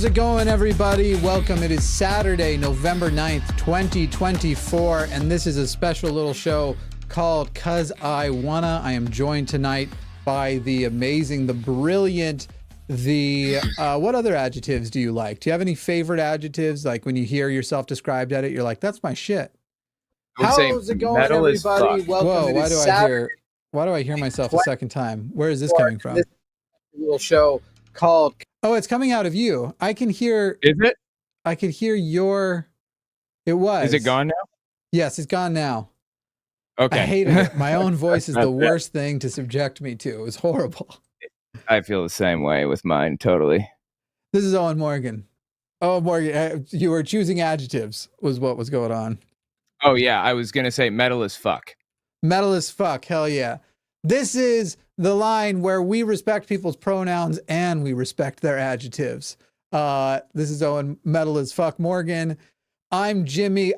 it going, everybody? Welcome. It is Saturday, November 9th, 2024, and this is a special little show called Cuz I Wanna. I am joined tonight by the amazing, the brilliant, what other adjectives do you like? Do you have any favorite adjectives? Like when you hear yourself described at it, you're like, that's my shit. How's it going, everybody? Welcome. Whoa, why do I hear myself a second time? Where is this coming from? This little show called... Oh, it's coming out of you. I can hear... Is it? I can hear your... It was. Is it gone now? Yes, it's gone now. Okay. I hate it. My own voice is the worst thing to subject me to. It was horrible. I feel the same way with mine, totally. This is Owen Morgan. Oh, Morgan, you were choosing adjectives was what was going on. Oh, yeah. I was going to say metal as fuck. Metal as fuck. Hell yeah. This is the line where we respect people's pronouns and we respect their adjectives. This is Owen Metal as fuck Morgan. I'm Jimmy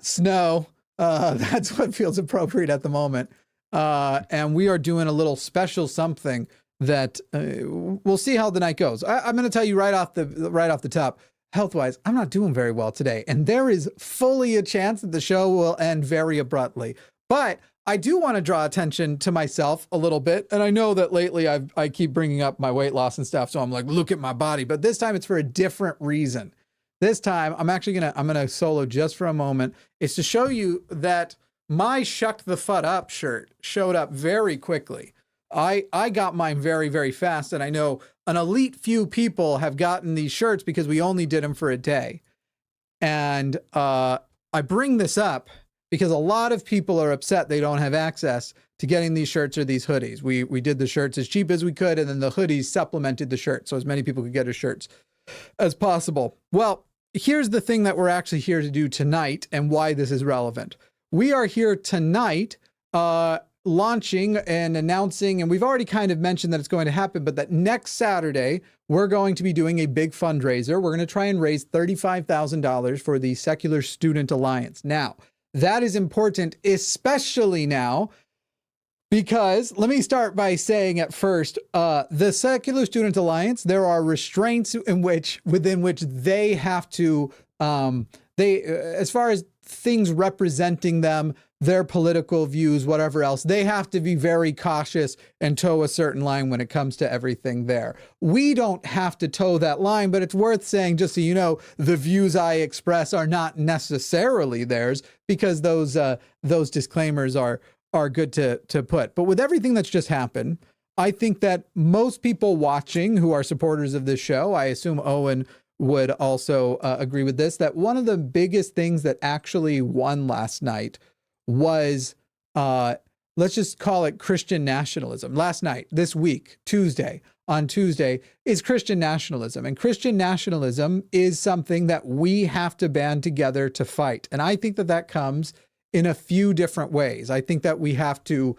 Snow. That's what feels appropriate at the moment. And we are doing a little special something that we'll see how the night goes. I'm going to tell you right off the top, health-wise, I'm not doing very well today. And there is fully a chance that the show will end very abruptly. But I do want to draw attention to myself a little bit. And I know that lately I keep bringing up my weight loss and stuff. So I'm like, look at my body. But this time it's for a different reason. This time I'm actually I'm going to solo just for a moment. It's to show you that my Shuck the Fut Up shirt showed up very quickly. I got mine very, very fast. And I know an elite few people have gotten these shirts because we only did them for a day. And I bring this up because a lot of people are upset they don't have access to getting these shirts or these hoodies. We did the shirts as cheap as we could, and then the hoodies supplemented the shirt, so as many people could get our shirts as possible. Well, here's the thing that we're actually here to do tonight and why this is relevant. We are here tonight launching and announcing, and we've already kind of mentioned that it's going to happen, but that next Saturday, we're going to be doing a big fundraiser. We're going to try and raise $35,000 for the Secular Student Alliance. Now, that is important, especially now, because let me start by saying at first, the Secular Student Alliance, there are restraints within which they have to, as far as things representing them, their political views, whatever else, they have to be very cautious and toe a certain line when it comes to everything there. We don't have to toe that line, but it's worth saying, just so you know, the views I express are not necessarily theirs, because those disclaimers are good to put. But with everything that's just happened, I think that most people watching who are supporters of this show, I assume Owen would also agree with this, that one of the biggest things that actually won last night was, let's just call it Christian nationalism. Last night, this week, on Tuesday, is Christian nationalism. And Christian nationalism is something that we have to band together to fight. And I think that comes in a few different ways. I think that we have to,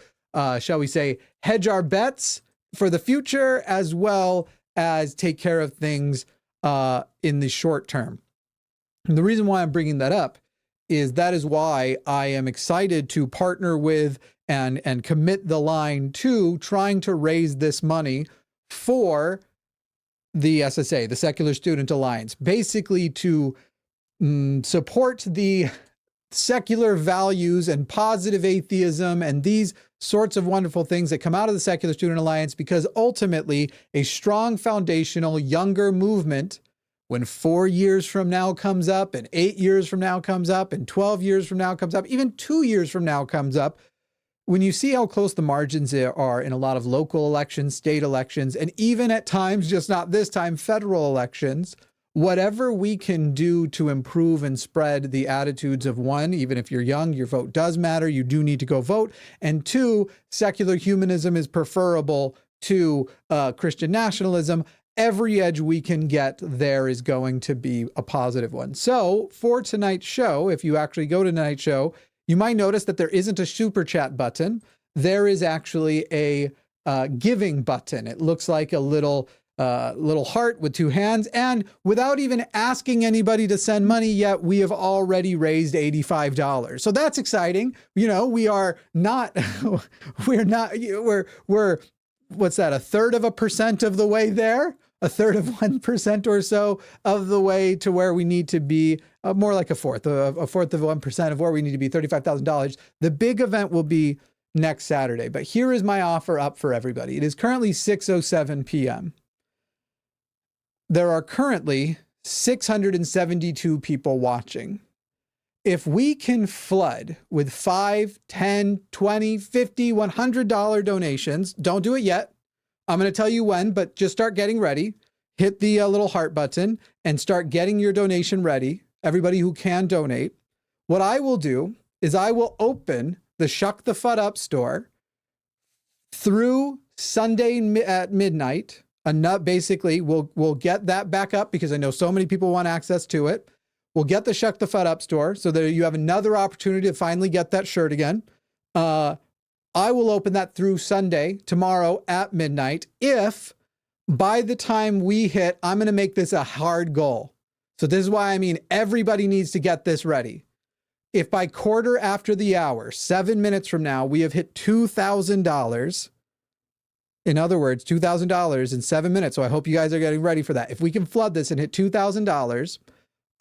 shall we say, hedge our bets for the future, as well as take care of things in the short term. And the reason why I'm bringing that up is that is why I am excited to partner with and commit the line to trying to raise this money for the SSA, the Secular Student Alliance, basically to support the secular values and positive atheism and these sorts of wonderful things that come out of the Secular Student Alliance, because ultimately a strong foundational younger movement, when 4 years from now comes up and 8 years from now comes up and 12 years from now comes up, even 2 years from now comes up, when you see how close the margins are in a lot of local elections, state elections, and even at times, just not this time, federal elections, whatever we can do to improve and spread the attitudes of, one, even if you're young, your vote does matter, you do need to go vote, and two, secular humanism is preferable to Christian nationalism. Every edge we can get there is going to be a positive one. So for tonight's show, if you actually go to tonight's show, you might notice that there isn't a super chat button. There is actually a giving button. It looks like a little heart with two hands. And without even asking anybody to send money yet, we have already raised $85. So that's exciting. You know, we're what's that? 1/3% of the way there. a third of 1% or so of the way to where we need to be, more like a fourth of 1% of where we need to be, $35,000. The big event will be next Saturday. But here is my offer up for everybody. It is currently 6:07 p.m. There are currently 672 people watching. If we can flood with $5, $10, $20, $50, $100 donations, don't do it yet. I'm going to tell you when, but just start getting ready. Hit the little heart button and start getting your donation ready. Everybody who can donate. What I will do is I will open the Shuck the Fud Up store through Sunday at midnight. Basically, we'll get that back up because I know so many people want access to it. We'll get the Shuck the Fud Up store so that you have another opportunity to finally get that shirt again. I will open that through Sunday, tomorrow at midnight. If by the time we hit, I'm going to make this a hard goal. So this is why I mean everybody needs to get this ready. If by quarter after the hour, 7 minutes from now, we have hit $2,000, in other words, $2,000 in 7 minutes. So I hope you guys are getting ready for that. If we can flood this and hit $2,000,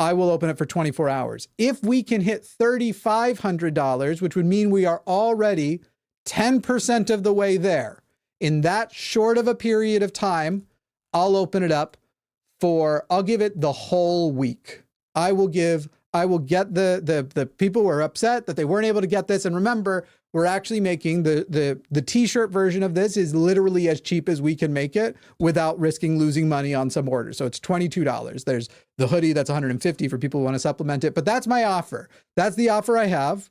I will open it for 24 hours. If we can hit $3,500, which would mean we are already 10% of the way there, in that short of a period of time, I'll open it up I'll give it the whole week. I will get the people who are upset that they weren't able to get this. And remember, we're actually making the t-shirt version of this is literally as cheap as we can make it without risking losing money on some orders. So it's $22. There's the hoodie that's $150 for people who want to supplement it. But that's my offer. That's the offer I have.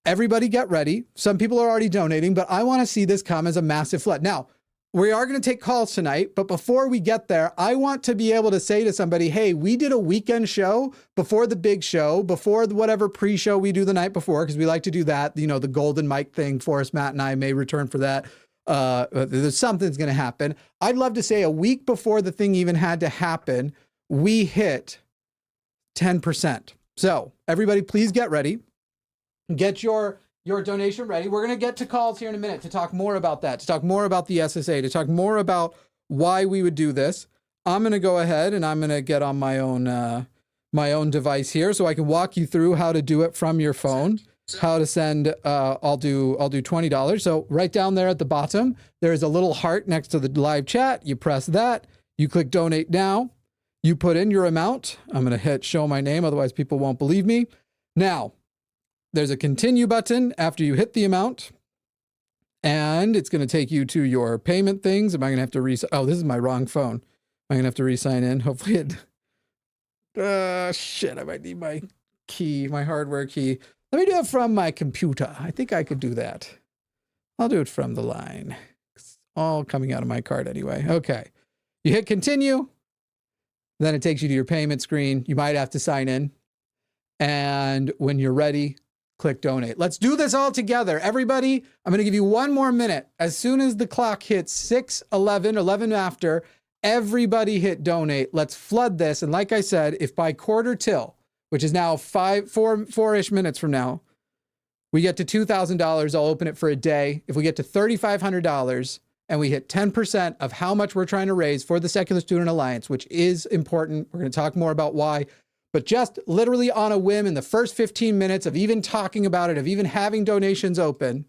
Everybody get ready. Some people are already donating, but I want to see this come as a massive flood. Now, we are going to take calls tonight, but before we get there, I want to be able to say to somebody, hey, we did a weekend show before the big show, before whatever pre-show we do the night before, because we like to do that, the golden mic thing. Forrest, Matt, and I may return for that. There's something's going to happen. I'd love to say a week before the thing even had to happen, we hit 10%. So everybody, please get ready. Get your donation ready. We're going to get to calls here in a minute to talk more about that, to talk more about the SSA, to talk more about why we would do this. I'm going to go ahead and I'm going to get on my own device here so I can walk you through how to do it from your phone, how to send, I'll do $20. So right down there at the bottom, there's a little heart next to the live chat. You press that, you click donate now, you put in your amount. I'm going to hit show my name. Otherwise people won't believe me. Now, there's a continue button after you hit the amount, and it's going to take you to your payment things. Am I going to have to oh, this is my wrong phone. Am I going to have to re-sign in? Hopefully shit, I might need my key, my hardware key. Let me do it from my computer. I think I could do that. I'll do it from the line. It's all coming out of my card anyway. Okay. You hit continue. Then it takes you to your payment screen. You might have to sign in. And when you're ready, click donate. Let's do this all together. Everybody, I'm going to give you one more minute. As soon as the clock hits 6:11, 11 after, everybody hit donate. Let's flood this. And like I said, if by quarter till, which is now four-ish minutes from now, we get to $2,000, I'll open it for a day. If we get to $3,500 and we hit 10% of how much we're trying to raise for the Secular Student Alliance, which is important, we're going to talk more about why. But just literally on a whim in the first 15 minutes of even talking about it, of even having donations open,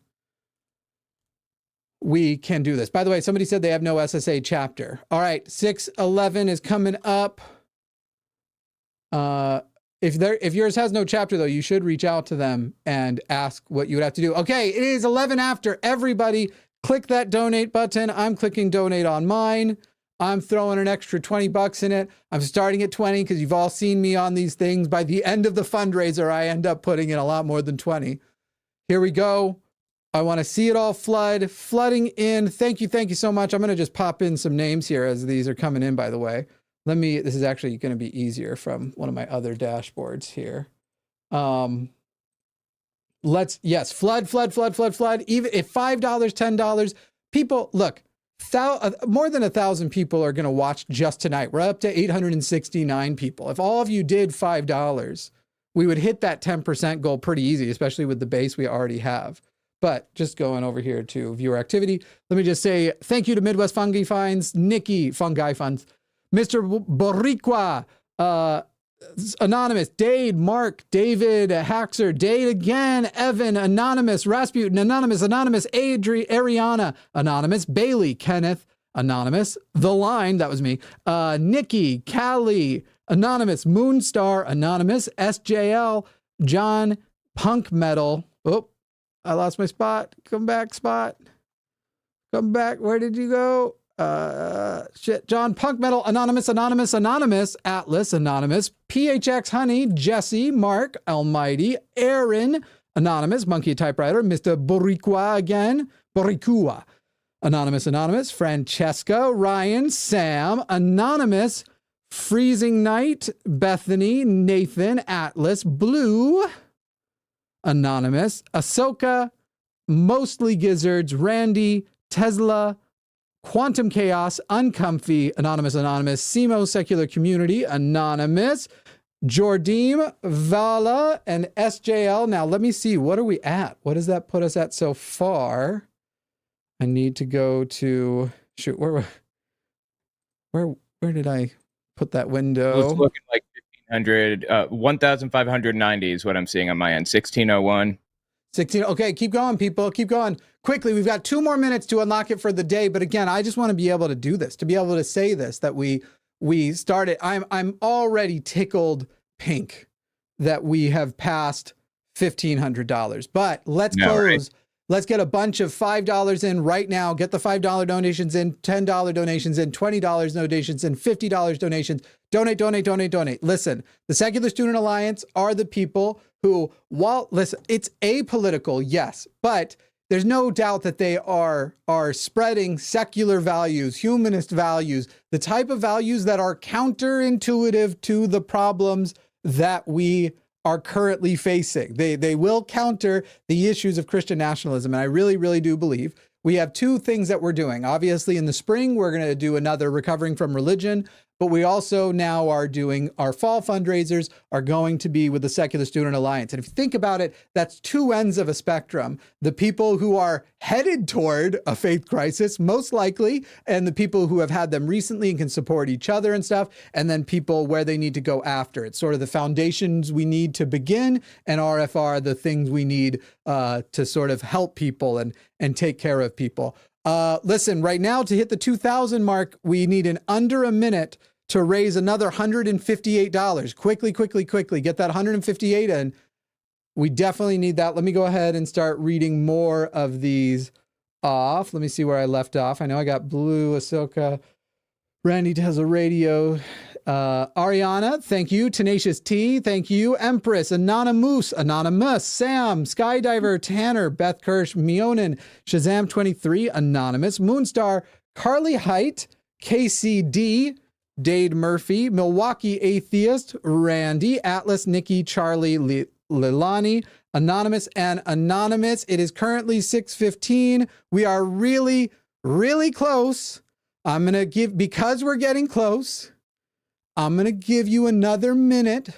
we can do this. By the way, somebody said they have no SSA chapter. All right, 6:11 is coming up. If yours has no chapter, though, you should reach out to them and ask what you would have to do. Okay, it is 11 after. Everybody click that donate button. I'm clicking donate on mine. I'm throwing an extra $20 in it. I'm starting at 20 because you've all seen me on these things. By the end of the fundraiser, I end up putting in a lot more than 20. Here we go. I want to see it all flooding in. Thank you so much. I'm going to just pop in some names here as these are coming in, by the way. This is actually going to be easier from one of my other dashboards here. Yes, flood. Even if $5, $10, people, look, more than 1,000 people are going to watch just tonight. We're up to 869 people. If all of you did $5, we would hit that 10% goal pretty easy, especially with the base we already have. But just going over here to viewer activity, let me just say thank you to Midwest Fungi Finds, Nikki Fungi Funds, Mr. Boricua, Anonymous, Dade, Mark, David, Haxer, Dade again, Evan, Anonymous, Rasputin, Anonymous, Ariana, Anonymous, Bailey, Kenneth, Anonymous, The Line, that was me, Nikki, Callie, Anonymous, Moonstar, Anonymous, SJL, John, Punk Metal. Oh, I lost my spot. Come back, spot. Come back. Where did you go? John, Punk Metal, Anonymous, Atlas, Anonymous, PHX Honey, Jesse, Mark, Almighty, Aaron, Anonymous, Monkey Typewriter, Mr. Boricua again, Boricua, Anonymous, Francesca, Ryan, Sam, Anonymous, Freezing Night, Bethany, Nathan, Atlas, Blue, Anonymous, Ahsoka, Mostly Gizzards, Randy, Tesla, Quantum Chaos, Uncomfy, Anonymous, Simo, Secular Community, Anonymous, Jordim, Vala, and SJL. Now, let me see. What are we at? What does that put us at so far? I need to go to... Shoot, where did I put that window? Well, it's looking like 1,590 is what I'm seeing on my end. 1601. 16. Okay, keep going, people. Keep going. Quickly, we've got 2 more minutes to unlock it for the day. But again, I just want to be able to do this, to be able to say this, that we started. I'm already tickled pink that we have passed $1,500. But let's close. Right. Let's get a bunch of $5 in right now. Get the $5 donations in, $10 donations in, $20 donations in, $50 donations. Donate. Listen, the Secular Student Alliance are the people who, listen, it's apolitical, yes, but there's no doubt that they are spreading secular values, humanist values, the type of values that are counterintuitive to the problems that we are currently facing. They will counter the issues of Christian nationalism. And I really, really do believe we have 2 things that we're doing. Obviously, in the spring, we're going to do another Recovering from Religion, but we also now are doing our fall fundraisers are going to be with the Secular Student Alliance. And if you think about it, that's 2 ends of a spectrum. The people who are headed toward a faith crisis, most likely, and the people who have had them recently and can support each other and stuff, and then people where they need to go after. It's sort of the foundations we need to begin, and RFR, the things we need to sort of help people and take care of people. Listen, right now to hit the 2,000 mark, we need in under a minute to raise another $158. Quickly, get that 158 in. We definitely need that. Let me go ahead and start reading more of these off. Let me see where I left off. I know I got Blue, Ahsoka, Randy has a radio. Ariana, thank you. Tenacious T, thank you. Empress, Anonymous, Sam, Skydiver, Tanner, Beth Kirsch, Mionin, Shazam23, Anonymous, Moonstar, Carly Height, KCD, Dade Murphy, Milwaukee Atheist, Randy, Atlas, Nikki, Charlie, Lilani, Anonymous, and Anonymous. It is currently 6:15. We are really, really close. I'm going to give, because we're getting close, I'm going to give you another minute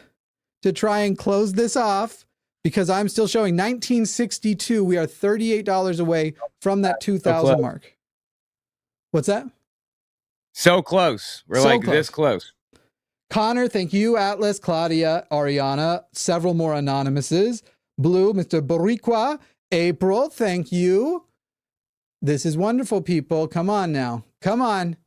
to try and close this off because I'm still showing 1962. We are $38 away from that 2,000 mark. What's that? So close. We're so like close. This close. Connor, thank you. Atlas, Claudia, Ariana, several more anonymouses. Blue, Mr. Boricua, April, thank you. This is wonderful, people. Come on now. Come on.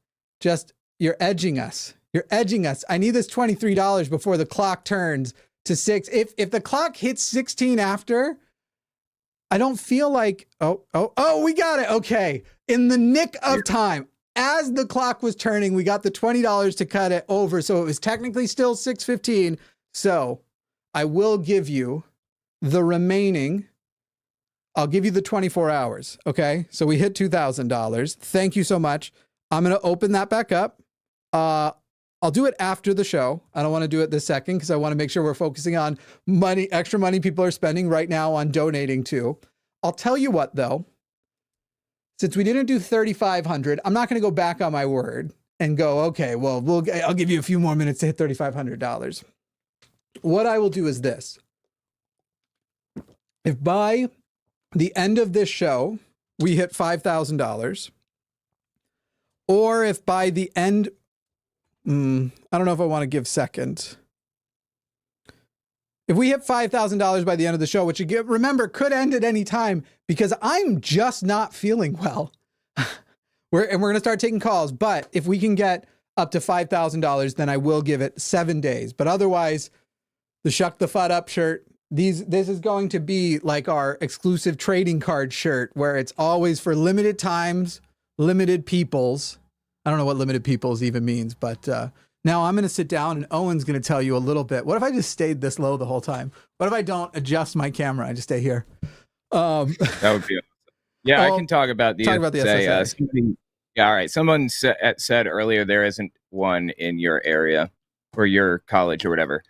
Just, you're edging us. You're edging us. I need this $23 before the clock turns to 6. If the clock hits 16 after, I don't feel like, we got it. Okay. In the nick of time. As the clock was turning, we got the $20 to cut it over. So it was technically still 6:15. So I will give you the remaining, I'll give you the 24 hours. Okay. So we hit $2,000. Thank you so much. I'm going to open that back up. I'll do it after the show. I don't want to do it this second because I want to make sure we're focusing on money, extra money people are spending right now on donating to. I'll tell you what though. Since we didn't do 3,500, I'm not going to go back on my word and go, okay, well, I'll give you a few more minutes to hit $3,500. What I will do is this. If by the end of this show, we hit $5,000, or if by the end, I don't know if I want to give second. If we hit $5,000 by the end of the show, which again, remember could end at any time because I'm just not feeling well. We're going to start taking calls. But if we can get up to $5,000, then I will give it 7 days. But otherwise, the Shuck the Fud Up shirt, this is going to be like our exclusive trading card shirt where it's always for limited times, limited peoples. I don't know what limited peoples even means, but now I'm going to sit down and Owen's going to tell you a little bit. What if I just stayed this low the whole time? What if I don't adjust my camera? I just stay here. That would be awesome. Yeah, I can talk about the SSA. Yeah, all right. Someone said earlier there isn't one in your area or your college or whatever.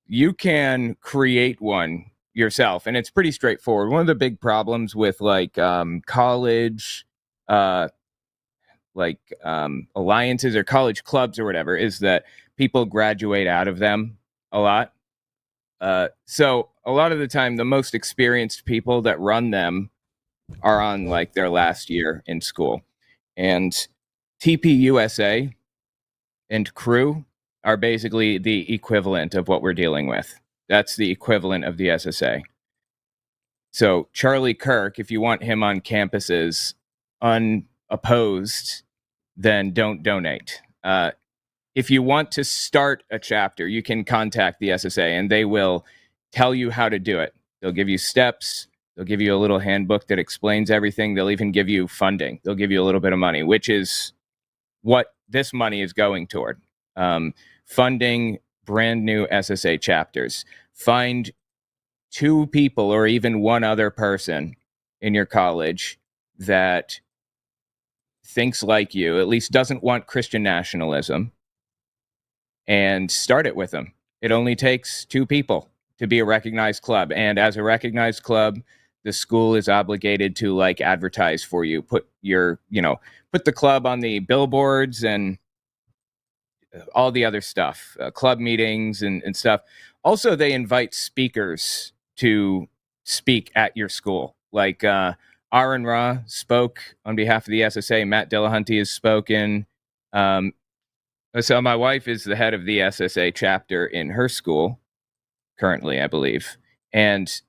You can create one yourself, and it's pretty straightforward. One of the big problems with like college alliances or college clubs or whatever is that people graduate out of them a lot. So a lot of the time, the most experienced people that run them are on like their last year in school. And TPUSA and crew are basically the equivalent of what we're dealing with. That's the equivalent of the SSA. So Charlie Kirk, if you want him on campuses unopposed, then don't donate. If you want to start a chapter, you can contact the SSA and they will tell you how to do it. They'll give you steps. They'll give you a little handbook that explains everything. They'll even give you funding. They'll give you a little bit of money, which is what this money is going toward. Funding brand new SSA chapters. Find 2 people or even one other person in your college that thinks like you, at least doesn't want Christian nationalism, and start it with them. It only takes 2 people to be a recognized club. And as a recognized club, the school is obligated to like advertise for you, put the club on the billboards and all the other stuff, club meetings and stuff. Also, they invite speakers to speak at your school. Like Aaron Ra spoke on behalf of the SSA. Matt Dillahunty has spoken. So my wife is the head of the SSA chapter in her school currently, I believe. And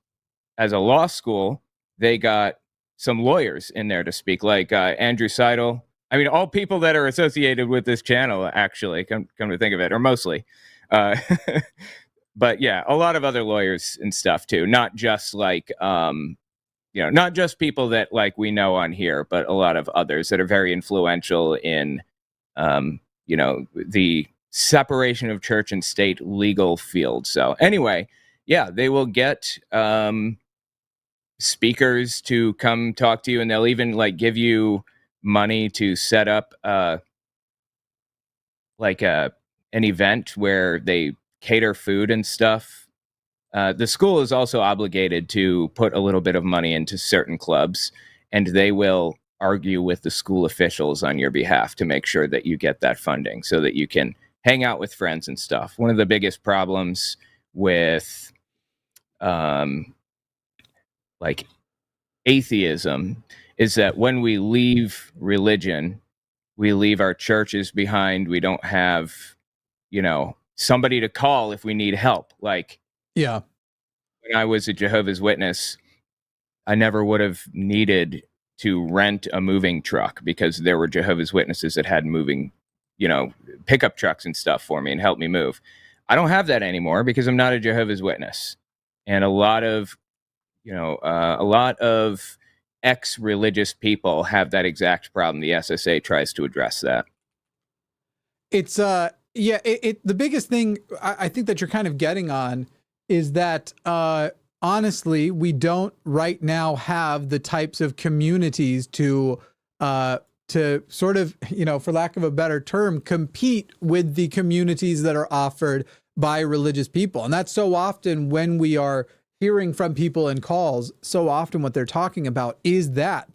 as a law school, they got some lawyers in there to speak, like Andrew Seidel. I mean, all people that are associated with this channel, actually, come to think of it, or mostly. But yeah, a lot of other lawyers and stuff too. Not just like, not just people that like we know on here, but a lot of others that are very influential in, the separation of church and state legal field. So anyway, yeah, they will get speakers to come talk to you, and they'll even like give you money to set up an event where they cater food and stuff. The school is also obligated to put a little bit of money into certain clubs, and they will argue with the school officials on your behalf to make sure that you get that funding so that you can hang out with friends and stuff. One of the biggest problems with like atheism is that when we leave religion, we leave our churches behind. We don't have, somebody to call if we need help. Like, yeah, when I was a Jehovah's Witness, I never would have needed to rent a moving truck because there were Jehovah's Witnesses that had moving, pickup trucks and stuff for me and helped me move. I don't have that anymore because I'm not a Jehovah's Witness. And a lot of ex-religious people have that exact problem. The SSA tries to address that. It's the biggest thing I think that you're kind of getting on is that honestly, we don't right now have the types of communities to sort of, for lack of a better term, compete with the communities that are offered by religious people. And that's so often when we are hearing from people in calls, so often what they're talking about is that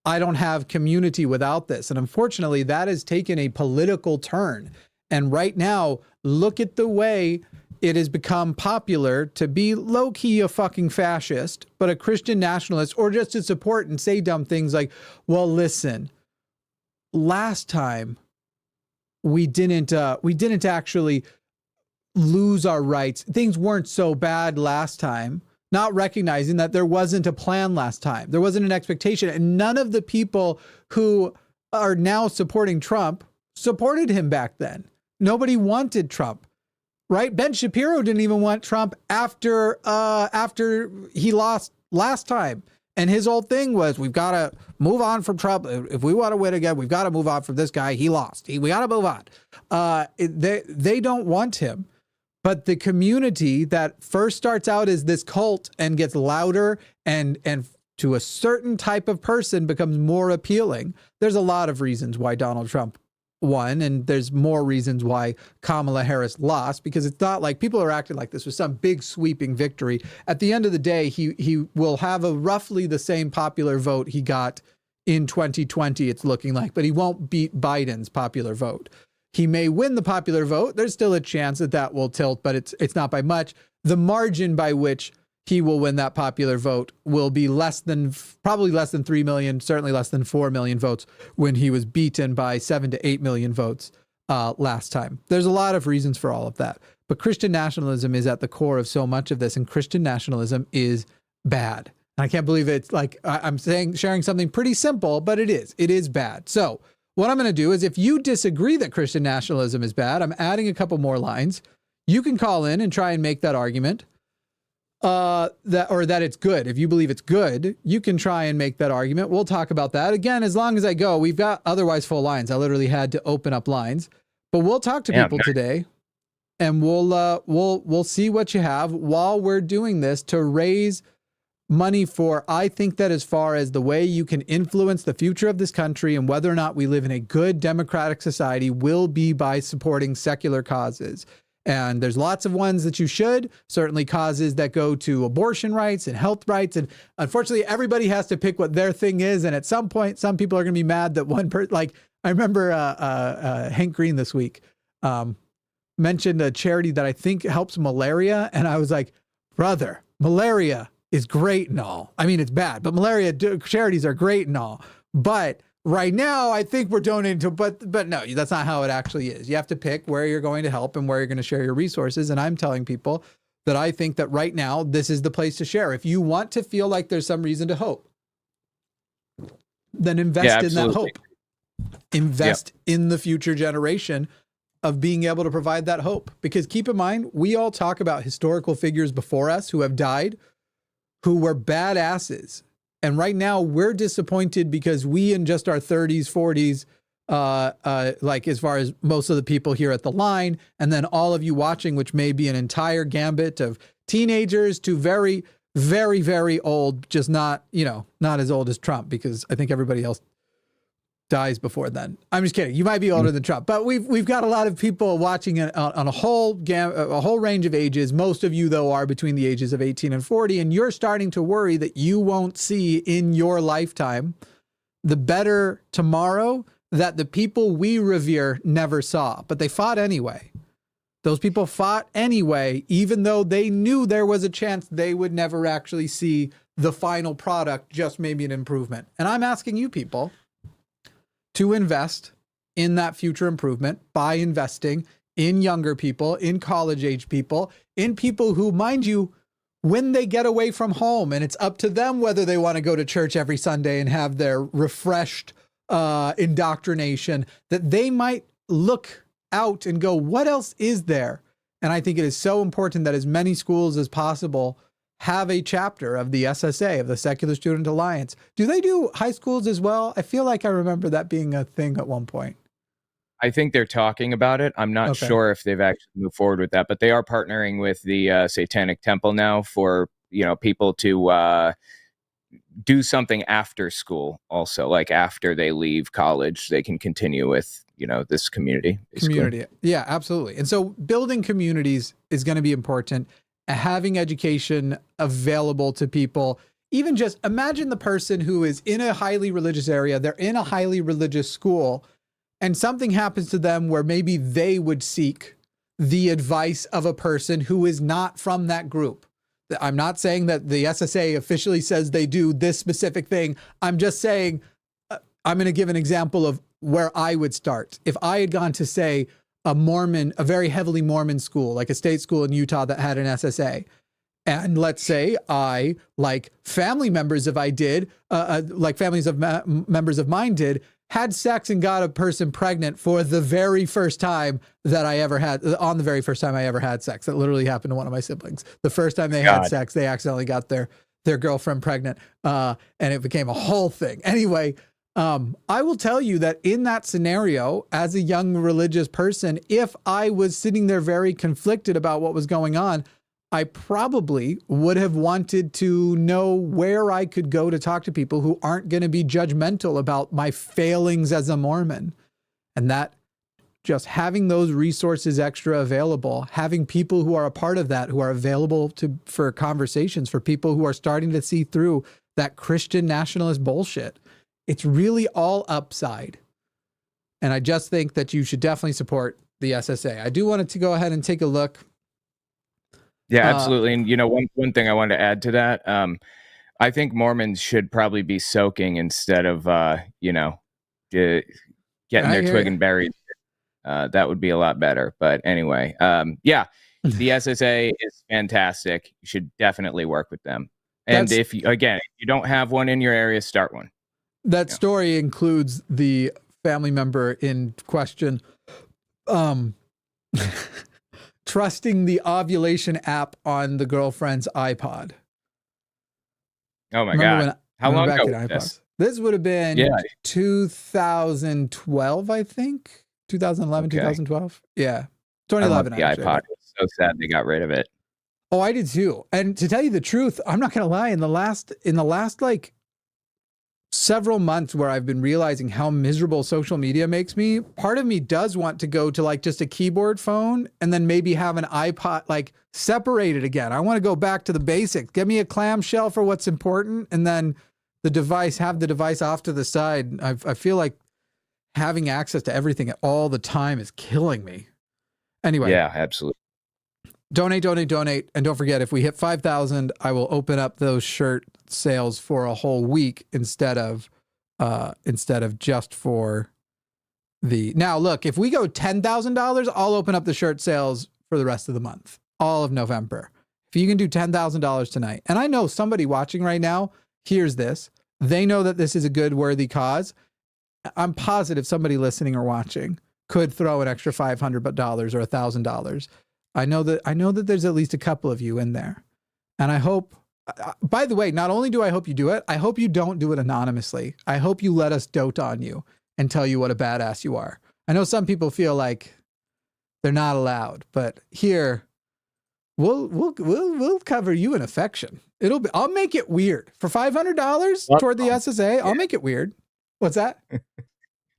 I don't have community without this. And unfortunately, that has taken a political turn. And right now, look at the way it has become popular to be low-key a fucking fascist, but a Christian nationalist, or just to support and say dumb things like, well, listen, last time we didn't actually lose our rights. Things weren't so bad last time, not recognizing that there wasn't a plan last time. There wasn't an expectation. And none of the people who are now supporting Trump supported him back then. Nobody wanted Trump, right? Ben Shapiro didn't even want Trump after he lost last time. And his whole thing was, we've got to move on from Trump. If we want to win again, we've got to move on from this guy. He lost. We got to move on. They don't want him. But the community that first starts out as this cult and gets louder and to a certain type of person becomes more appealing. There's a lot of reasons why Donald Trump won, and there's more reasons why Kamala Harris lost, because it's not like people are acting like this was some big sweeping victory. At the end of the day, he will have a roughly the same popular vote he got in 2020, it's looking like, but he won't beat Biden's popular vote. He may win the popular vote. There's still a chance that will tilt, but it's not by much. The margin by which he will win that popular vote will be probably less than 3 million, certainly less than 4 million votes when he was beaten by 7 to 8 million votes last time. There's a lot of reasons for all of that. But Christian nationalism is at the core of so much of this, and Christian nationalism is bad. And I can't believe it's like I'm sharing something pretty simple, but it is. It is bad. So what I'm going to do is, if you disagree that Christian nationalism is bad, I'm adding a couple more lines. You can call in and try and make that argument. That it's good. If you believe it's good, you can try and make that argument. We'll talk about that. Again, as long as I go, we've got otherwise full lines. I literally had to open up lines, but we'll talk to people today, and we'll see what you have while we're doing this to raise money for, I think that as far as the way you can influence the future of this country and whether or not we live in a good democratic society will be by supporting secular causes. And there's lots of ones that you should, certainly causes that go to abortion rights and health rights. And unfortunately, everybody has to pick what their thing is. And at some point, some people are going to be mad that one person, like I remember Hank Green this week mentioned a charity that I think helps malaria. And I was like, brother, malaria is great and all. I mean, it's bad, but malaria charities are great and all. But right now, I think we're donating to, but no, that's not how it actually is. You have to pick where you're going to help and where you're going to share your resources. And I'm telling people that I think that right now, this is the place to share. If you want to feel like there's some reason to hope, then invest in that hope. Invest in the future generation of being able to provide that hope. Because keep in mind, we all talk about historical figures before us who have died, who were badasses. And right now we're disappointed because we in just our 30s, 40s, like as far as most of the people here at the line, and then all of you watching, which may be an entire gambit of teenagers to very, very, very old, just not as old as Trump, because I think everybody else dies before then. I'm just kidding. You might be older than Trump, but we've got a lot of people watching on a whole range of ages. Most of you, though, are between the ages of 18 and 40, and you're starting to worry that you won't see in your lifetime the better tomorrow that the people we revere never saw, but they fought anyway. Those people fought anyway, even though they knew there was a chance they would never actually see the final product, just maybe an improvement. And I'm asking you people to invest in that future improvement by investing in younger people, in college-age people, in people who, mind you, when they get away from home, and it's up to them whether they want to go to church every Sunday and have their refreshed indoctrination, that they might look out and go, what else is there? And I think it is so important that as many schools as possible have a chapter of the SSA, of the Secular Student Alliance. Do they do high schools as well? I feel like I remember that being a thing at one point. I think they're talking about it. I'm not sure if they've actually moved forward with that, but they are partnering with the Satanic Temple now for, people to do something after school also, like after they leave college, they can continue with, this community. Community. Yeah, absolutely. And so building communities is going to be important. Having education available to people, even just imagine the person who is in a highly religious area, they're in a highly religious school, and something happens to them where maybe they would seek the advice of a person who is not from that group. I'm not saying that the SSA officially says they do this specific thing. I'm just saying, I'm going to give an example of where I would start. If I had gone to, say, a very heavily Mormon school, like a state school in Utah that had an SSA, and let's say I, like family members of I did, like families of members of mine did, had sex and got a person pregnant for the very first time that I ever had, on the very first time I ever had sex. That literally happened to one of my siblings. The first time they had sex, they accidentally got their girlfriend pregnant, and it became a whole thing. Anyway, I will tell you that in that scenario, as a young religious person, if I was sitting there very conflicted about what was going on, I probably would have wanted to know where I could go to talk to people who aren't going to be judgmental about my failings as a Mormon. And that just having those resources extra available, having people who are a part of that, who are available for conversations, for people who are starting to see through that Christian nationalist bullshit. It's really all upside. And I just think that you should definitely support the SSA. I do want to go ahead and take a look. Yeah, absolutely. And, you know, one thing I wanted to add to that, I think Mormons should probably be soaking instead of, getting their twig and berries. That would be a lot better. But anyway, the SSA is fantastic. You should definitely work with them. And if you don't have one in your area, start one. That story includes the family member in question trusting the ovulation app on the girlfriend's iPod. Oh my God. How long ago was this? This would have been 2012, I think. 2011, 2012. Yeah. 2011. The iPod. It's so sad they got rid of it. Oh, I did too. And to tell you the truth, I'm not going to lie. In the last like several months where I've been realizing how miserable social media makes me, part of me does want to go to like just a keyboard phone and then maybe have an iPod like separated again. I want to go back to the basics. Give me a clamshell for what's important, and then have the device off to the side. I feel like having access to everything all the time is killing me. Anyway. Yeah, absolutely. Donate. And don't forget, if we hit 5,000, I will open up those shirt sales for a whole week instead of just for the... Now, look, if we go $10,000, I'll open up the shirt sales for the rest of the month, all of November. If you can do $10,000 tonight, and I know somebody watching right now hears this, they know that this is a good, worthy cause. I'm positive somebody listening or watching could throw an extra $500 or $1,000. I know that there's at least a couple of you in there. And I hope, by the way, not only do I hope you do it, I hope you don't do it anonymously. I hope you let us dote on you and tell you what a badass you are. I know some people feel like they're not allowed, but here we'll cover you in affection. I'll make it weird. For $500 toward the SSA, I'll make it weird. What's that?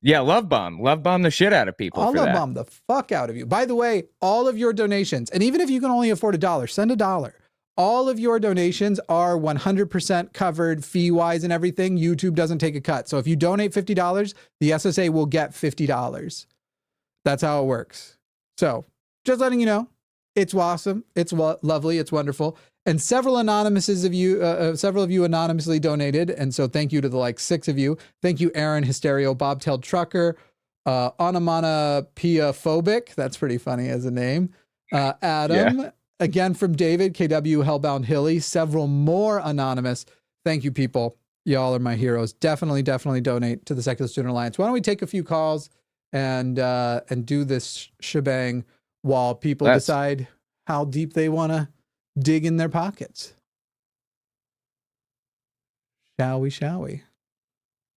Yeah, love bomb the shit out of people. I'll love bomb the fuck out of you. By the way, all of your donations, and even if you can only afford $1, send $1. All of your donations are 100% covered fee-wise and everything. YouTube doesn't take a cut. So if you donate $50, the SSA will get $50. That's how it works. So just letting you know, it's awesome. It's lovely. It's wonderful. And several of you anonymously donated. And so thank you to the 6 of you. Thank you, Aaron, Hysterio, Bobtailed Trucker, Onomatopoeia-phobic. That's pretty funny as a name. Adam, again from David, KW, Hellbound Hilly, several more anonymous. Thank you, people. Y'all are my heroes. Definitely donate to the Secular Student Alliance. Why don't we take a few calls and do this shebang while people decide how deep they want to dig in their pockets. Shall we?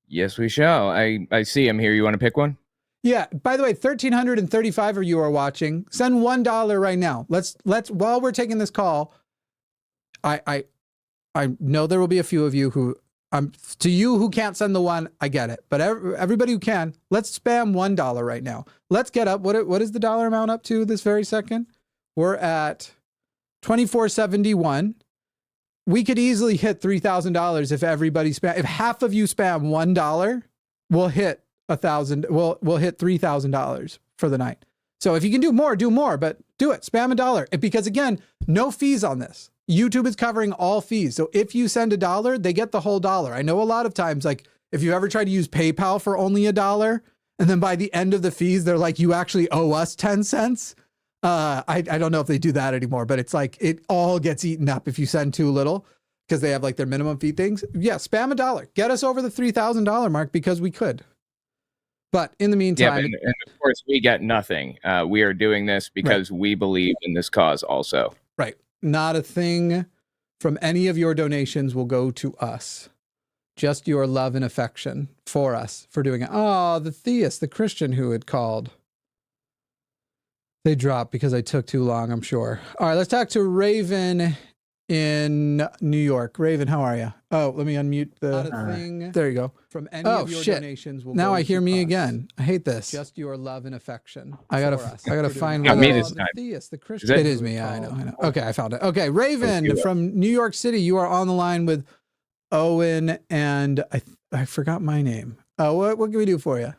Yes, we shall. I see him here. You want to pick one? Yeah. By the way, 1,335 of you are watching. Send $1 right now. Let's while we're taking this call, I know there will be a few of you who to you who can't send the one, I get it. But everybody who can, let's spam $1 right now. Let's get up. What is the dollar amount up to this very second? We're at $24.71. We could easily hit $3,000 if everybody if half of you spam $1, we'll hit we'll hit $3,000 for the night. So if you can do more, but do it. Spam $1. Because again, no fees on this. YouTube is covering all fees. So if you send $1, they get the whole dollar. I know a lot of times, if you ever try to use PayPal for only $1, And then by the end of the fees, they're like, you actually owe us 10 cents. I don't know if they do that anymore, but it's like it all gets eaten up if you send too little because they have like their minimum fee things. Yeah, spam $1. Get us over the $3,000 mark because we could. But in the meantime, and of course we get nothing. We are doing this because we believe in this cause also. Right. Not a thing from any of your donations will go to us. Just your love and affection for us for doing it. Oh, the theist, the Christian who had called. They dropped because I took too long, I'm sure. All right, let's talk to Raven in New York. Raven, how are you? Oh, let me unmute the thing. There you go. From any of your donations will now I hear me again. I hate this. Just your love and affection. I gotta find not me this time. The theist, the Christian. It is me. Yeah, I know. Okay, I found it. Okay, Raven from New York City. You are on the line with Owen and I forgot my name. What can we do for you?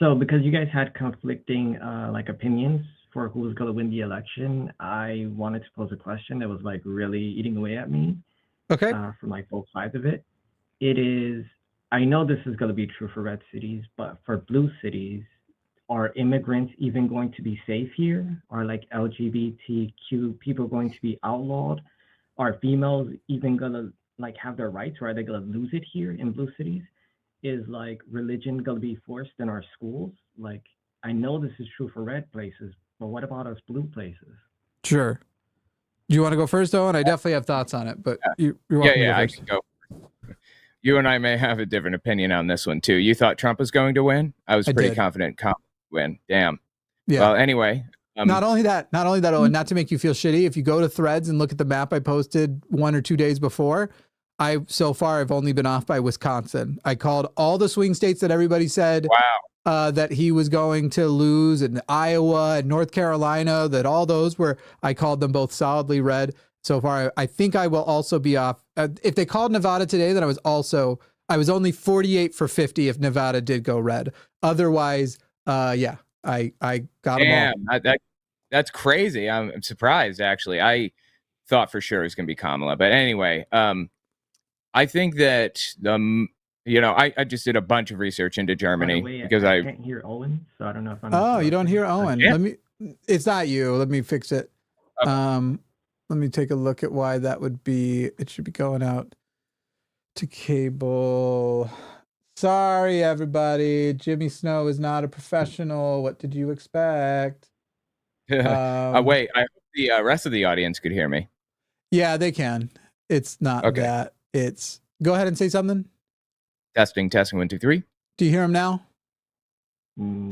So because you guys had conflicting like opinions for who was going to win the election, I wanted to pose a question that was like really eating away at me. Okay. From like both sides of it. It is, I know this is going to be true for red cities, but for blue cities, are immigrants even going to be safe here? Are like LGBTQ people going to be outlawed? Are females even going to like have their rights, or are they going to lose it here in blue cities? Is like religion going to be forced in our schools? Like, I know this is true for red places, but what about us blue places? Sure. Do you want to go first, Owen? I definitely have thoughts on it, but you're welcome to go I first. can go. You and I may have a different opinion on this one too. You thought Trump was going to win? I was pretty confident Trump would win. Damn. Yeah. Well, anyway. Not only that, Owen, not to make you feel shitty, if you go to Threads and look at the map I posted 1 or 2 days before, so far I've only been off by Wisconsin. I called all the swing states that everybody said that he was going to lose, and Iowa and North Carolina, that all those were, I called them both solidly red. So far, I think I will also be off. If they called Nevada today, then I was only 48 for 50 if Nevada did go red. Otherwise, I got them all. That's crazy. I'm surprised, actually. I thought for sure it was going to be Kamala. But anyway, I think that, I just did a bunch of research into Germany because I can't hear Owen, so I don't know if I'm... Oh, you don't hear Owen. Yeah. It's not you. Let me fix it. Okay. Let me take a look at why that would be. It should be going out to cable. Sorry, everybody. Jimmy Snow is not a professional. What did you expect? Wait, I hope the rest of the audience could hear me. Yeah, they can. It's not that. It's... Go ahead and say something. Testing, 1, 2, 3. Do you hear him now?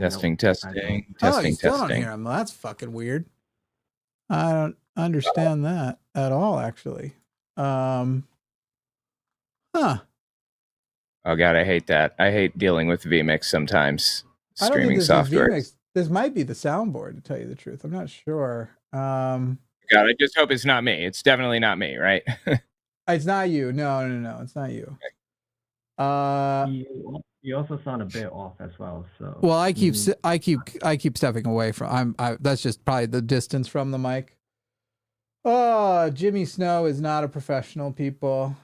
Testing, testing. Oh, you still don't hear him. Well, that's fucking weird. I don't understand that at all, actually. Huh. Oh God, I hate that. I hate dealing with vMix sometimes. I don't Streaming think this software. Is VMix. This might be the soundboard, to tell you the truth. I'm not sure. God, I just hope it's not me. It's definitely not me, right? It's not you. No. It's not you. You also sound a bit off as well. So well, I keep stepping away from. That's just probably the distance from the mic. Oh, Jimmy Snow is not a professional, people.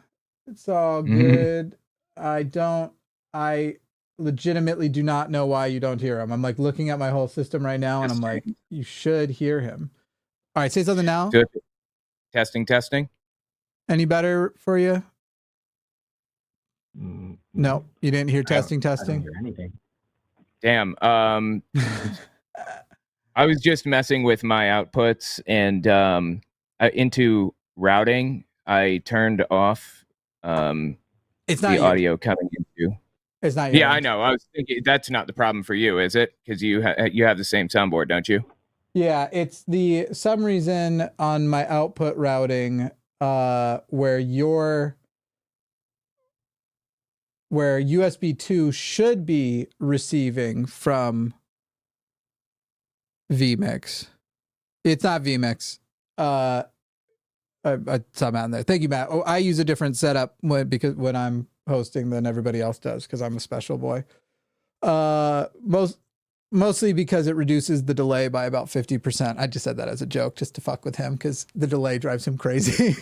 It's all good. I legitimately do not know why you don't hear him. I'm like looking at my whole system right now, and I'm like, you should hear him. All right, say something now. Good. Testing. Any better for you? No, you didn't hear testing. I don't hear anything. Damn. I was just messing with my outputs, and into routing, I turned off it's not the audio coming into. It's not you. Yeah, I know. I was thinking that's not the problem for you, is it? Because you have the same soundboard, don't you? Yeah, it's some reason on my output routing where USB 2 should be receiving from vMix. It's not vMix. Somehow in there. Thank you, Matt. Oh, I use a different setup when I'm hosting than everybody else does because I'm a special boy. Mostly because it reduces the delay by about 50%. I just said that as a joke just to fuck with him because the delay drives him crazy.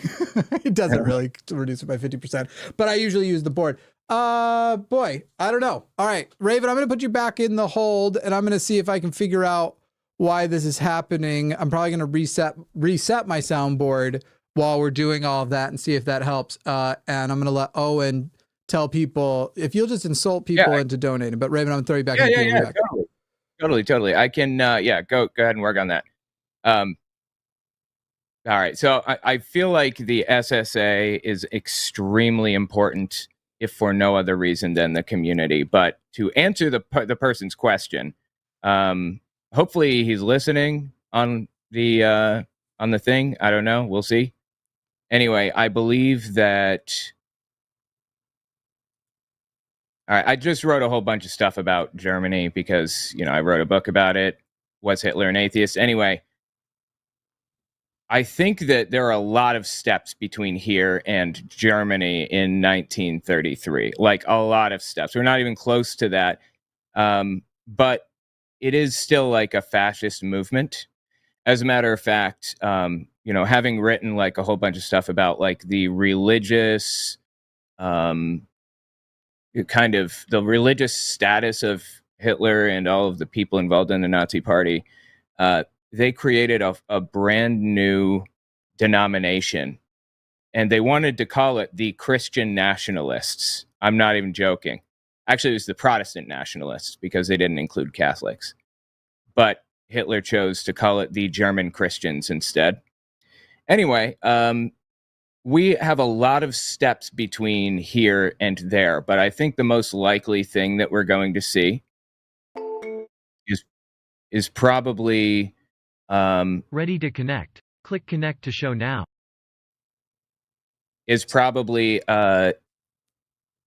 It doesn't really reduce it by 50%, but I usually use the board. Boy, I don't know. All right, Raven, I'm going to put you back in the hold, and I'm going to see if I can figure out why this is happening. I'm probably going to reset my soundboard while we're doing all of that and see if that helps. And I'm going to let Owen tell people, if you'll just insult people into donating. But Raven, I'm going to throw you back in the queue. Totally. I can, go ahead and work on that. All right. So I feel like the SSA is extremely important, if for no other reason than the community. But to answer the person's question, hopefully he's listening on the thing. I don't know. We'll see. Anyway, I believe that. All right. I just wrote a whole bunch of stuff about Germany because, I wrote a book about it. Was Hitler an atheist? Anyway. I think that there are a lot of steps between here and Germany in 1933, like a lot of steps. We're not even close to that. But it is still like a fascist movement. As a matter of fact, having written like a whole bunch of stuff about like the religious, kind of the religious status of Hitler and all of the people involved in the Nazi Party, they created a brand new denomination, and they wanted to call it the Christian Nationalists. I'm not even joking. Actually, it was the Protestant Nationalists because they didn't include Catholics. But Hitler chose to call it the German Christians instead. Anyway, we have a lot of steps between here and there, but I think the most likely thing that we're going to see is probably... ready to connect. Click connect to show now. Is probably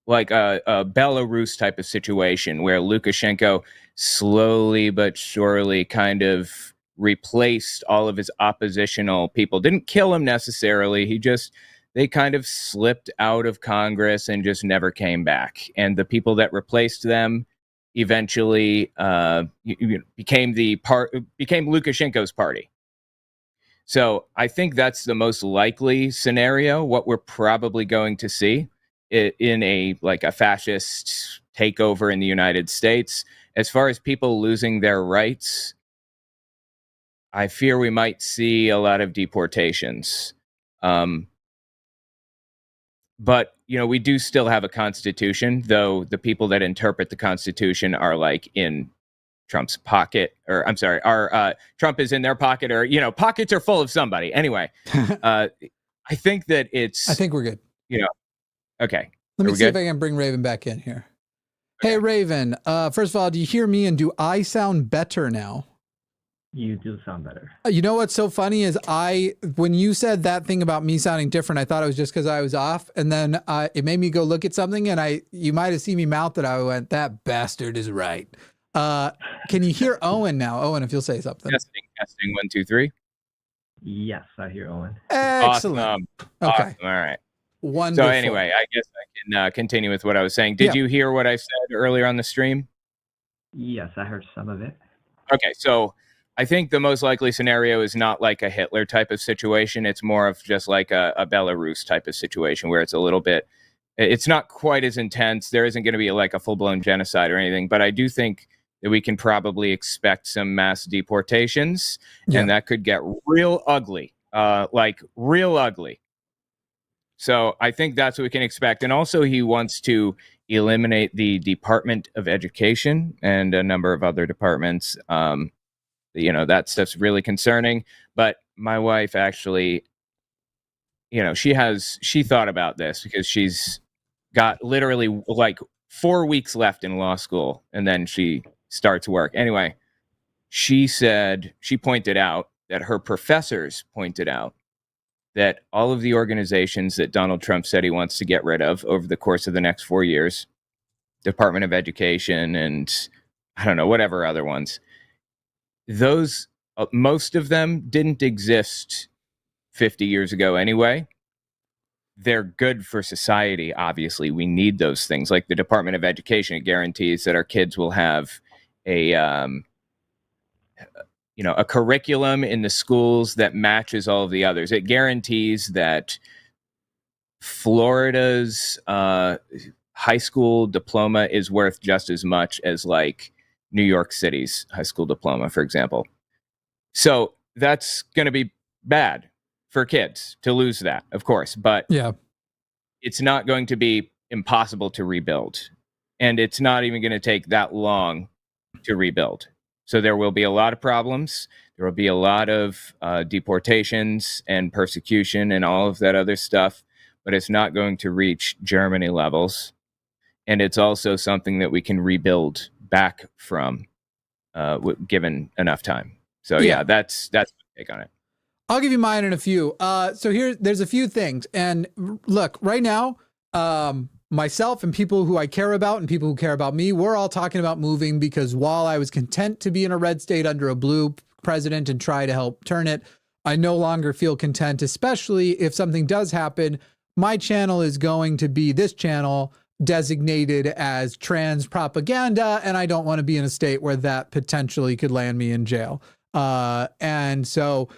like a Belarus type of situation where Lukashenko slowly but surely kind of replaced all of his oppositional people. Didn't kill him necessarily. They kind of slipped out of Congress and just never came back. And the people that replaced them eventually became Lukashenko's party. So I think that's the most likely scenario, what we're probably going to see in a fascist takeover in the United States. As far as people losing their rights, I fear we might see a lot of deportations. But, we do still have a constitution, though the people that interpret the constitution are like in Trump's pocket, or I'm sorry, Trump is in their pocket, or, pockets are full of somebody. Anyway, I think that I think we're good. Okay. Let me see if I can bring Raven back in here. Okay. Hey, Raven, first of all, do you hear me, and do I sound better now? You do sound better. You know what's so funny is when you said that thing about me sounding different, I thought it was just because I was off, and then it made me go look at something, and you might have seen me mouth it. I went, "That bastard is right." Can you hear Owen now? Owen, if you'll say something. Testing 1, 2, 3. Yes, I hear Owen. Excellent. Awesome. Okay. Awesome. All right. Wonderful. So anyway, I guess I can continue with what I was saying. Did you hear what I said earlier on the stream? Yes, I heard some of it. Okay, so I think the most likely scenario is not like a Hitler type of situation. It's more of just like a Belarus type of situation where it's a little bit, it's not quite as intense. There isn't going to be like a full-blown genocide or anything, but I do think that we can probably expect some mass deportations, and that could get real ugly, real ugly. So I think that's what we can expect. And also he wants to eliminate the Department of Education and a number of other departments. That stuff's really concerning. But my wife actually, she thought about this because she's got literally like 4 weeks left in law school, and then she starts work. Anyway, she pointed out that her professors pointed out that all of the organizations that Donald Trump said he wants to get rid of over the course of the next 4 years, Department of Education and I don't know, whatever other ones, those, most of them didn't exist 50 years ago anyway. They're good for society, obviously. We need those things. Like the Department of Education, it guarantees that our kids will have a curriculum in the schools that matches all of the others. It guarantees that Florida's high school diploma is worth just as much as like New York City's high school diploma, for example. So that's going to be bad for kids to lose that, of course, but Yeah. it's not going to be impossible to rebuild. And it's not even going to take that long to rebuild. So there will be a lot of problems. There will be a lot of deportations and persecution and all of that other stuff, but it's not going to reach Germany levels. And it's also something that we can rebuild back from given enough time. So yeah, that's my take on it. I'll give you mine in a few. So there's a few things. And look, right now, myself and people who I care about and people who care about me, we're all talking about moving because while I was content to be in a red state under a blue president and try to help turn it, I no longer feel content, especially if something does happen. My channel is going to be this channel designated as trans propaganda, and I don't want to be in a state where that potentially could land me in jail. And so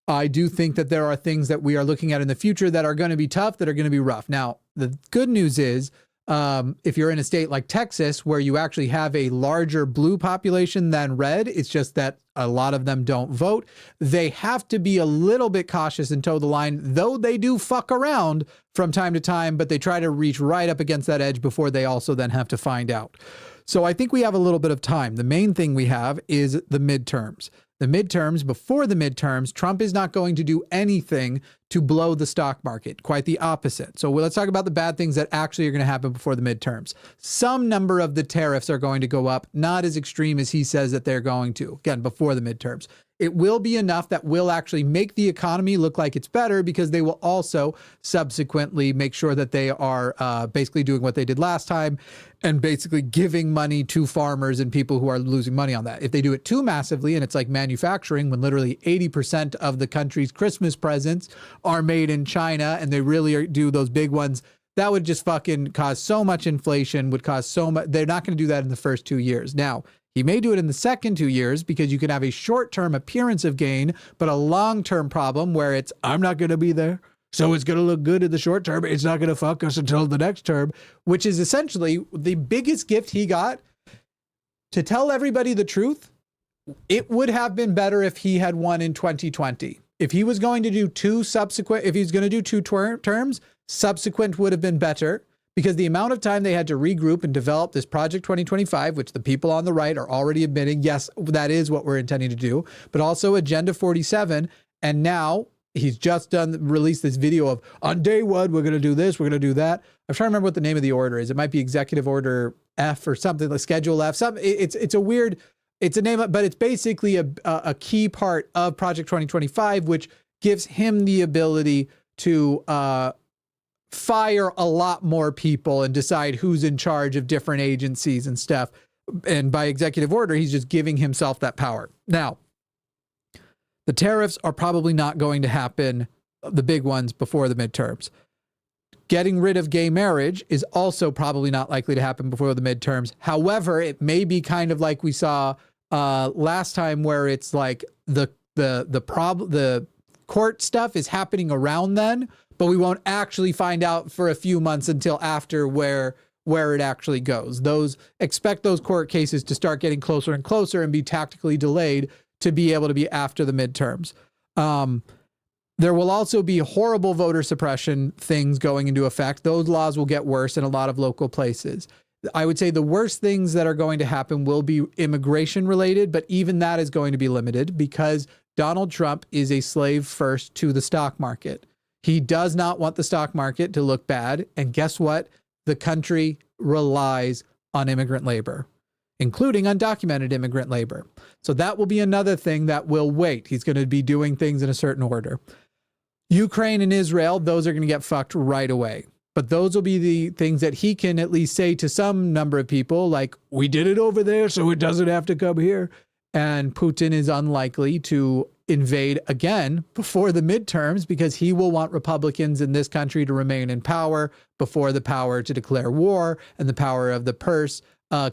I do think that there are things that we are looking at in the future that are going to be tough, that are going to be rough. Now, the good news is, if you're in a state like Texas, where you actually have a larger blue population than red, it's just that a lot of them don't vote. They have to be a little bit cautious and toe the line, though they do fuck around from time to time, but they try to reach right up against that edge before they also then have to find out. So I think we have a little bit of time. The main thing we have is the midterms. The midterms, before the midterms, Trump is not going to do anything to blow the stock market. Quite the opposite. So let's talk about the bad things that actually are going to happen before the midterms. Some number of the tariffs are going to go up, not as extreme as he says that they're going to, again, before the midterms. It will be enough that will actually make the economy look like it's better, because they will also subsequently make sure that they are basically doing what they did last time and basically giving money to farmers and people who are losing money on that. If they do it too massively, and it's like manufacturing, when literally 80% of the country's Christmas presents are made in China and they really do those big ones, that would just fucking cause so much inflation, would cause so much. They're not going to do that in the first 2 years. Now, he may do it in the second 2 years because you can have a short-term appearance of gain, but a long-term problem where it's, I'm not going to be there, so it's going to look good in the short term. It's not going to fuck us until the next term, which is essentially the biggest gift he got. To tell everybody the truth, it would have been better if he had won in 2020. If he was going to do if he's going to do two terms, subsequent would have been better, because the amount of time they had to regroup and develop this Project 2025, which the people on the right are already admitting, yes, that is what we're intending to do, but also Agenda 47. And now he's just released this video of, on day one, we're going to do this, we're going to do that. I'm trying to remember what the name of the order is. It might be Executive Order F or something, like Schedule F. It's a weird, it's a name, but it's basically a key part of Project 2025, which gives him the ability to fire a lot more people and decide who's in charge of different agencies and stuff. And by executive order, he's just giving himself that power. Now, the tariffs are probably not going to happen, the big ones, before the midterms. Getting rid of gay marriage is also probably not likely to happen before the midterms. However, it may be kind of like we saw last time, where it's like the court stuff is happening around then, but we won't actually find out for a few months until after where it actually goes. Expect those court cases to start getting closer and closer and be tactically delayed to be able to be after the midterms. There will also be horrible voter suppression things going into effect. Those laws will get worse in a lot of local places. I would say the worst things that are going to happen will be immigration related, but even that is going to be limited, because Donald Trump is a slave first to the stock market. He does not want the stock market to look bad. And guess what? The country relies on immigrant labor, including undocumented immigrant labor. So that will be another thing that will wait. He's going to be doing things in a certain order. Ukraine and Israel, those are going to get fucked right away. But those will be the things that he can at least say to some number of people, like, we did it over there, so it doesn't have to come here. And Putin is unlikely to invade again before the midterms, because he will want Republicans in this country to remain in power before the power to declare war and the power of the purse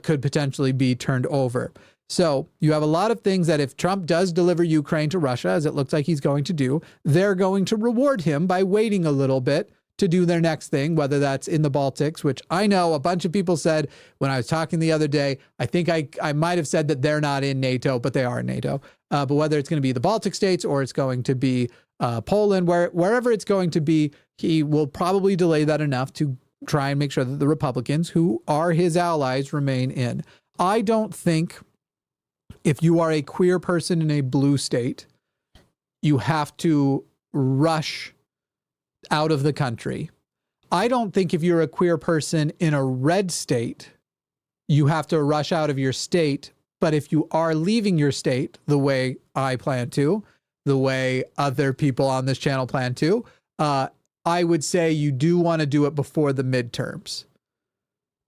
could potentially be turned over. So you have a lot of things that if Trump does deliver Ukraine to Russia, as it looks like he's going to do, they're going to reward him by waiting a little bit to do their next thing, whether that's in the Baltics, which I know a bunch of people said when I was talking the other day. I think I might have said that they're not in NATO, but they are in NATO. But whether it's going to be the Baltic states or it's going to be Poland, wherever it's going to be, he will probably delay that enough to try and make sure that the Republicans, who are his allies, remain in. I don't think if you are a queer person in a blue state, you have to rush out of the country. I don't think if you're a queer person in a red state, you have to rush out of your state. But if you are leaving your state, the way I plan to, the way other people on this channel plan to, I would say you do want to do it before the midterms.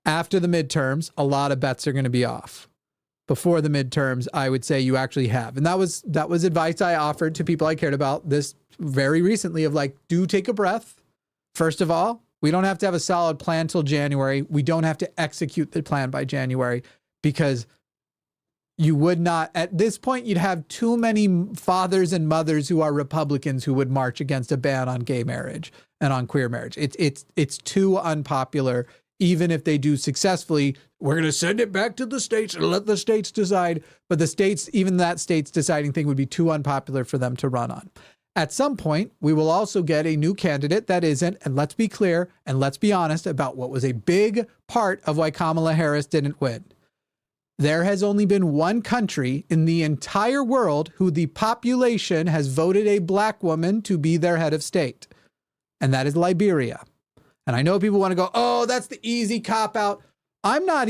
After the midterms, a lot of bets are going to be off. Before the midterms, I would say you actually have. And that was advice I offered to people I cared about this very recently of like, do take a breath. First of all, we don't have to have a solid plan till January. We don't have to execute the plan by January, because you would not, at this point, you'd have too many fathers and mothers who are Republicans who would march against a ban on gay marriage and on queer marriage. It's too unpopular. Even if they do successfully, we're going to send it back to the states and let the states decide. But the states, even that state's deciding thing would be too unpopular for them to run on. At some point, we will also get a new candidate that isn't, and let's be clear and let's be honest about what was a big part of why Kamala Harris didn't win. There has only been one country in the entire world who the population has voted a black woman to be their head of state, and that is Liberia. And I know people want to go, oh, that's the easy cop out. I'm not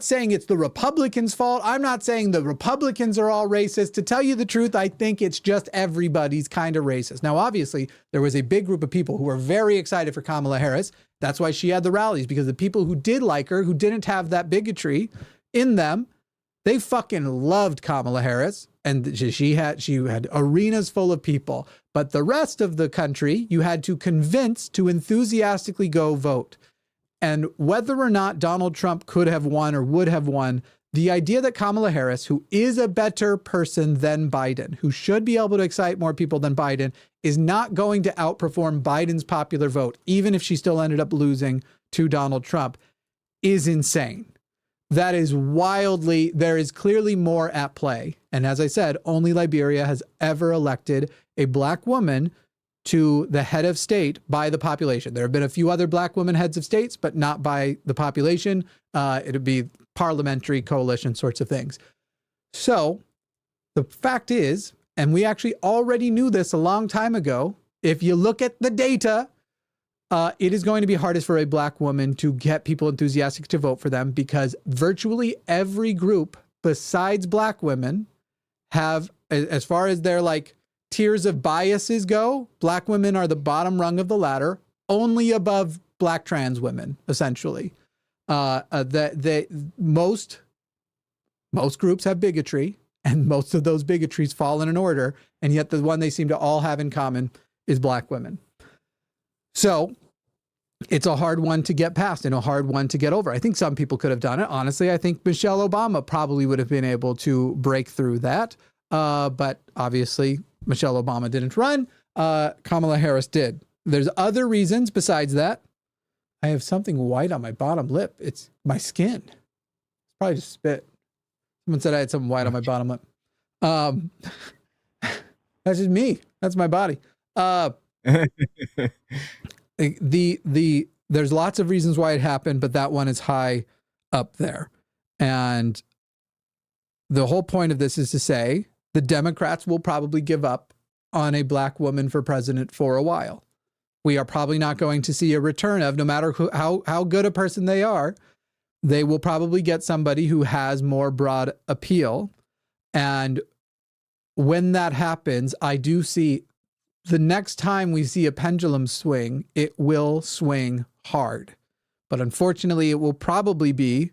saying it's the Republicans' fault. I'm not saying the Republicans are all racist. To tell you the truth, I think it's just everybody's kind of racist. Now, obviously, there was a big group of people who were very excited for Kamala Harris. That's why she had the rallies, because the people who did like her, who didn't have that bigotry in them, they fucking loved Kamala Harris. And she had arenas full of people. But the rest of the country, you had to convince to enthusiastically go vote. And whether or not Donald Trump could have won or would have won, the idea that Kamala Harris, who is a better person than Biden, who should be able to excite more people than Biden, is not going to outperform Biden's popular vote, even if she still ended up losing to Donald Trump, is insane. That is wildly, there is clearly more at play. And as I said, only Liberia has ever elected a black woman to the head of state by the population. There have been a few other black women heads of states, but not by the population. It'd be parliamentary coalition sorts of things. So the fact is, and we actually already knew this a long time ago, if you look at the data, it is going to be hardest for a black woman to get people enthusiastic to vote for them, because virtually every group besides black women have, as far as their like tiers of biases go, black women are the bottom rung of the ladder, only above black trans women, essentially. Most groups have bigotry, and most of those bigotries fall in an order, and yet the one they seem to all have in common is black women. So it's a hard one to get past and a hard one to get over. I think some people could have done it. Honestly, I think Michelle Obama probably would have been able to break through that. But obviously, Michelle Obama didn't run. Kamala Harris did. There's other reasons besides that. I have something white on my bottom lip. It's my skin. It's probably just spit. Someone said I had something white on my bottom lip. That's just me. That's my body. There's lots of reasons why it happened, but that one is high up there. And the whole point of this is to say the Democrats will probably give up on a black woman for president for a while. We are probably not going to see a return of, no matter how good a person they are, they will probably get somebody who has more broad appeal. And when that happens, I do see the next time we see a pendulum swing, it will swing hard. But unfortunately, it will probably be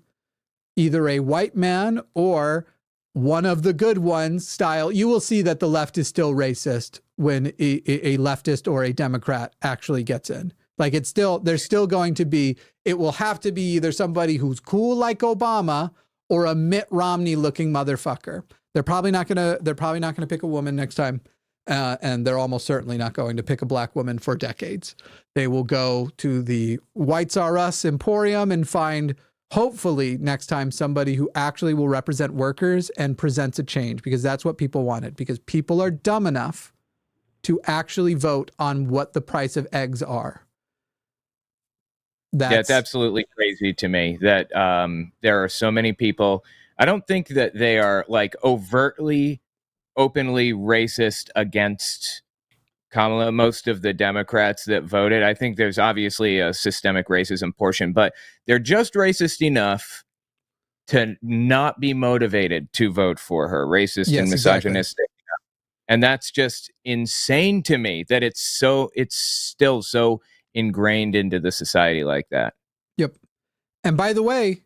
either a white man or one of the good ones style. You will see that the left is still racist when a leftist or a Democrat actually gets in. Like there's still going to be, it will have to be either somebody who's cool like Obama or a Mitt Romney looking motherfucker. They're probably not gonna pick a woman next time. and they're almost certainly not going to pick a black woman for decades. They will go to the Whites Are Us Emporium and find, hopefully next time, somebody who actually will represent workers and presents a change, because that's what people wanted, because people are dumb enough to actually vote on what the price of eggs are. Yeah, it's absolutely crazy to me that there are so many people. I don't think that they are like overtly, openly racist against Kamala. Most of the Democrats that voted, I think there's obviously a systemic racism portion, but they're just racist enough to not be motivated to vote for her. Racist and misogynistic. Exactly. And that's just insane to me that it's still so ingrained into the society like that. Yep. And by the way,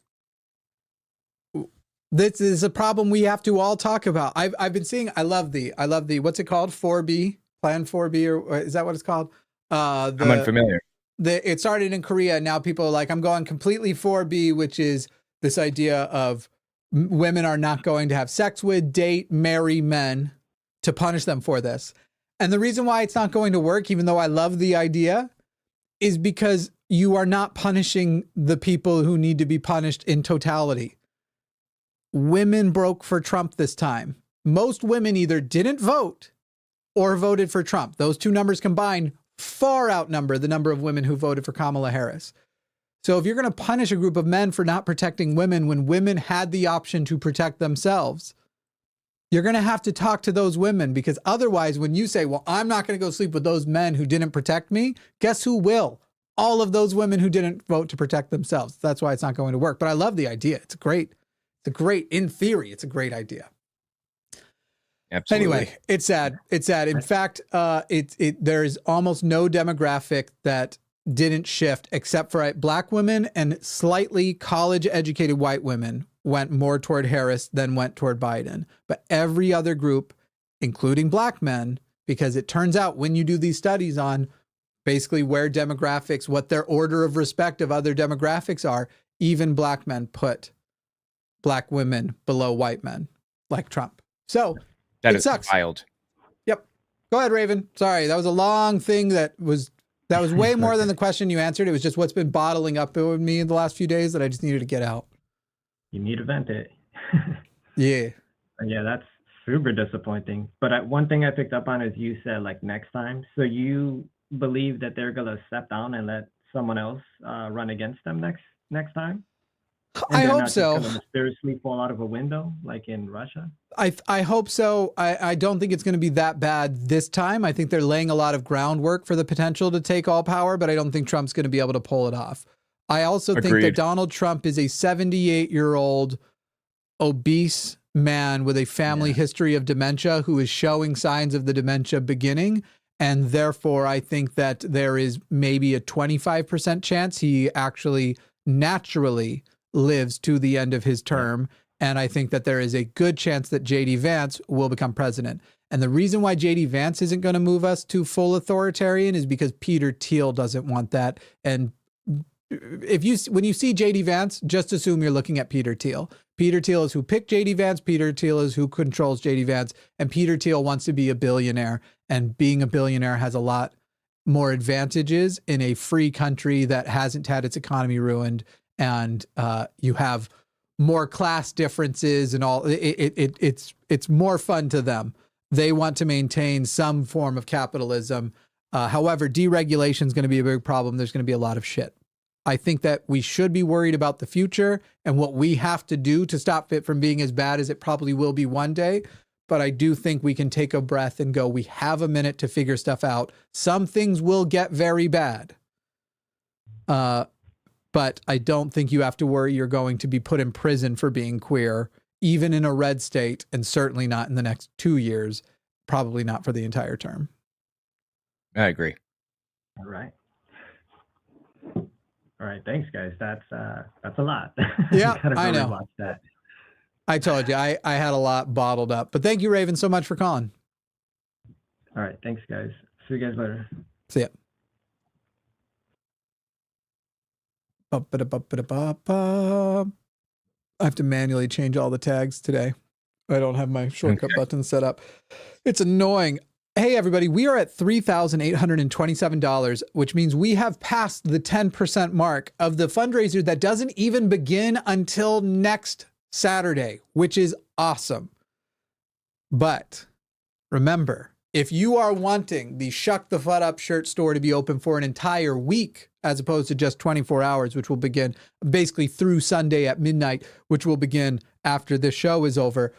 this is a problem we have to all talk about. I've been seeing, I love the, what's it called? 4B, Plan 4B, or is that what it's called? I'm unfamiliar. It started in Korea. And now people are like, I'm going completely 4B, which is this idea of women are not going to have sex with, date, marry men to punish them for this. And the reason why it's not going to work, even though I love the idea, is because you are not punishing the people who need to be punished in totality. Women broke for Trump this time. Most women either didn't vote or voted for Trump. Those two numbers combined far outnumber the number of women who voted for Kamala Harris. So if you're going to punish a group of men for not protecting women when women had the option to protect themselves, you're going to have to talk to those women, because otherwise when you say, well, I'm not going to go sleep with those men who didn't protect me, guess who will? All of those women who didn't vote to protect themselves. That's why it's not going to work. But I love the idea. In theory, it's a great idea. Absolutely. Anyway, it's sad. It's sad. In fact, there is almost no demographic that didn't shift except for black women and slightly college educated white women went more toward Harris than went toward Biden. But every other group, including black men, because it turns out when you do these studies on basically where demographics, what their order of respect of other demographics are, even black men put black women below white men, like Trump. So that sucks. Wild. Yep. Go ahead, Raven. Sorry, that was a long thing that was way more than the question you answered. It was just what's been bottling up with me in the last few days that I just needed to get out. You need to vent it. Yeah. Yeah, that's super disappointing. But one thing I picked up on is you said like next time. So you believe that they're gonna step down and let someone else run against them next time? And I hope so. Just mysteriously fall out of a window like in Russia? I hope so. I don't think it's going to be that bad this time. I think they're laying a lot of groundwork for the potential to take all power, but I don't think Trump's going to be able to pull it off. I also think that Donald Trump is a 78-year-old obese man with a family history of dementia who is showing signs of the dementia beginning. And therefore, I think that there is maybe a 25% chance he actually naturally lives to the end of his term. And I think that there is a good chance that J.D. Vance will become president. And the reason why J.D. Vance isn't going to move us to full authoritarian is because Peter Thiel doesn't want that. And when you see J.D. Vance, just assume you're looking at Peter Thiel. Peter Thiel is who picked J.D. Vance. Peter Thiel is who controls J.D. Vance. And Peter Thiel wants to be a billionaire. And being a billionaire has a lot more advantages in a free country that hasn't had its economy ruined. And you have more class differences and all. It's more fun to them. They want to maintain some form of capitalism. However, deregulation is going to be a big problem. There's going to be a lot of shit. I think that we should be worried about the future and what we have to do to stop it from being as bad as it probably will be one day. But I do think we can take a breath and go, we have a minute to figure stuff out. Some things will get very bad. But I don't think you have to worry you're going to be put in prison for being queer, even in a red state, and certainly not in the next 2 years, probably not for the entire term. I agree. All right. All right, thanks, guys. That's a lot. Yeah, I know. Watch that. I told you, I had a lot bottled up. But thank you, Raven, so much for calling. All right, thanks, guys. See you guys later. See ya. I have to manually change all the tags today. I don't have my shortcut button set up. It's annoying. Hey, everybody, we are at $3,827, which means we have passed the 10% mark of the fundraiser that doesn't even begin until next Saturday, which is awesome. But remember, if you are wanting the Shuck the Fut Up shirt store to be open for an entire week, as opposed to just 24 hours, which will begin basically through Sunday at midnight, which will begin after this show is over,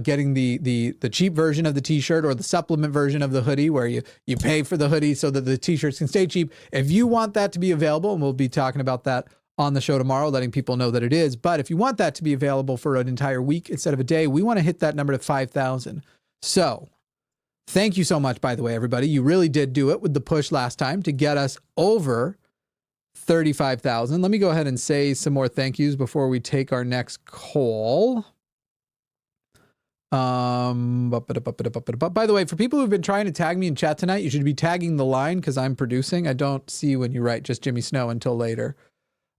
getting the cheap version of the t-shirt or the supplement version of the hoodie where you pay for the hoodie so that the t-shirts can stay cheap. If you want that to be available, and we'll be talking about that on the show tomorrow, letting people know that it is, but if you want that to be available for an entire week instead of a day, we want to hit that number to 5,000. So thank you so much, by the way, everybody. You really did do it with the push last time to get us over 35,000. Let me go ahead and say some more thank yous before we take our next call. By the way, for people who've been trying to tag me in chat tonight, you should be tagging the line because I'm producing. I don't see when you write just Jimmy Snow until later.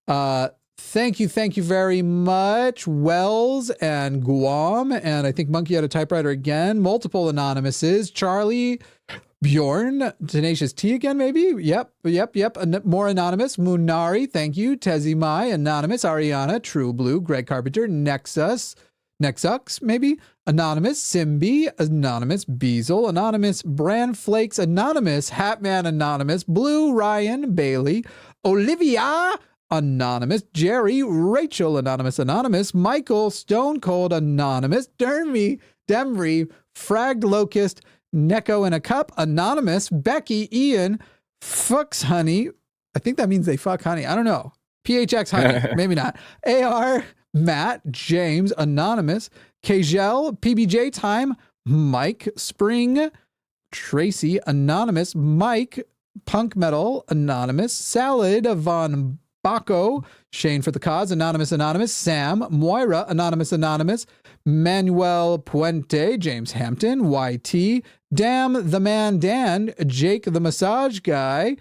Thank you very much, Wells and Guam, and I think Monkey had a typewriter again. Multiple anonymouses, Charlie, Bjorn, Tenacious T again, maybe. Yep. More anonymous. Munari, thank you. Tezzy Mai, anonymous. Ariana, True Blue, Greg Carpenter, Nexus, maybe. Anonymous, Simbi, anonymous, Beazle, anonymous, Bran Flakes, anonymous, Hatman, anonymous, Blue, Ryan, Bailey, Olivia, anonymous, Jerry, Rachel, anonymous, Michael, Stone Cold, anonymous, Dermy, Demry, Fragged Locust, Neko in a Cup, anonymous, Becky, Ian, Fucks Honey. I think that means they fuck honey. I don't know. PHX Honey, maybe not. AR, Matt, James, anonymous, Kajel, PBJ Time, Mike, Spring, Tracy, anonymous, Mike, Punk Metal, anonymous, Salad, Von Baco, Shane for the Cause, anonymous, Sam, Moira, anonymous, Manuel Puente, James Hampton, YT, Damn the Man Dan, Jake the Massage Guy,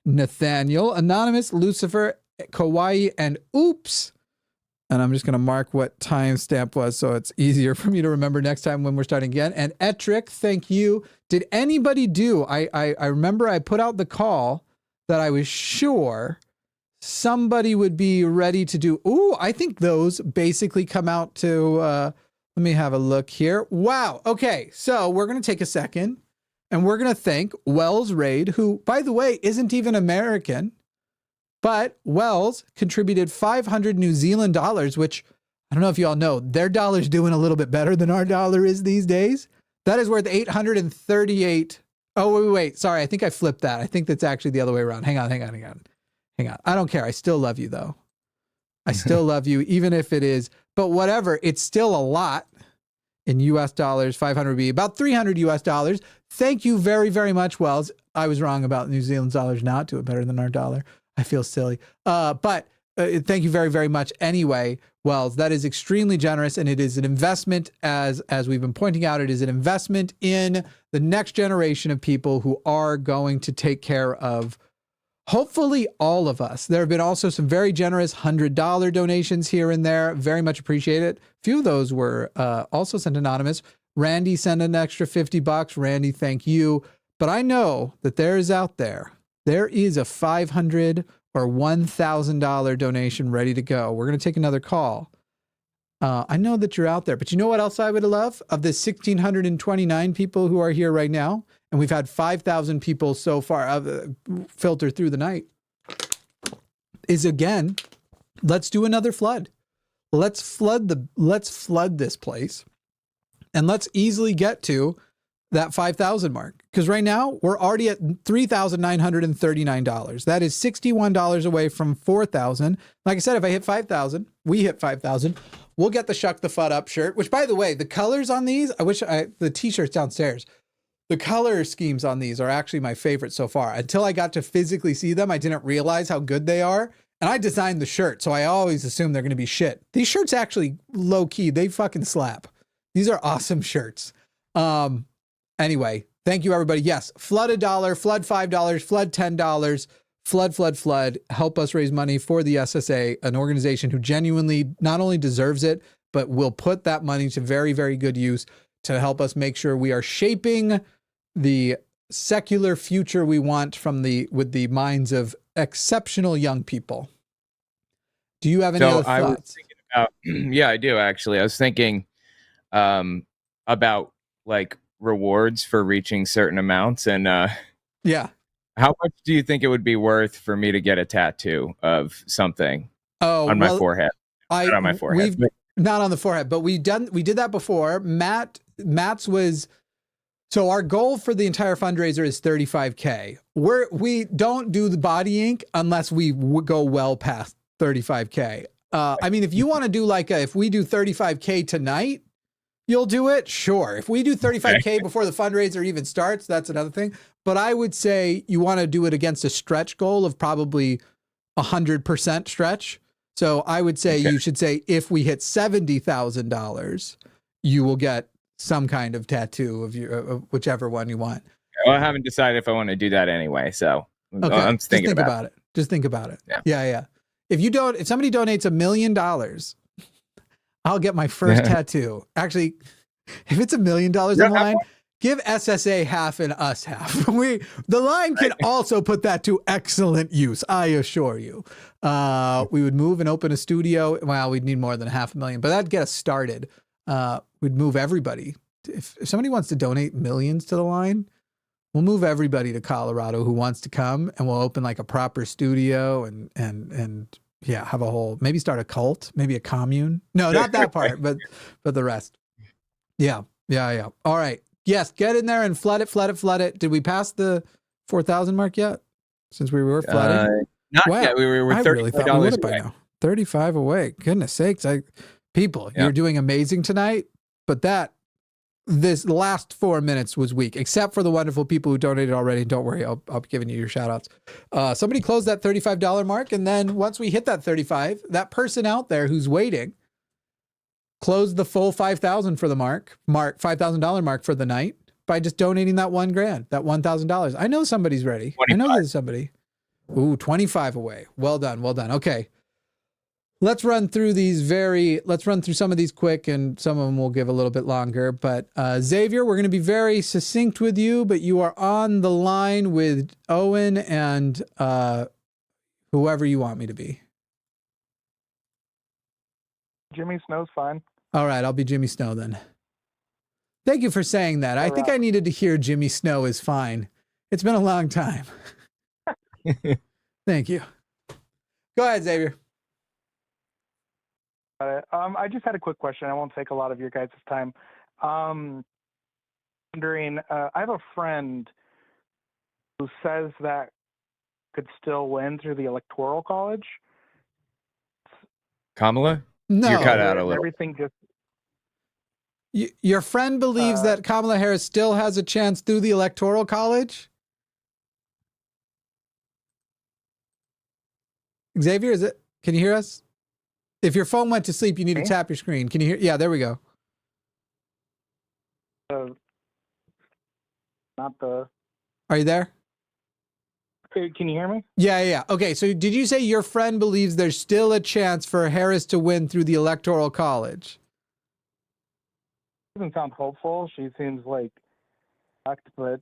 Nathaniel, anonymous, Lucifer, Kawaii, and Oops. And I'm just going to mark what timestamp was so it's easier for me to remember next time when we're starting again. And Etrick, thank you. Did anybody do, I remember I put out the call that I was sure somebody would be ready to do. Ooh, I think those basically come out to, let me have a look here. Wow. Okay. So we're going to take a second and we're going to thank Wells Raid, who, by the way, isn't even American. But Wells contributed 500 New Zealand dollars, which I don't know if you all know, their dollar's doing a little bit better than our dollar is these days. That is worth 838. Oh, wait. Sorry. I think I flipped that. I think that's actually the other way around. Hang on. I don't care. I still love you though. I still love you, even if it is, but whatever, it's still a lot in US dollars. 500 would be about 300 US dollars. Thank you very, very much, Wells. I was wrong about New Zealand dollars not doing better than our dollar. I feel silly. But thank you very, very much anyway, Wells. That is extremely generous, and it is an investment, as we've been pointing out, it is an investment in the next generation of people who are going to take care of, hopefully, all of us. There have been also some very generous $100 donations here and there. Very much appreciate it. A few of those were also sent anonymous. Randy sent an extra $50. Randy, thank you. But I know that there is out there is a $500 or $1,000 donation ready to go. We're going to take another call. I know that you're out there, but you know what else I would love? Of the 1,629 people who are here right now, and we've had 5,000 people so far filter through the night, is again, let's do another flood. Let's flood this place, and let's easily get to that 5,000 mark. Because right now we're already at $3,939. That is $61 away from 4,000. Like I said, if I hit 5,000, we hit 5,000. We'll get the Shuck the Fut Up shirt, which, by the way, the colors on these, the t-shirts downstairs, the color schemes on these are actually my favorite so far. Until I got to physically see them, I didn't realize how good they are. And I designed the shirt, so I always assume they're going to be shit. These shirts actually low key, they fucking slap. These are awesome shirts. Anyway, thank you, everybody. Yes, flood $1, flood $5, flood $10, flood. Help us raise money for the SSA, an organization who genuinely not only deserves it, but will put that money to very, very good use to help us make sure we are shaping the secular future we want with the minds of exceptional young people. Do you have any other I was thoughts? thinking about, yeah, I do actually. I was thinking about like rewards for reaching certain amounts, and Yeah. how much do you think it would be worth for me to get a tattoo of something Oh, on my well, forehead? Not on my forehead. we've not on the forehead, but we did that before. Matt's was, so our goal for the entire fundraiser is 35K. We don't do the body ink unless we go well past 35K. I mean, if you want to do if we do 35K tonight, you'll do it. Sure. If we do 35K before the fundraiser even starts, that's another thing. But I would say you want to do it against a stretch goal of probably 100% stretch. So I would say you should say, if we hit $70,000, you will get some kind of tattoo of whichever one you want. Well, I haven't decided if I want to do that anyway, so Okay. I'm thinking Just think about it. Just think about it. Yeah. If somebody donates $1 million, I'll get my first tattoo. Actually, if it's $1 million on the line, give SSA half and us half. The line can also put that to excellent use, I assure you. We would move and open a studio. Well, we'd need more than $500,000, but that'd get us started. We'd move everybody. If somebody wants to donate millions to the line, we'll move everybody to Colorado who wants to come, and we'll open like a proper studio and yeah, have a whole, maybe start a cult, maybe a commune. No, not that part, but the rest. Yeah. All right. Yes, get in there and flood it. Did we pass the 4,000 mark yet? Since we were flooding? Not yet. We were $35 really thought we would have by away. now. 35 away. Goodness sakes. You're doing amazing tonight, but this last 4 minutes was weak, except for the wonderful people who donated already. Don't worry, I'll be giving you your shout outs. Somebody closed that $35 mark, and then once we hit that 35, that person out there who's waiting closed the full 5,000 for the $5,000 mark for the night by just donating that $1,000, that $1,000. I know somebody's ready. 25. I know there's somebody. Ooh, 25 away. Well done. Okay. Let's run through some of these quick, and some of them will give a little bit longer. But Xavier, we're going to be very succinct with you, but you are on the line with Owen and whoever you want me to be. Jimmy Snow's fine. All right, I'll be Jimmy Snow then. Thank you for saying that. I think I needed to hear Jimmy Snow is fine. It's been a long time. Thank you. Go ahead, Xavier. I just had a quick question. I won't take a lot of your guys' time. Wondering, I have a friend who says that could still win through the Electoral College. Kamala? No. You're cut out a little. Everything just. Your friend believes that Kamala Harris still has a chance through the Electoral College? Xavier, can you hear us? If your phone went to sleep, you need to tap your screen. Can you hear? Yeah, there we go. Are you there? Can you hear me? Yeah. Okay, so did you say your friend believes there's still a chance for Harris to win through the Electoral College? Doesn't sound hopeful. She seems like shocked, but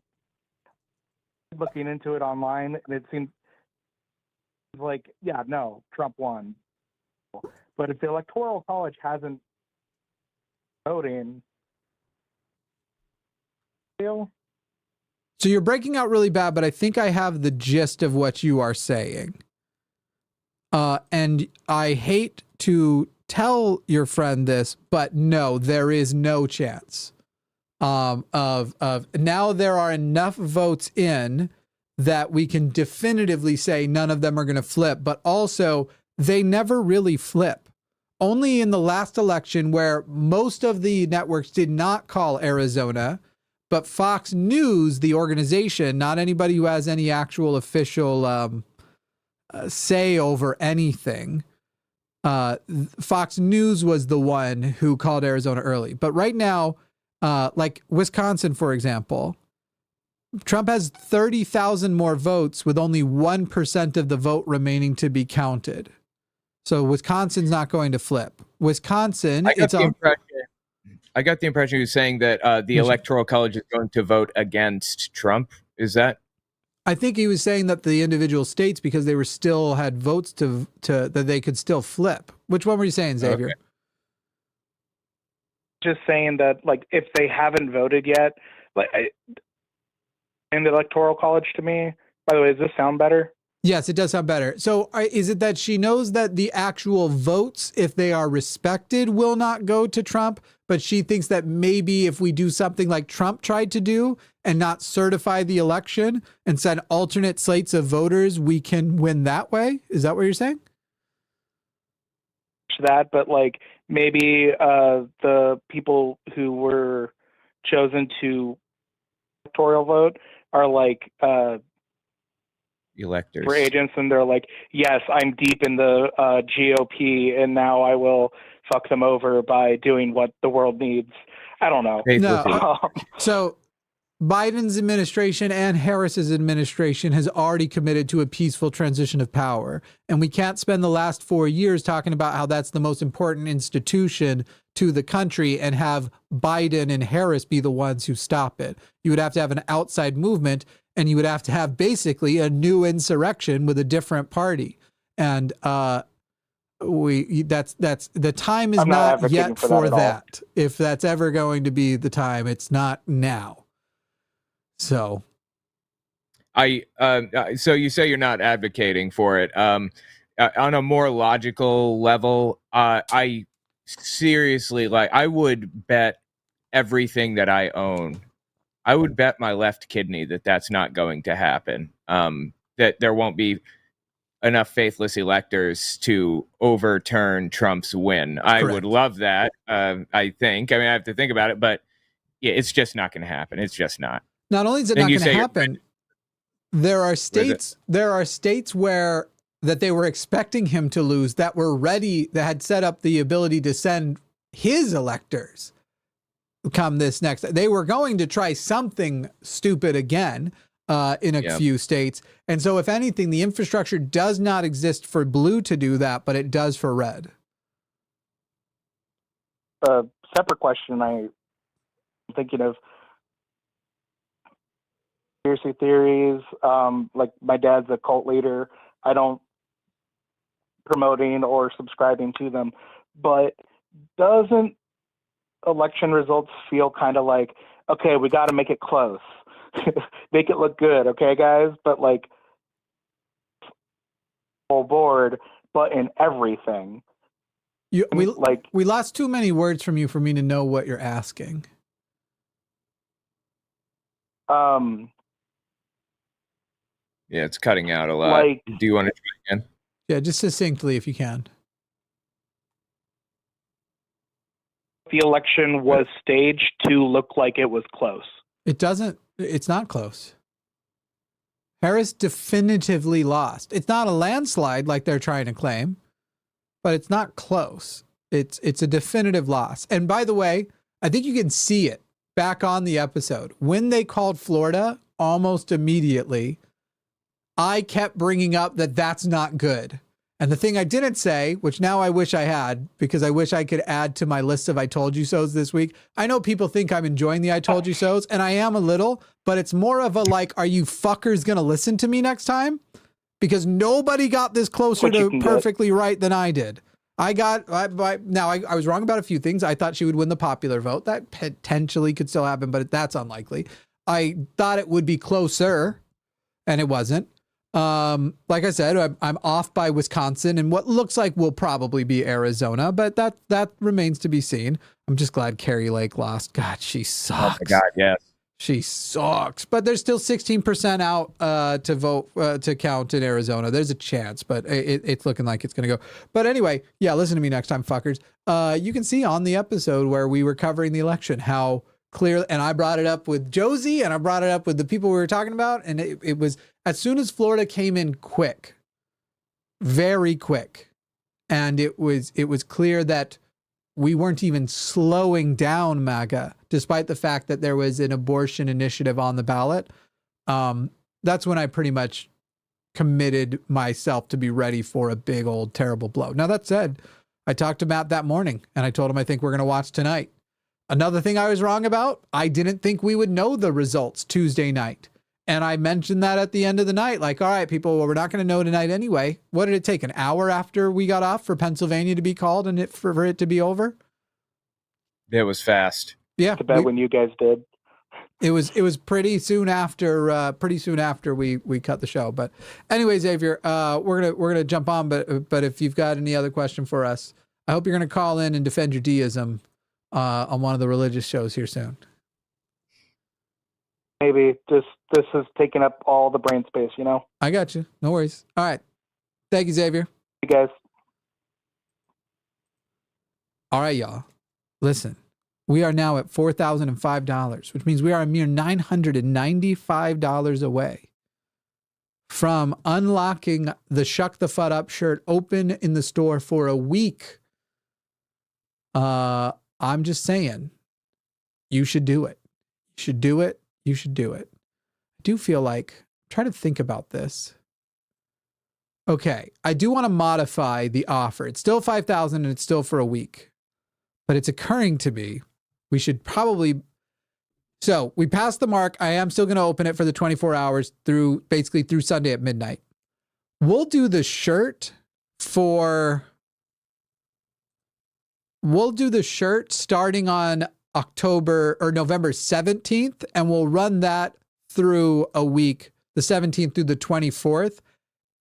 looking into it online, it seems like, yeah, no, Trump won. But if the Electoral College hasn't voting, so you're breaking out really bad, but I think I have the gist of what you are saying. And I hate to tell your friend this, but no, there is no chance of now there are enough votes in that we can definitively say none of them are going to flip, but also they never really flip. Only in the last election, where most of the networks did not call Arizona, but Fox News, the organization, not anybody who has any actual official say over anything, Fox News was the one who called Arizona early. But right now, like Wisconsin, for example, Trump has 30,000 more votes with only 1% of the vote remaining to be counted. So Wisconsin's not going to flip. Wisconsin, I got the impression I got the impression he was saying that the Electoral College is going to vote against Trump. Is that? I think he was saying that the individual states, because they were still had votes to that they could still flip. Which one were you saying, Xavier? Okay. Just saying that, like, if they haven't voted yet, like, in the Electoral College to me. By the way, does this sound better? Yes, it does sound better. So is it that she knows that the actual votes, if they are respected, will not go to Trump, but she thinks that maybe if we do something like Trump tried to do and not certify the election and send alternate slates of voters, we can win that way? Is that what you're saying? That, but like maybe the people who were chosen to electoral vote are like Electors for agents, and they're like, yes, I'm deep in the GOP, and now I will fuck them over by doing what the world needs. I don't know. No. So Biden's administration and Harris's administration has already committed to a peaceful transition of power. And we can't spend the last 4 years talking about how that's the most important institution to the country and have Biden and Harris be the ones who stop it. You would have to have an outside movement, and you would have to have basically a new insurrection with a different party. And that's the time is not yet for that. If that's ever going to be the time, it's not now. So so you say you're not advocating for it. On a more logical level, I seriously, like, I would bet everything that I own. I would bet my left kidney that that's not going to happen. That there won't be enough faithless electors to overturn Trump's win. I would love that. I think. I mean, I have to think about it, but yeah, it's just not going to happen. It's just not. Not only is it not going to happen, there are states where that they were expecting him to lose, that were ready, that had set up the ability to send his electors come this next. They were going to try something stupid again in a few states. And so if anything, the infrastructure does not exist for blue to do that, but it does for red. A separate question I'm thinking of. Conspiracy theories, like my dad's a cult leader. I don't promoting or subscribing to them, but doesn't election results feel kind of like, okay, we got to make it close, make it look good, okay, guys? But like full board, but in everything. We lost too many words from you for me to know what you're asking. Yeah, it's cutting out a lot. Do you want to try again? Yeah, just succinctly if you can. The election was staged to look like it was close. It's not close. Harris definitively lost. It's not a landslide like they're trying to claim, but it's not close. It's a definitive loss. And by the way, I think you can see it back on the episode. When they called Florida, almost immediately, I kept bringing up that that's not good. And the thing I didn't say, which now I wish I had, because I wish I could add to my list of I told you so's this week. I know people think I'm enjoying the I told you so's, and I am a little, but it's more of a like, are you fuckers going to listen to me next time? Because nobody got this closer to perfectly right than I did. I was wrong about a few things. I thought she would win the popular vote. That potentially could still happen, but that's unlikely. I thought it would be closer, and it wasn't. Like I said, I'm off by Wisconsin and what looks like will probably be Arizona, but that remains to be seen. I'm just glad Carrie Lake lost. God, she sucks. Oh my God, yes. She sucks. But there's still 16% out to vote to count in Arizona. There's a chance, but it's looking like it's going to go. But anyway, yeah, listen to me next time, fuckers. You can see on the episode where we were covering the election how clear, and I brought it up with Josie and I brought it up with the people we were talking about, and it was as soon as Florida came in quick, very quick, and it was clear that we weren't even slowing down MAGA, despite the fact that there was an abortion initiative on the ballot. That's when I pretty much committed myself to be ready for a big old terrible blow. Now that said, I talked to Matt that morning and I told him I think we're going to watch tonight. Another thing I was wrong about, I didn't think we would know the results Tuesday night. And I mentioned that at the end of the night, like, all right, people, well, we're not going to know tonight anyway. What did it take, an hour after we got off for Pennsylvania to be called and for it to be over? It was fast. Yeah. It's about when you guys did. It was pretty soon after we cut the show. But anyway, Xavier, we're gonna jump on. But if you've got any other question for us, I hope you're gonna call in and defend your deism on one of the religious shows here soon. Maybe this has taken up all the brain space, you know? I got you. No worries. All right. Thank you, Xavier. You guys. All right, y'all. Listen, we are now at $4,005, which means we are a mere $995 away from unlocking the Shuck the Fut Up shirt open in the store for a week. I'm just saying, you should do it. You should do it. You should do it. I do feel like, try to think about this. Okay, I do want to modify the offer. It's still $5,000 and it's still for a week. But it's occurring to me, we should probably, so we passed the mark. I am still going to open it for the 24 hours through Sunday at midnight. We'll do the shirt starting on November 17th, and we'll run that through a week, the 17th through the 24th,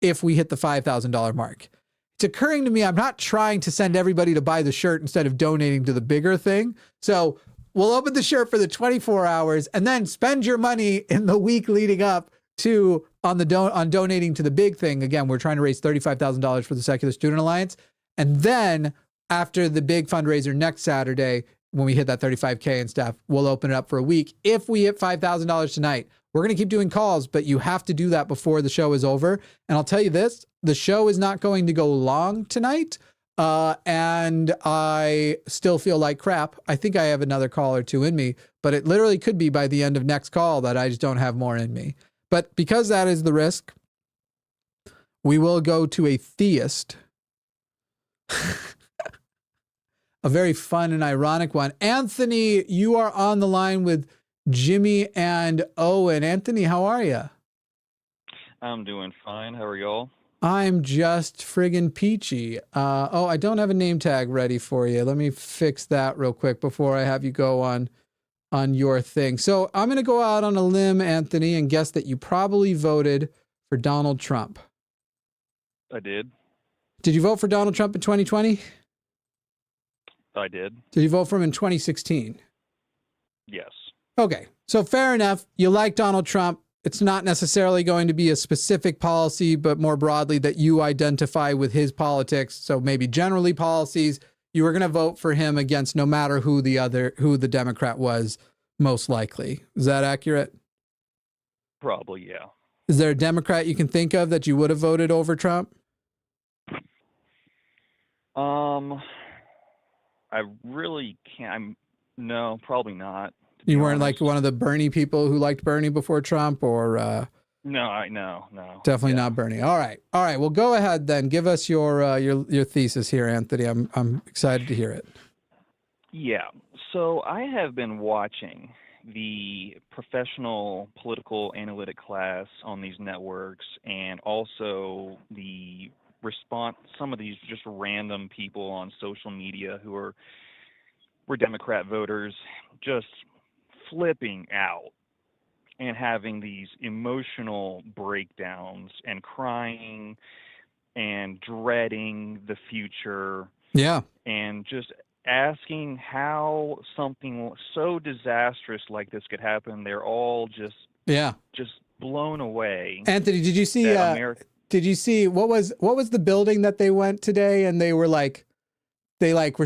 if we hit the $5,000 mark. It's occurring to me, I'm not trying to send everybody to buy the shirt instead of donating to the bigger thing. So we'll open the shirt for the 24 hours and then spend your money in the week leading up to on donating to the big thing. Again, we're trying to raise $35,000 for the Secular Student Alliance. And then after the big fundraiser next Saturday, when we hit that 35K and stuff, we'll open it up for a week. If we hit $5,000 tonight, we're going to keep doing calls, but you have to do that before the show is over. And I'll tell you this, the show is not going to go long tonight. And I still feel like crap. I think I have another call or two in me, but it literally could be by the end of next call that I just don't have more in me. But because that is the risk, we will go to a theist. A very fun and ironic one. Anthony, you are on the line with Jimmy and Owen. Anthony, how are you? I'm doing fine. How are y'all? I'm just friggin' peachy. I don't have a name tag ready for you. Let me fix that real quick before I have you go on your thing. So I'm going to go out on a limb, Anthony, and guess that you probably voted for Donald Trump. I did. Did you vote for Donald Trump in 2020? I did. Did you vote for him in 2016? Yes. Okay, so fair enough. You like Donald Trump. It's not necessarily going to be a specific policy, but more broadly that you identify with his politics. So maybe generally policies, you were going to vote for him against no matter who the Democrat was, most likely. Is that accurate? Probably, yeah. Is there a Democrat you can think of that you would have voted over Trump? I really can't. No, probably not. You weren't like one of the Bernie people who liked Bernie before Trump, or No. Definitely not Bernie. All right. Well, go ahead then. Give us your thesis here, Anthony. I'm excited to hear it. Yeah. So I have been watching the professional political analytic class on these networks, and also the response, some of these just random people on social media who were Democrat voters, just flipping out and having these emotional breakdowns and crying and dreading the future. Yeah. And just asking how something so disastrous like this could happen. They're all just blown away. Anthony, did you see what was the building that they went today, and they were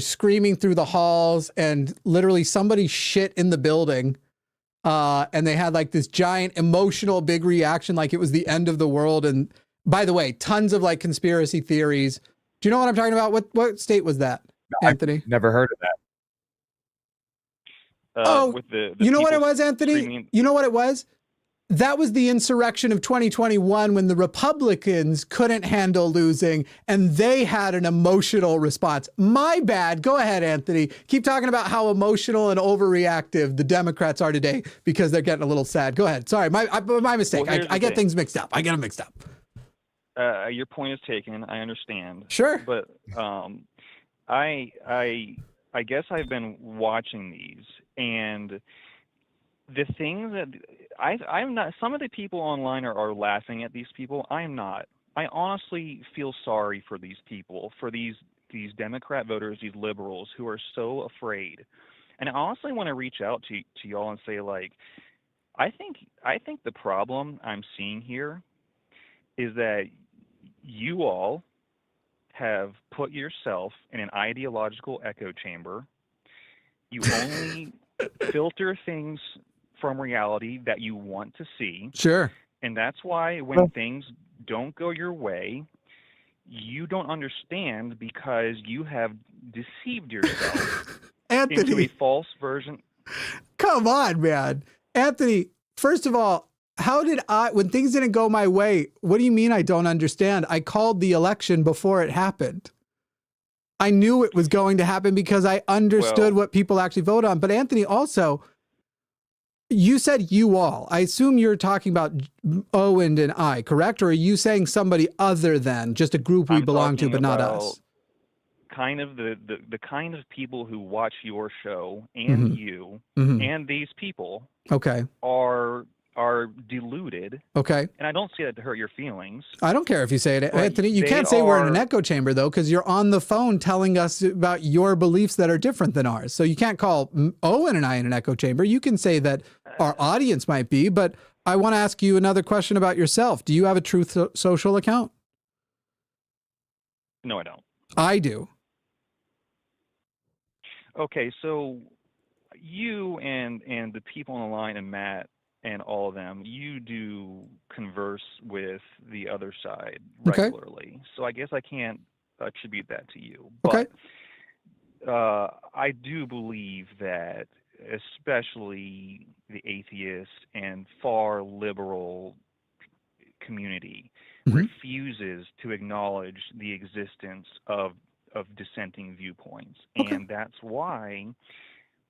screaming through the halls, and literally somebody shit in the building, and they had like this giant emotional big reaction, like it was the end of the world. And by the way, tons of like conspiracy theories. Do you know what I'm talking about? What state was that, Anthony? I've never heard of that. With the you know what it was, Anthony? You know what it was? that was the insurrection of 2021 when the Republicans couldn't handle losing and they had an emotional response. My bad. Go ahead, Anthony. Keep talking about how emotional and overreactive the Democrats are today because they're getting a little sad. Go ahead. Sorry, my mistake. Well, I get things mixed up. I get them mixed up. Your point is taken. I understand. Sure. But I guess I've been watching these, and the things that I'm not. Some of the people online are laughing at these people. I'm not. I honestly feel sorry for these people, for these Democrat voters, these liberals who are so afraid. And I honestly want to reach out to y'all and say, like, I think the problem I'm seeing here is that you all have put yourself in an ideological echo chamber. You only filter things from reality that you want to see. Sure. And that's why when things don't go your way, you don't understand because you have deceived yourself Anthony, into a false version. come on, man. Anthony, first of all, when things didn't go my way, what do you mean I don't understand? I called the election before it happened. I knew it was going to happen because I understood what people actually vote on. But Anthony, also, you said you all. I assume you're talking about Owen and I, correct? Or are you saying somebody other than just a group we belong to, but not us? Kind of the kind of people who watch your show and you and these people are deluded. Okay. And I don't say that to hurt your feelings. I don't care if you say it, Anthony. You can't say we're in an echo chamber, though, because you're on the phone telling us about your beliefs that are different than ours. So you can't call Owen and I in an echo chamber. You can say that our audience might be, but I want to ask you another question about yourself. Do you have a Truth Social account? No, I don't. I do. Okay, so you and the people on the line and Matt and all of them, you do converse with the other side regularly. Okay. So I guess I can't attribute that to you. But I do believe that especially the atheist and far liberal community refuses to acknowledge the existence of dissenting viewpoints. Okay. And that's why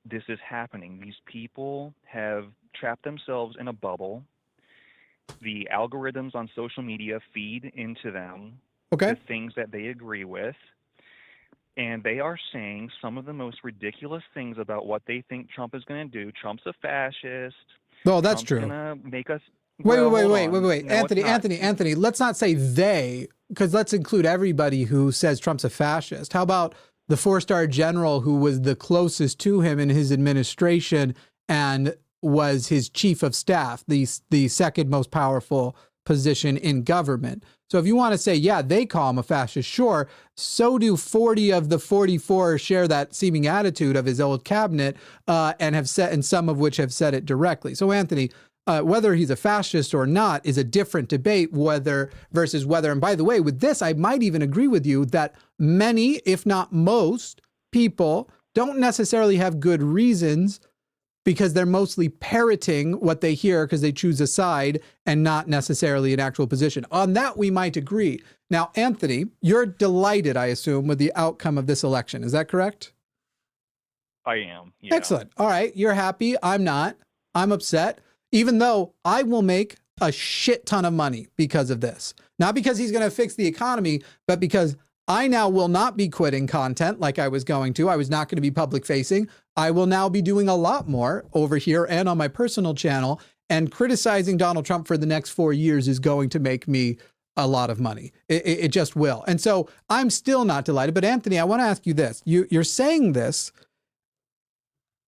this is happening. These people have trapped themselves in a bubble. The algorithms on social media feed into them the things that they agree with. And they are saying some of the most ridiculous things about what they think Trump is going to do. Trump's a fascist. No, that's Trump's true. Going to make us... Wait. No, Anthony, let's not say they, because let's include everybody who says Trump's a fascist. How about the 4-star general who was the closest to him in his administration and was his chief of staff, the second most powerful position in government? So if you want to say, yeah, they call him a fascist, sure. So do 40 of the 44 share that seeming attitude of his old cabinet and some of which have said it directly. So Anthony, whether he's a fascist or not is a different debate, versus whether, and by the way, with this, I might even agree with you that many, if not most, people don't necessarily have good reasons because they're mostly parroting what they hear because they choose a side and not necessarily an actual position. On that, we might agree. Now, Anthony, you're delighted, I assume, with the outcome of this election. Is that correct? I am. Yeah. Excellent. All right. You're happy. I'm not. I'm upset. Even though I will make a shit ton of money because of this. Not because he's going to fix the economy, but because I now will not be quitting content like I was going to. I was not going to be public facing. I will now be doing a lot more over here and on my personal channel, and criticizing Donald Trump for the next 4 years is going to make me a lot of money. It just will. And so I'm still not delighted. But Anthony, I want to ask you this. You're saying this,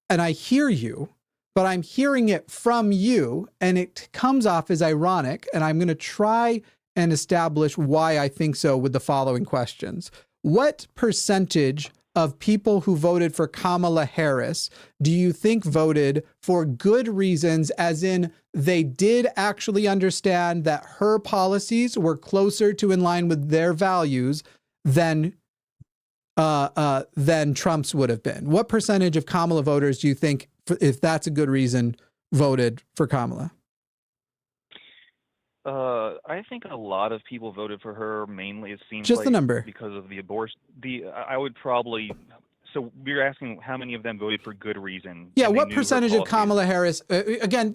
and I hear you, but I'm hearing it from you, and it comes off as ironic, and I'm going to try and establish why I think so with the following questions. What percentage of people who voted for Kamala Harris do you think voted for good reasons, as in they did actually understand that her policies were closer to in line with their values than Trump's would have been? What percentage of Kamala voters do you think, if that's a good reason, voted for Kamala? I think a lot of people voted for her. Mainly, it seems Just like the number. because of the abortion. I would probably. So we're asking how many of them voted for good reason. Yeah, and they what knew her percentage of policies. Kamala Harris? Again,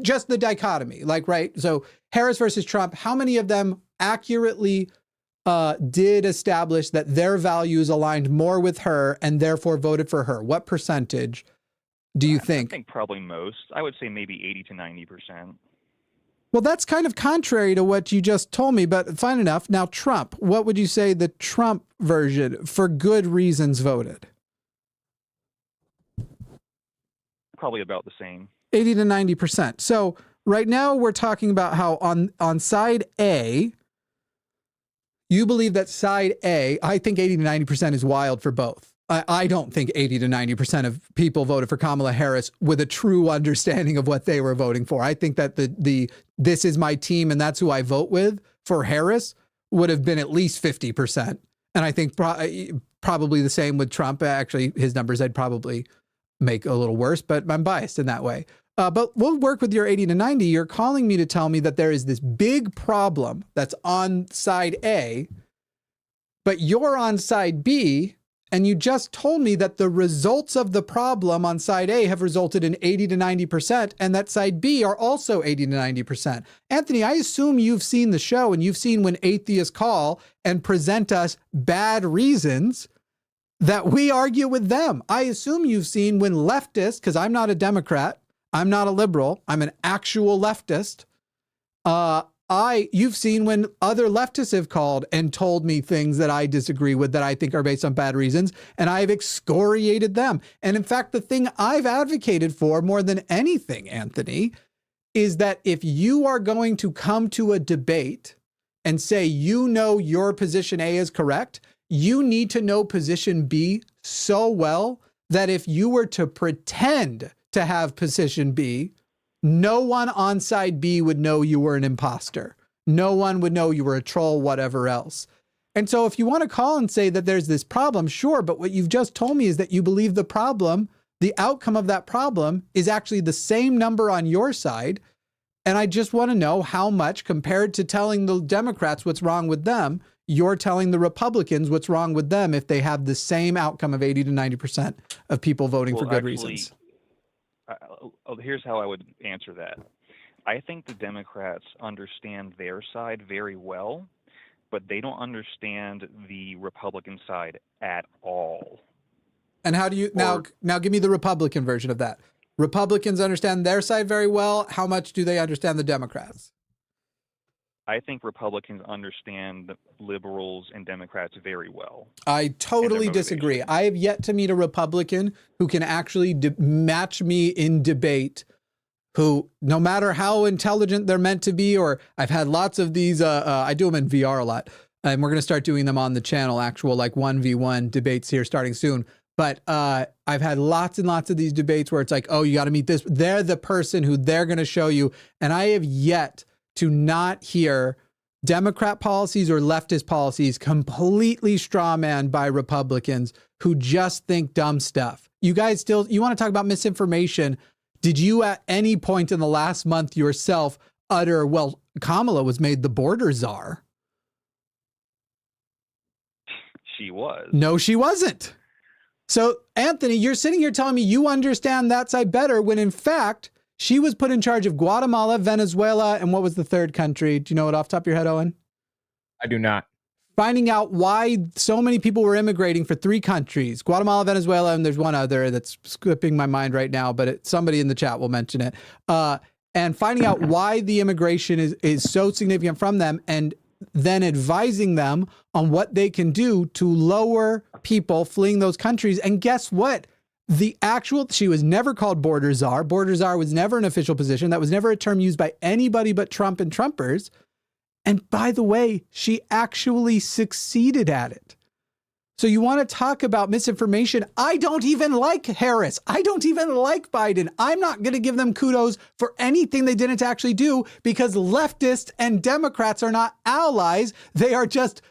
just the dichotomy, like, right? So Harris versus Trump. How many of them accurately did establish that their values aligned more with her and therefore voted for her? What percentage do you think? I think probably most. I would say maybe 80 to 90%. Well, that's kind of contrary to what you just told me, but fine enough. Now, Trump, what would you say the Trump version for good reasons voted? Probably about the same. 80 to 90%. So right now we're talking about how on side A, you believe that side A, I think 80 to 90% is wild for both. I don't think 80 to 90% of people voted for Kamala Harris with a true understanding of what they were voting for. I think that the this is my team and that's who I vote with for Harris would have been at least 50%. And I think probably the same with Trump. Actually, his numbers I'd probably make a little worse, but I'm biased in that way. But we'll work with your 80 to 90. You're calling me to tell me that there is this big problem that's on side A, but you're on side B, and you just told me that the results of the problem on side A have resulted in 80 to 90%, and that side B are also 80 to 90%. Anthony, I assume you've seen the show and you've seen when atheists call and present us bad reasons that we argue with them. I assume you've seen when leftists, because I'm not a Democrat, I'm not a liberal, I'm an actual leftist. You've seen when other leftists have called and told me things that I disagree with that I think are based on bad reasons, and I've excoriated them. And in fact, the thing I've advocated for more than anything, Anthony, is that if you are going to come to a debate and say, you know, your position A is correct, you need to know position B so well that if you were to pretend to have position B, no one on side B would know you were an imposter. No one would know you were a troll, whatever else. And so if you want to call and say that there's this problem, sure, but what you've just told me is that you believe the problem, the outcome of that problem is actually the same number on your side. And I just want to know how much, compared to telling the Democrats what's wrong with them, you're telling the Republicans what's wrong with them if they have the same outcome of 80 to 90% of people voting for good reasons. Here's how I would answer that. I think the Democrats understand their side very well, but they don't understand the Republican side at all. And how do you now give me the Republican version of that? Republicans understand their side very well. How much do they understand the Democrats? I think Republicans understand liberals and Democrats very well. I totally disagree. I have yet to meet a Republican who can actually match me in debate, who, no matter how intelligent they're meant to be, or I've had lots of these, I do them in VR a lot, and we're going to start doing them on the channel, actual like 1v1 debates here starting soon. But I've had lots and lots of these debates where it's like, oh, you got to meet this. They're the person who they're going to show you. And I have yet to not hear Democrat policies or leftist policies completely strawmanned by Republicans who just think dumb stuff. You guys you want to talk about misinformation? Did you at any point in the last month yourself utter, well, Kamala was made the border czar? She was. No, she wasn't. So, Anthony, you're sitting here telling me you understand that side better when in fact, she was put in charge of Guatemala, Venezuela, and what was the third country? Do you know it off the top of your head, Owen? I do not. Finding out why so many people were immigrating for three countries, Guatemala, Venezuela, and there's one other that's slipping my mind right now, but somebody in the chat will mention it. And finding out why the immigration is so significant from them, and then advising them on what they can do to lower people fleeing those countries. And guess what? She was never called border czar. Border czar was never an official position. That was never a term used by anybody but Trump and Trumpers. And by the way, she actually succeeded at it. So you want to talk about misinformation? I don't even like Harris. I don't even like Biden. I'm not going to give them kudos for anything they didn't actually do, because leftists and Democrats are not allies. They are just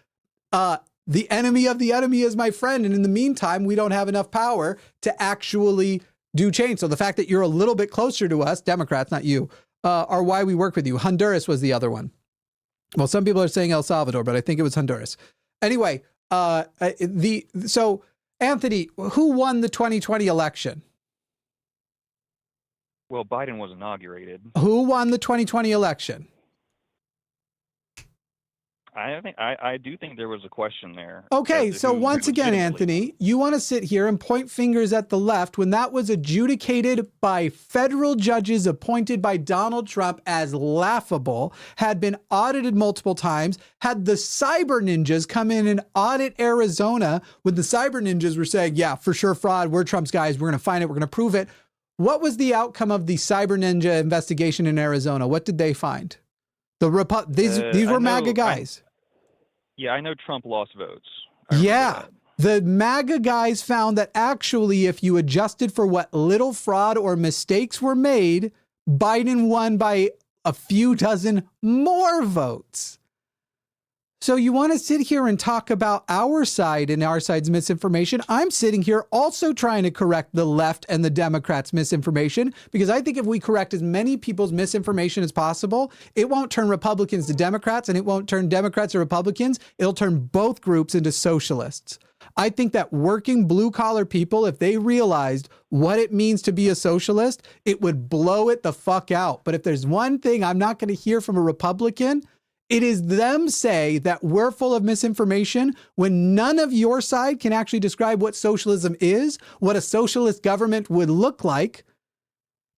the enemy of the enemy is my friend. And in the meantime, we don't have enough power to actually do change. So the fact that you're a little bit closer to us, Democrats, not you, are why we work with you. Honduras was the other one. Well, some people are saying El Salvador, but I think it was Honduras. Anyway, so Anthony, who won the 2020 election? Well, Biden was inaugurated. Who won the 2020 election? I do think there was a question there. Okay, so once again, Anthony, you want to sit here and point fingers at the left when that was adjudicated by federal judges appointed by Donald Trump as laughable, had been audited multiple times, had the cyber ninjas come in and audit Arizona when the cyber ninjas were saying, yeah, for sure fraud, we're Trump's guys, we're going to find it, we're going to prove it. What was the outcome of the cyber ninja investigation in Arizona? What did they find? These were MAGA guys. I know Trump lost votes. Yeah. The MAGA guys found that actually, if you adjusted for what little fraud or mistakes were made, Biden won by a few dozen more votes. So you want to sit here and talk about our side and our side's misinformation. I'm sitting here also trying to correct the left and the Democrats' misinformation, because I think if we correct as many people's misinformation as possible, it won't turn Republicans to Democrats and it won't turn Democrats to Republicans. It'll turn both groups into socialists. I think that working blue collar people, if they realized what it means to be a socialist, it would blow it the fuck out. But if there's one thing I'm not going to hear from a Republican, it is them say that we're full of misinformation when none of your side can actually describe what socialism is, what a socialist government would look like,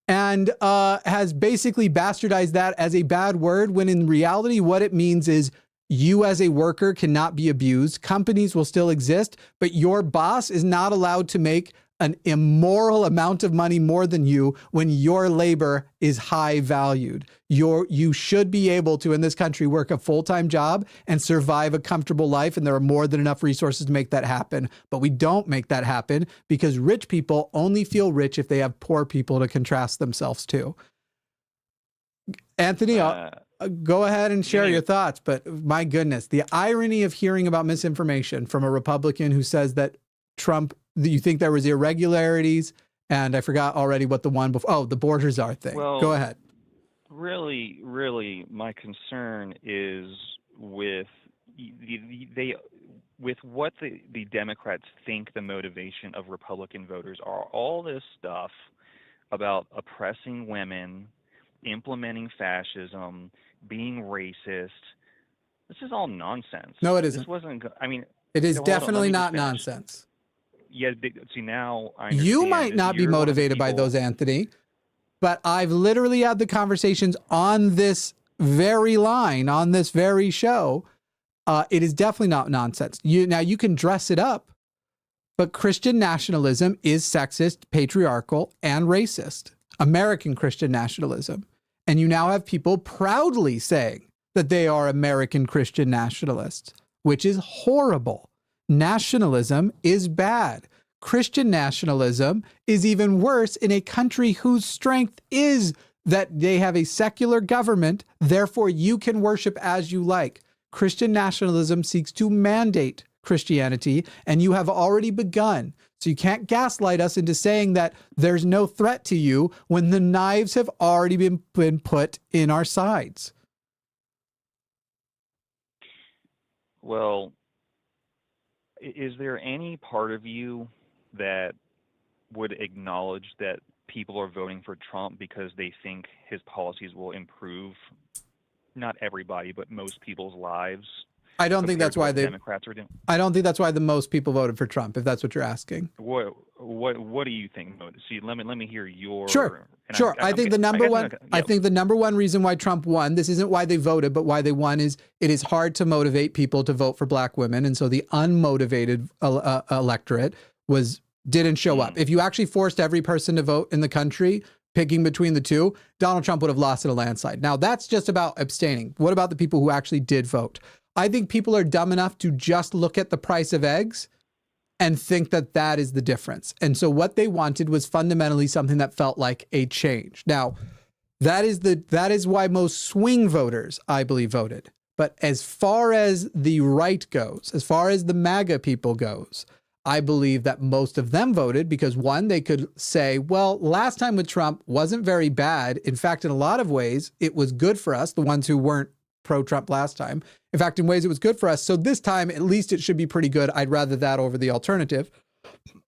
and has basically bastardized that as a bad word, when in reality, what it means is you as a worker cannot be abused. Companies will still exist, but your boss is not allowed to make an immoral amount of money more than you when your labor is high valued. You should be able to, in this country, work a full-time job and survive a comfortable life, and there are more than enough resources to make that happen. But we don't make that happen because rich people only feel rich if they have poor people to contrast themselves to. Anthony, go ahead and share your thoughts, but my goodness, the irony of hearing about misinformation from a Republican who says that Trump, you think there was irregularities, and I forgot already what the one before. The borders are thing. Well, go ahead. Really, my concern is with what the Democrats think the motivation of Republican voters are. All this stuff about oppressing women, implementing fascism, being racist. This is all nonsense. No, it isn't. This wasn't. I mean, it is definitely not nonsense. Yeah, see, now I understand. You might not be motivated by those, Anthony, but I've literally had the conversations on this very line, on this very show. It is definitely not nonsense. Now, you can dress it up, but Christian nationalism is sexist, patriarchal, and racist. American Christian nationalism. And you now have people proudly saying that they are American Christian nationalists, which is horrible. Nationalism is bad. Christian nationalism is even worse in a country whose strength is that they have a secular government, therefore you can worship as you like. Christian nationalism seeks to mandate Christianity, and you have already begun. So you can't gaslight us into saying that there's no threat to you when the knives have already been put in our sides. Well, is there any part of you that would acknowledge that people are voting for Trump because they think his policies will improve, not everybody, but most people's lives? I don't think that's why the Democrats are doing. I don't think that's why the most people voted for Trump, if that's what you're asking. What do you think? See, let me hear your. Sure. I think the number one reason why Trump won, this isn't why they voted, but why they won, is it is hard to motivate people to vote for black women, and so the unmotivated electorate didn't show up. If you actually forced every person to vote in the country, picking between the two, Donald Trump would have lost in a landslide. Now, that's just about abstaining. What about the people who actually did vote? I think people are dumb enough to just look at the price of eggs and think that that is the difference. And so what they wanted was fundamentally something that felt like a change. Now, that is why most swing voters, I believe, voted. But as far as the right goes, as far as the MAGA people goes, I believe that most of them voted because, one, they could say, well, last time with Trump wasn't very bad. In fact, in a lot of ways, it was good for us, the ones who weren't pro-Trump last time. In fact, in ways it was good for us. So this time, at least it should be pretty good. I'd rather that over the alternative,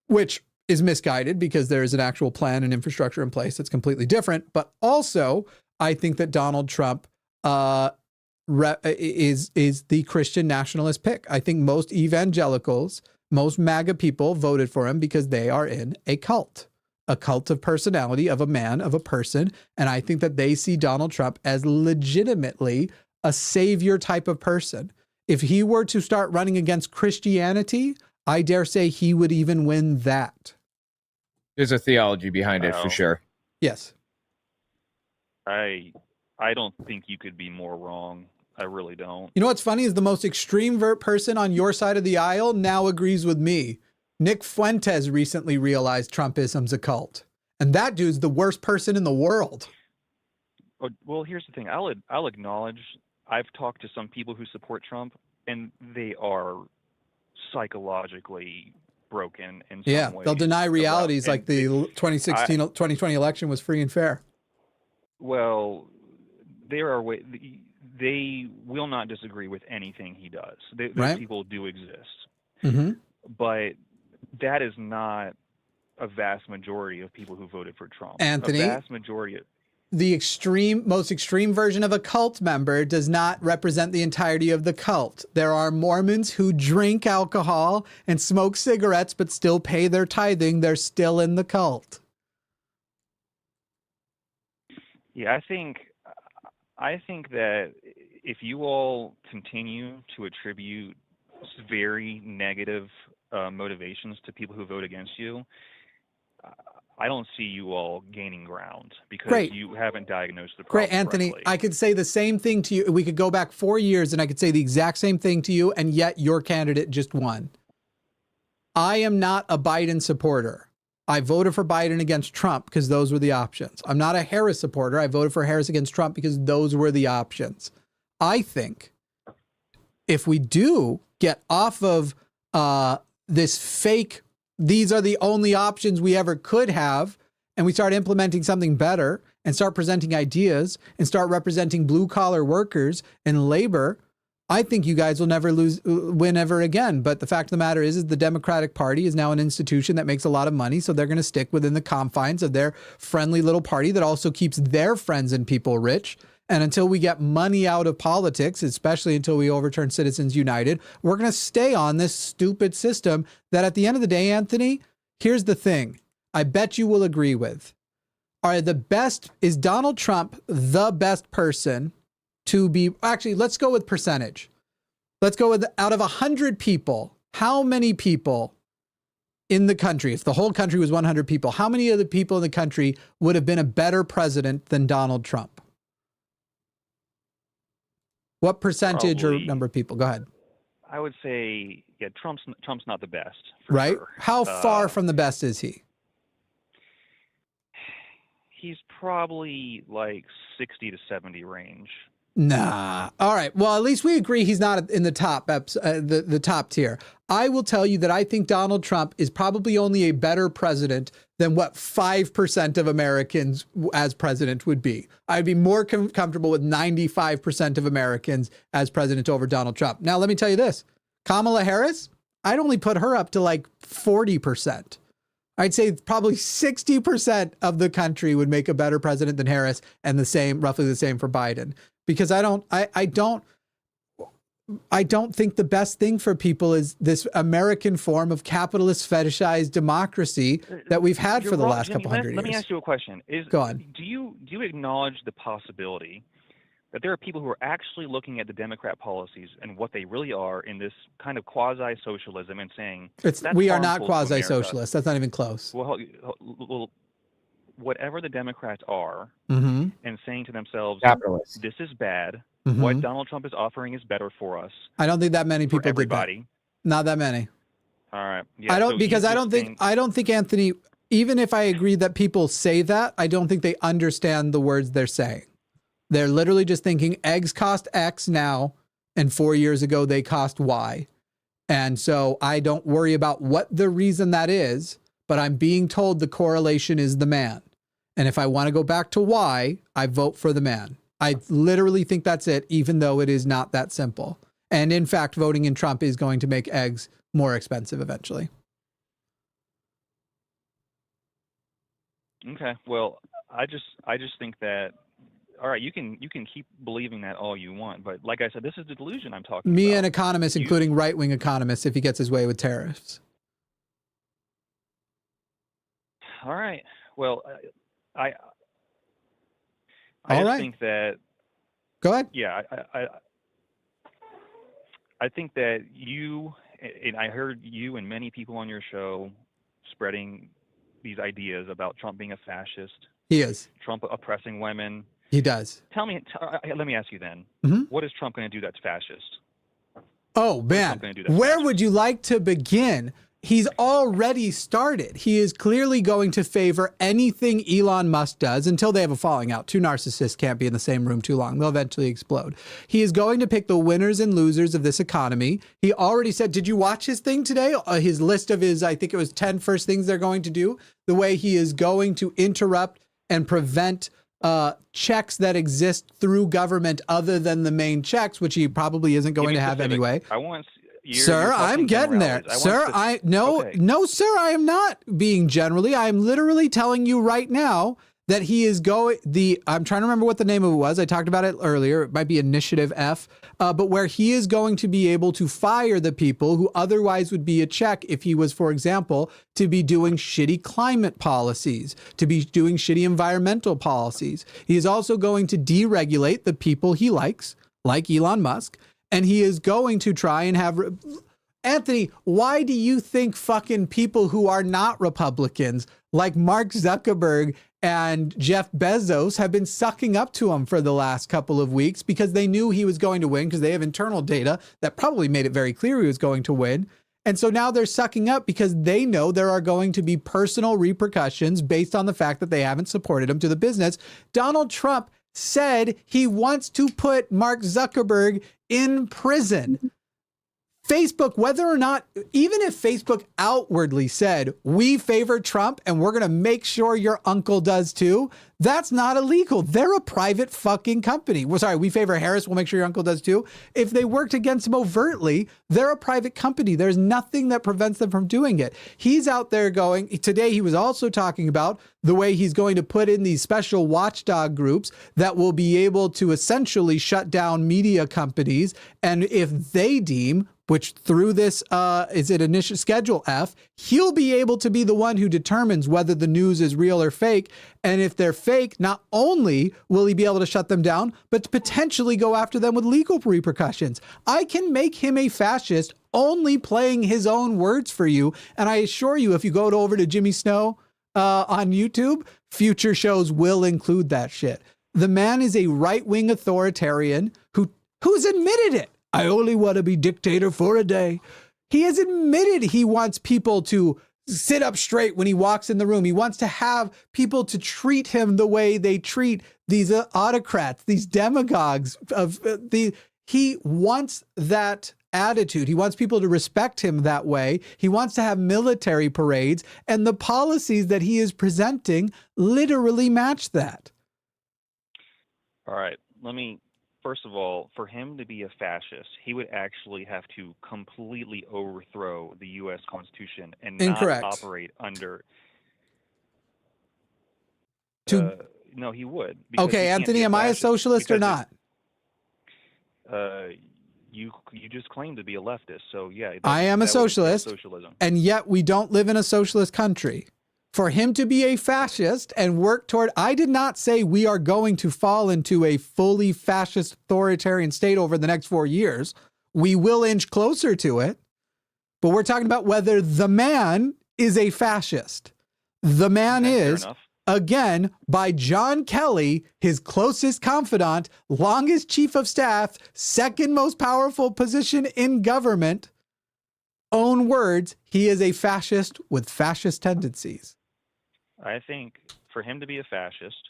which is misguided because there is an actual plan and infrastructure in place that's completely different. But also, I think that Donald Trump is the Christian nationalist pick. I think most evangelicals, most MAGA people voted for him because they are in a cult of personality, of a man, of a person. And I think that they see Donald Trump as legitimately a savior type of person. If he were to start running against Christianity, I dare say he would even win that. There's a theology behind it for sure. Yes. I don't think you could be more wrong. I really don't. You know what's funny is the most extreme person on your side of the aisle now agrees with me. Nick Fuentes recently realized Trumpism's a cult. And that dude's the worst person in the world. Well, here's the thing. I'll acknowledge I've talked to some people who support Trump, and they are psychologically broken in some way. They'll deny realities like the 2020 election was free and fair. Well, they will not disagree with anything he does. Those people do exist. Mm-hmm. But that is not a vast majority of people who voted for Trump. Anthony, a vast majority. The most extreme version of a cult member does not represent the entirety of the cult. There are Mormons who drink alcohol and smoke cigarettes but still pay their tithing. They're still in the cult. Yeah, I think that if you all continue to attribute very negative motivations to people who vote against you, I don't see you all gaining ground because you haven't diagnosed the problem. Great, Anthony. correctly. I could say the same thing to you. We could go back 4 years and I could say the exact same thing to you, and yet your candidate just won. I am not a Biden supporter. I voted for Biden against Trump because those were the options. I'm not a Harris supporter. I voted for Harris against Trump because those were the options. I think if we do get off of this fake, these are the only options we ever could have, and we start implementing something better and start presenting ideas and start representing blue collar workers and labor, I think you guys will never win ever again. But the fact of the matter is the Democratic Party is now an institution that makes a lot of money. So they're going to stick within the confines of their friendly little party that also keeps their friends and people rich. And until we get money out of politics, especially until we overturn Citizens United, we're going to stay on this stupid system that at the end of the day, Anthony, here's the thing I bet you will agree with. Is Donald Trump the best person to be, actually, let's go with percentage. Let's go with out of 100 people, how many people in the country, if the whole country was 100 people, how many of the people in the country would have been a better president than Donald Trump? What percentage or number of people? Go ahead. I would say, yeah, Trump's not the best. Right? Sure. How far from the best is he? He's probably like 60 to 70 range. Nah. All right. Well, at least we agree he's not in the top, the top tier. I will tell you that I think Donald Trump is probably only a better president than what 5% of Americans as president would be. I'd be more comfortable with 95% of Americans as president over Donald Trump. Now, let me tell you this. Kamala Harris, I'd only put her up to like 40%. I'd say probably 60% of the country would make a better president than Harris, and roughly the same for Biden. Because I don't think the best thing for people is this American form of capitalist fetishized democracy that we've had for the last couple hundred years. Let me ask you a question. Go on. Do you acknowledge the possibility that there are people who are actually looking at the Democrat policies and what they really are in this kind of quasi-socialism and saying we are not quasi-socialist. That's not even close. Well, whatever the Democrats are, mm-hmm. and saying to themselves, capitalist, this is bad. Mm-hmm. What Donald Trump is offering is better for us. I don't think that many people did that. Not that many. All right. Yeah, I don't think Anthony, even if I agree that people say that, I don't think they understand the words they're saying. They're literally just thinking eggs cost X now, and 4 years ago they cost Y. And so I don't worry about what the reason that is, but I'm being told the correlation is the man. And if I want to go back to why, I vote for the man. I literally think that's it, even though it is not that simple. And in fact, voting in Trump is going to make eggs more expensive eventually. Okay. Well, I just think that, all right, you can keep believing that all you want, but like I said, this is the delusion I'm talking about. Me and economists, including right-wing economists, if he gets his way with tariffs. All right. Well, I All just right. think that. Go ahead. Yeah, I think that you, and I heard you and many people on your show spreading these ideas about Trump being a fascist. He is. Trump oppressing women. He does. Tell me, let me ask you then, what is Trump going to do that's fascist? Oh, man. Where would you like to begin? He's already started. He is clearly going to favor anything Elon Musk does until they have a falling out. Two narcissists can't be in the same room too long. They'll eventually explode. He is going to pick the winners and losers of this economy. He already said, did you watch his thing today? His list of his, I think it was 10 first things they're going to do. The way he is going to interrupt and prevent checks that exist through government other than the main checks, which he probably isn't going to have anyway. I want... Sir, I'm getting there. Sir, no, sir, I am not being generally. I am literally telling you right now that he is going, I'm trying to remember what the name of it was. I talked about it earlier. It might be Initiative F, but where he is going to be able to fire the people who otherwise would be a check if he was, for example, to be doing shitty climate policies, to be doing shitty environmental policies. He is also going to deregulate the people he likes, like Elon Musk. And he is going to try and have... Anthony, why do you think fucking people who are not Republicans, like Mark Zuckerberg and Jeff Bezos, have been sucking up to him for the last couple of weeks? Because they knew he was going to win, because they have internal data that probably made it very clear he was going to win. And so now they're sucking up because they know there are going to be personal repercussions based on the fact that they haven't supported him to the business. Donald Trump said he wants to put Mark Zuckerberg in prison. Facebook, whether or not, even if Facebook outwardly said, we favor Trump and we're going to make sure your uncle does too, that's not illegal. They're a private fucking company. Well, sorry, we favor Harris, we'll make sure your uncle does too. If they worked against him overtly, they're a private company. There's nothing that prevents them from doing it. He's out there going, today he was also talking about the way he's going to put in these special watchdog groups that will be able to essentially shut down media companies. And if they deem, which through this, is it initial Schedule F, he'll be able to be the one who determines whether the news is real or fake. And if they're fake, not only will he be able to shut them down, but to potentially go after them with legal repercussions. I can make him a fascist only playing his own words for you. And I assure you, if you go over to Jimmy Snow on YouTube, future shows will include that shit. The man is a right-wing authoritarian who's admitted it. I only want to be dictator for a day. He has admitted he wants people to sit up straight when he walks in the room. He wants to have people to treat him the way they treat these autocrats, these demagogues. He wants that attitude. He wants people to respect him that way. He wants to have military parades, and the policies that he is presenting literally match that. All right, first of all, for him to be a fascist, he would actually have to completely overthrow the U.S. Constitution and Incorrect. Not operate under... no, he would. Okay, Anthony, am I a socialist or not? You just claim to be a leftist, so yeah. I am a socialist, socialism. And yet we don't live in a socialist country. For him to be a fascist and work toward, I did not say we are going to fall into a fully fascist authoritarian state over the next 4 years. We will inch closer to it, but we're talking about whether the man is a fascist. The man is, again, by John Kelly, his closest confidant, longest chief of staff, second most powerful position in government, own words, he is a fascist with fascist tendencies. I think for him to be a fascist,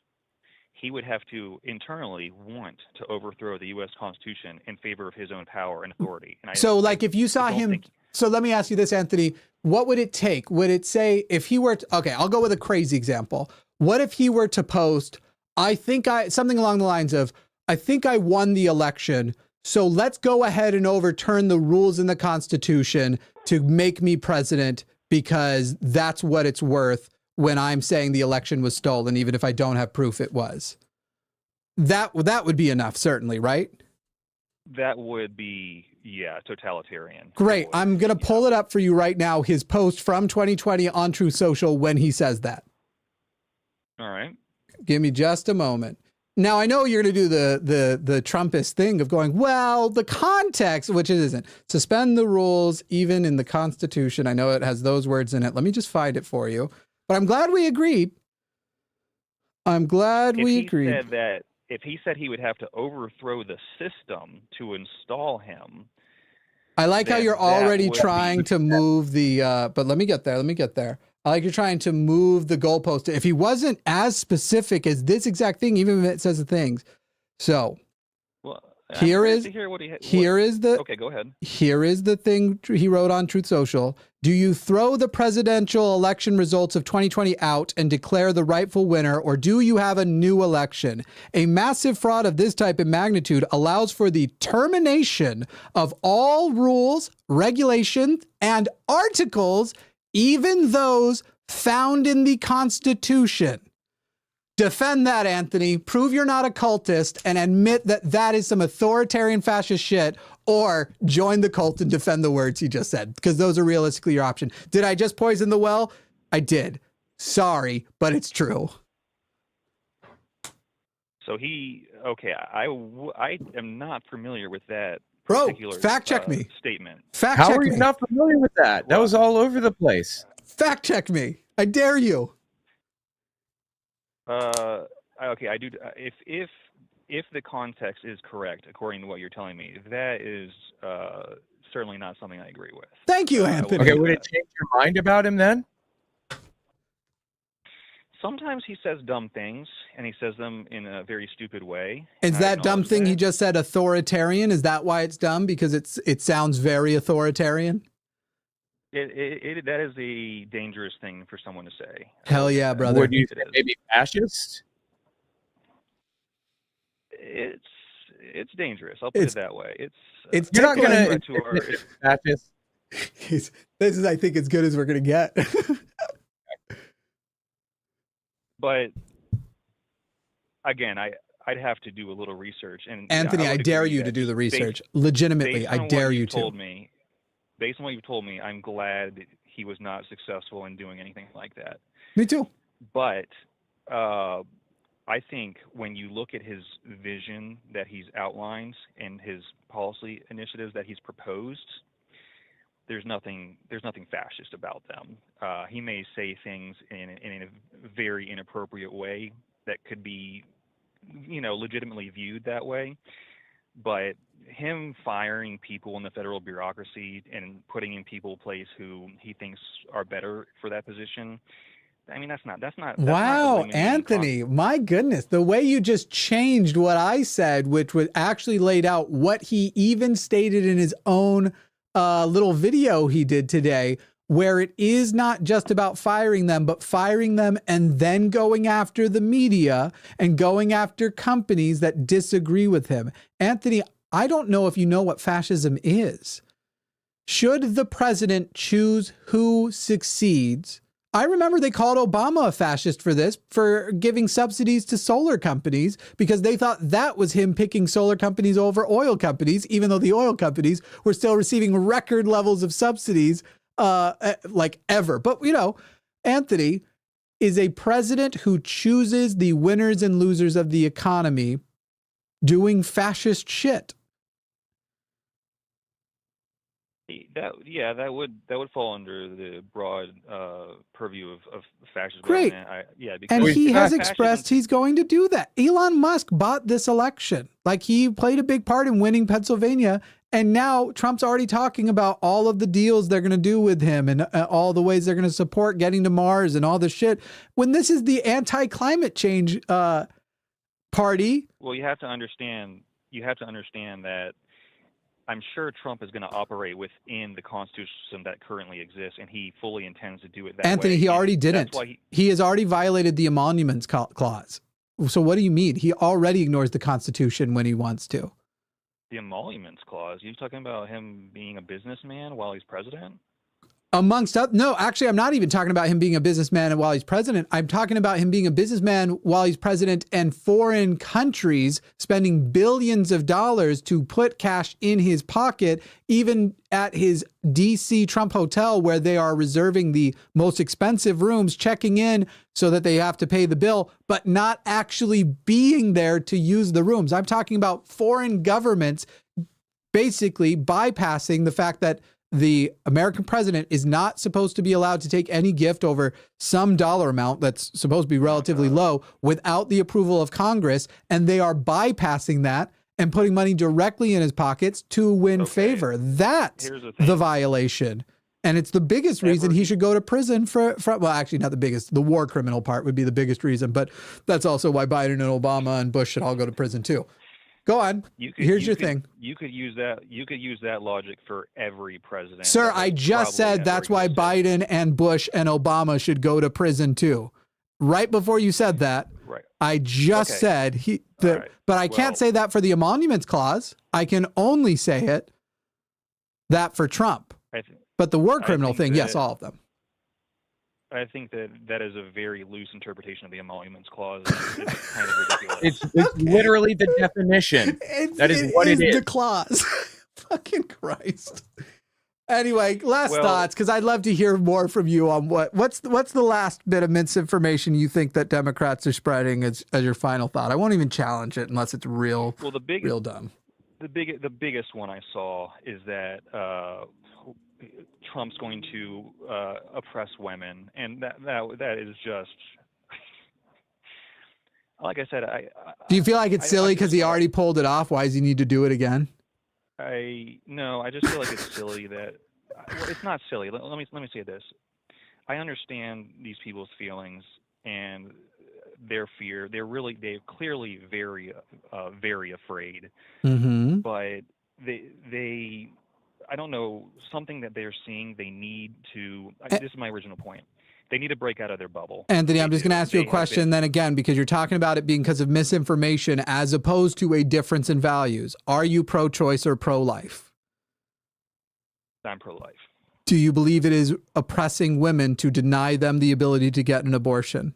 he would have to internally want to overthrow the U.S. Constitution in favor of his own power and authority. And so, like, if you saw him So let me ask you this, Anthony. What would it take? Would it say if he were to, okay, I'll go with a crazy example. What if he were to post, something along the lines of, I think I won the election, so let's go ahead and overturn the rules in the Constitution to make me president because that's what it's worth when I'm saying the election was stolen, even if I don't have proof it was. That would be enough, certainly, right? That would be, yeah, totalitarian. Great. I'm going to pull it up for you right now, his post from 2020 on Truth Social when he says that. All right. Give me just a moment. Now, I know you're going to do the Trumpist thing of going, well, the context, which it isn't. Suspend the rules, even in the Constitution. I know it has those words in it. Let me just find it for you. But I'm glad we agreed. I'm glad we agreed. If he said he would have to overthrow the system to install him. I like how you're already trying to move the, but let me get there. I like you're trying to move the goalpost. If he wasn't as specific as this exact thing, even if it says the things. So here is the, okay, go ahead. Here is the thing he wrote on Truth Social. Do you throw the presidential election results of 2020 out and declare the rightful winner, or do you have a new election? A massive fraud of this type and magnitude allows for the termination of all rules, regulations, and articles, even those found in the Constitution. Defend that, Anthony. Prove you're not a cultist and admit that that is some authoritarian fascist shit, or join the cult and defend the words he just said, because those are realistically your option. Did I just poison the well? I did. Sorry, but it's true. So I am not familiar with that. Bro, fact check me. Statement. How are you not familiar with that? That was all over the place. Fact check me. I dare you. Okay, I do. If the context is correct, according to what you're telling me, that is certainly not something I agree with. Thank you, Anthony. Okay, would it change your mind about him then? Sometimes he says dumb things, and he says them in a very stupid way. Is that dumb thing he just said authoritarian? Is that why it's dumb? Because it sounds very authoritarian? That is a dangerous thing for someone to say. Hell yeah, brother. Would you say maybe fascist? It's dangerous. I'll put it that way. It's you're not gonna fascist. This is, I think, as good as we're gonna get. But again, I'd have to do a little research. And Anthony, I dare you to do the research. Legitimately, I dare you to. Based on what you've told me, I'm glad he was not successful in doing anything like that. Me too. But I think when you look at his vision that he's outlined and his policy initiatives that he's proposed, there's nothing fascist about them. He may say things in a very inappropriate way that could be, legitimately viewed that way. But him firing people in the federal bureaucracy and putting in people place who he thinks are better for that position, I mean, that's not. Wow, Anthony, my goodness, the way you just changed what I said, which was actually laid out what he even stated in his own little video he did today, where it is not just about firing them, but firing them and then going after the media and going after companies that disagree with him. Anthony, I don't know if you know what fascism is. Should the president choose who succeeds? I remember they called Obama a fascist for this, for giving subsidies to solar companies, because they thought that was him picking solar companies over oil companies, even though the oil companies were still receiving record levels of subsidies like ever. But, Anthony is a president who chooses the winners and losers of the economy doing fascist shit. That would fall under the broad purview of fascism. Great. Because and he has expressed he's going to do that. Elon Musk bought this election. Like, he played a big part in winning Pennsylvania. And now Trump's already talking about all of the deals they're going to do with him and all the ways they're going to support getting to Mars and all this shit. When this is the anti-climate change party. Well, you have to understand that I'm sure Trump is going to operate within the Constitution that currently exists, and he fully intends to do it that way. Anthony, he already didn't. That's why he has already violated the emoluments clause. So what do you mean? He already ignores the Constitution when he wants to. the emoluments clause. You talking about him being a businessman while he's president? Amongst other, no, actually, I'm not even talking about him being a businessman while he's president. I'm talking about him being a businessman while he's president and foreign countries spending billions of dollars to put cash in his pocket, even at his DC Trump Hotel, where they are reserving the most expensive rooms, checking in so that they have to pay the bill, but not actually being there to use the rooms. I'm talking about foreign governments basically bypassing the fact that the American president is not supposed to be allowed to take any gift over some dollar amount that's supposed to be relatively low without the approval of Congress. And they are bypassing that and putting money directly in his pockets to win favor. That's the violation. And it's the biggest reason he should go to prison for, well, actually not the biggest, the war criminal part would be the biggest reason, but that's also why Biden and Obama and Bush should all go to prison too. Go on. Here's your thing. You could use that. You could use that logic for every president. Sir, I just said that's why Biden and Bush and Obama should go to prison too. Right before you said that, right. I just said but I can't say that for the emoluments clause. I can only say that for Trump. But the war criminal thing, yes, all of them. I think that is a very loose interpretation of the emoluments clause. It's kind of ridiculous. It's literally the definition. That is what it is. The clause. Fucking Christ. Anyway, last thoughts, because I'd love to hear more from you on what's the last bit of misinformation you think that Democrats are spreading as your final thought. I won't even challenge it unless it's real dumb. The biggest one I saw is that Trump's going to oppress women, and that is just, like I said. Do you feel like it's silly because he already pulled it off? Why does he need to do it again? No, I just feel like it's silly that it's not silly. Let me say this. I understand these people's feelings and their fear. They're clearly very afraid. Mm-hmm. But they I don't know, something that they're seeing, they need to, this is my original point. They need to break out of their bubble. Anthony, I'm just going to ask you a question then again, because you're talking about it being because of misinformation as opposed to a difference in values. Are you pro-choice or pro-life? I'm pro-life. Do you believe it is oppressing women to deny them the ability to get an abortion?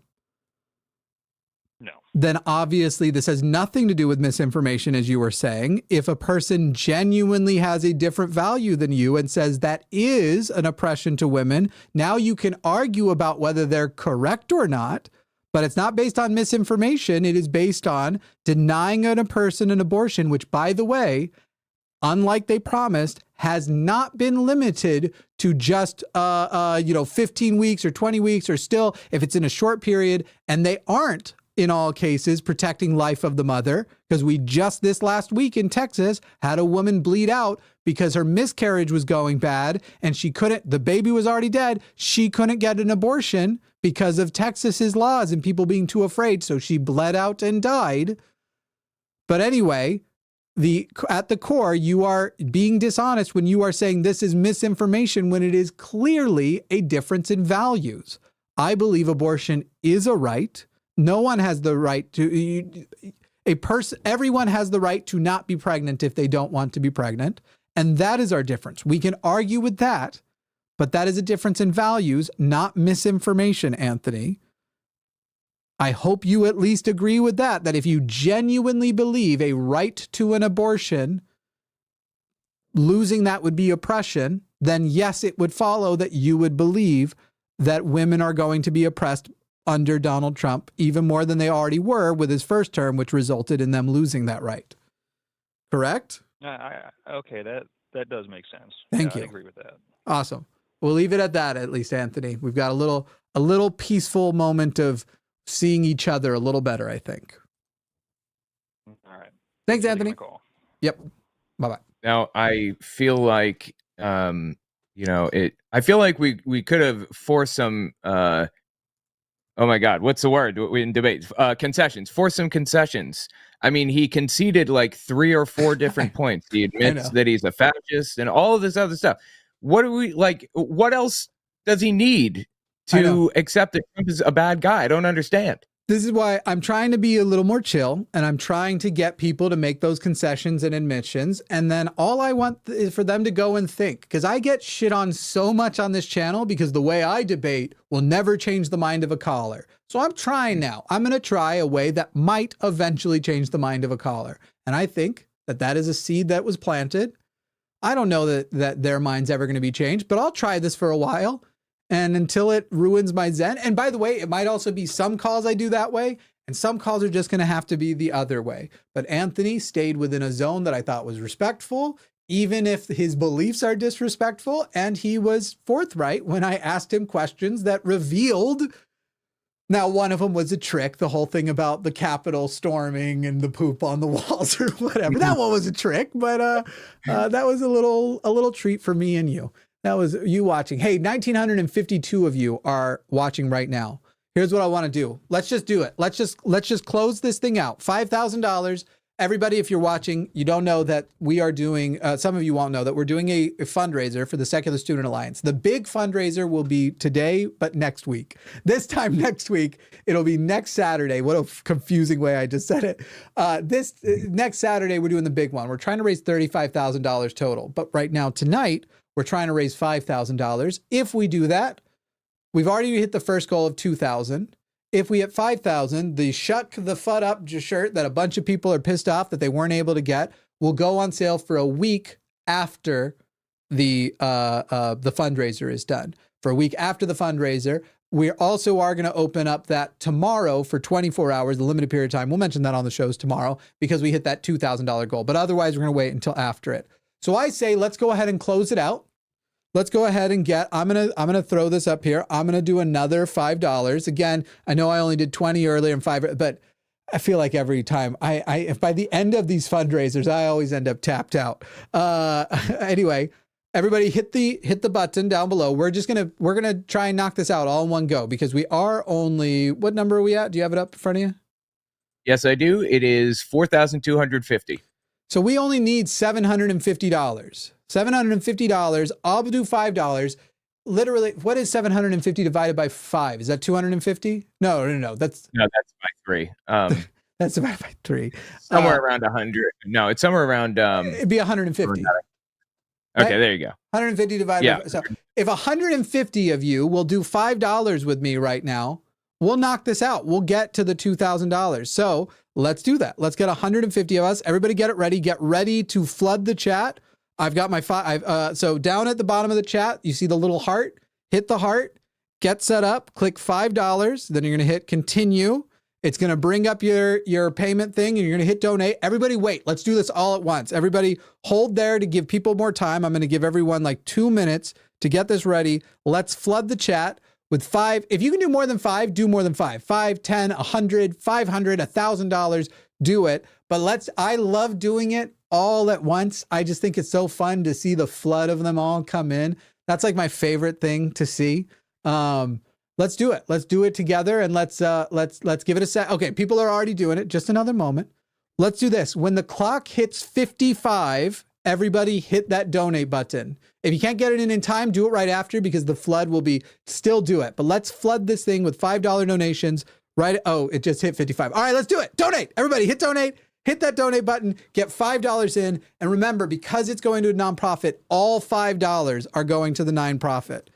No. Then obviously this has nothing to do with misinformation, as you were saying. If a person genuinely has a different value than you and says that is an oppression to women, now you can argue about whether they're correct or not, but it's not based on misinformation. It is based on denying a person an abortion, which, by the way, unlike they promised, has not been limited to just 15 weeks or 20 weeks, or still if it's in a short period, and they aren't in all cases protecting life of the mother, because we just this last week in Texas had a woman bleed out because her miscarriage was going bad and the baby was already dead. She couldn't get an abortion because of Texas's laws and people being too afraid. So she bled out and died. But anyway, at the core, you are being dishonest when you are saying this is misinformation when it is clearly a difference in values. I believe abortion is a right. No one has the right to, everyone has the right to not be pregnant if they don't want to be pregnant. And that is our difference. We can argue with that, but that is a difference in values, not misinformation, Anthony. I hope you at least agree with that if you genuinely believe a right to an abortion, losing that would be oppression, then yes, it would follow that you would believe that women are going to be oppressed under Donald Trump, even more than they already were with his first term, which resulted in them losing that right. Correct? Okay, that does make sense. Thank you. I agree with that. Awesome. We'll leave it at that, at least, Anthony. We've got a little peaceful moment of seeing each other a little better, I think. All right. Thanks, Anthony. Yep. Bye-bye. Now, I feel like, I feel like we could have forced some, oh my God, what's the word in debate? Concessions. Force some concessions I mean, he conceded like 3 or 4 different points. He admits that he's a fascist and all of this other stuff. What do we like? What else does he need to accept that Trump is a bad guy? I don't understand. This is why I'm trying to be a little more chill, and I'm trying to get people to make those concessions and admissions. And then all I want is for them to go and think, because I get shit on so much on this channel because the way I debate will never change the mind of a caller. So I'm trying now. I'm going to try a way that might eventually change the mind of a caller. And I think that that is a seed that was planted. I don't know that their mind's ever going to be changed, but I'll try this for a while. And until it ruins my zen. And by the way, it might also be some calls I do that way, and some calls are just going to have to be the other way. But Anthony stayed within a zone that I thought was respectful, even if his beliefs are disrespectful. And he was forthright when I asked him questions that revealed. Now, one of them was a trick, the whole thing about the Capitol storming and the poop on the walls or whatever. That one was a trick, but that was a little treat for me and you. That was you watching. Hey, 1,952 of you are watching right now. Here's what I want to do. Let's just do it. Let's just close this thing out. $5,000. Everybody, if you're watching, you don't know that we are doing, some of you won't know that we're doing a fundraiser for the Secular Student Alliance. The big fundraiser will be today, but next week. This time next week, it'll be next Saturday. What a confusing way I just said it. This next Saturday, we're doing the big one. We're trying to raise $35,000 total. But right now, tonight, we're trying to raise $5,000. If we do that, we've already hit the first goal of $2,000. If we hit $5,000, the Shut the Fud Up shirt that a bunch of people are pissed off that they weren't able to get will go on sale for a week after the fundraiser is done. For a week after the fundraiser, we also are going to open up that tomorrow for 24 hours, the limited period of time. We'll mention that on the shows tomorrow because we hit that $2,000 goal. But otherwise, we're going to wait until after it. So I say, let's go ahead and close it out. Let's go ahead and I'm gonna throw this up here. I'm gonna do another $5. Again, I know I only did 20 earlier and 5, but I feel like every time if by the end of these fundraisers, I always end up tapped out. Anyway, everybody hit the button down below. We're gonna try and knock this out all in one go because we are only, what number are we at? Do you have it up in front of you? Yes, I do. It is 4,250. So we only need $750. $750. I'll do $5. Literally, what is 750 divided by 5? Is that 250? No. That's by 3. That's divided by 3. Somewhere around 100. No, it's somewhere around. It'd be 150. Okay, right? there you go. 150 divided by. So if 150 of you will do $5 with me right now, we'll knock this out. We'll get to the $2,000. So let's do that. Let's get 150 of us. Everybody get it ready. Get ready to flood the chat. I've got my so down at the bottom of the chat, you see the little heart. Hit the heart. Get set up. Click $5. Then you're going to hit continue. It's going to bring up your payment thing and you're going to hit donate. Everybody wait. Let's do this all at once. Everybody hold there to give people more time. I'm going to give everyone like 2 minutes to get this ready. Let's flood the chat. With 5, if you can do more than 5, do more than 5. 5, 10, 100, 500, $1,000, do it. But I love doing it all at once. I just think it's so fun to see the flood of them all come in. That's like my favorite thing to see. Let's do it. Let's do it together and let's give it a sec. Okay, people are already doing it. Just another moment. Let's do this. When the clock hits 55, everybody hit that donate button. If you can't get it in time, do it right after because the flood will still do it. But let's flood this thing with $5 donations. Right? Oh, it just hit 55. All right, let's do it. Donate. Everybody hit donate. Hit that donate button. Get $5 in. And remember, because it's going to a nonprofit, all $5 are going to the nonprofit.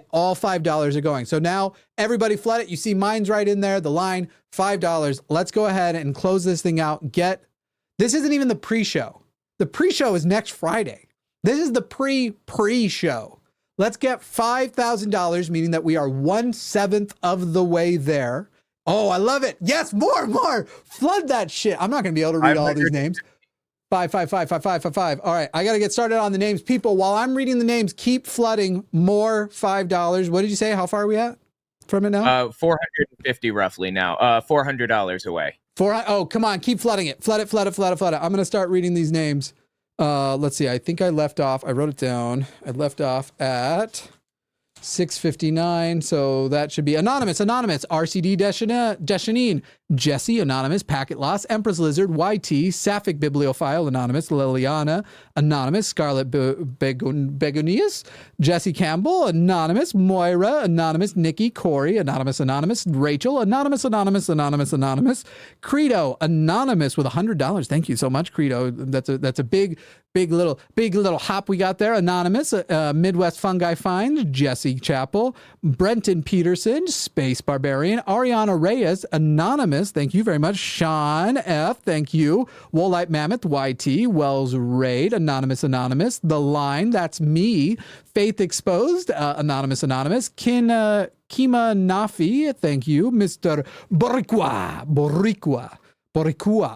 All $5 are going. So now everybody flood it. You see mine's right in there. The line, $5. Let's go ahead and close this thing out. This isn't even the pre-show. The pre-show is next Friday. This is the pre-show. Let's get $5,000, meaning that we are 1/7 of the way there. Oh, I love it. Yes, more. Flood that shit. I'm not going to be able to read all these names. 5. All right, I got to get started on the names. People, while I'm reading the names, keep flooding more $5. What did you say? How far are we at from it now? 450 roughly now. $400 away. Oh, come on, keep flooding it. Flood it. I'm going to start reading these names. Let's see. I think I wrote it down. I left off at 659. So that should be Anonymous, RCD Deshanine, Jesse, Anonymous, Packet Loss, Empress Lizard, YT, Sapphic Bibliophile, Anonymous, Liliana, Anonymous, Scarlet Begonias, Jesse Campbell, Anonymous, Moira, Anonymous, Nikki, Corey, Anonymous, Rachel, Anonymous, Credo, Anonymous with $100. Thank you so much, Credo. That's a big little hop we got there. Anonymous, Midwest Fungi Find, Jesse Chappell, Brenton Peterson, Space Barbarian, Ariana Reyes, Anonymous, thank you very much. Sean F, thank you. Woolite Mammoth, YT, Wells Raid, Anonymous, The Line, that's me. Faith Exposed, Anonymous, Kima Nafi, thank you. Mr. Boricua.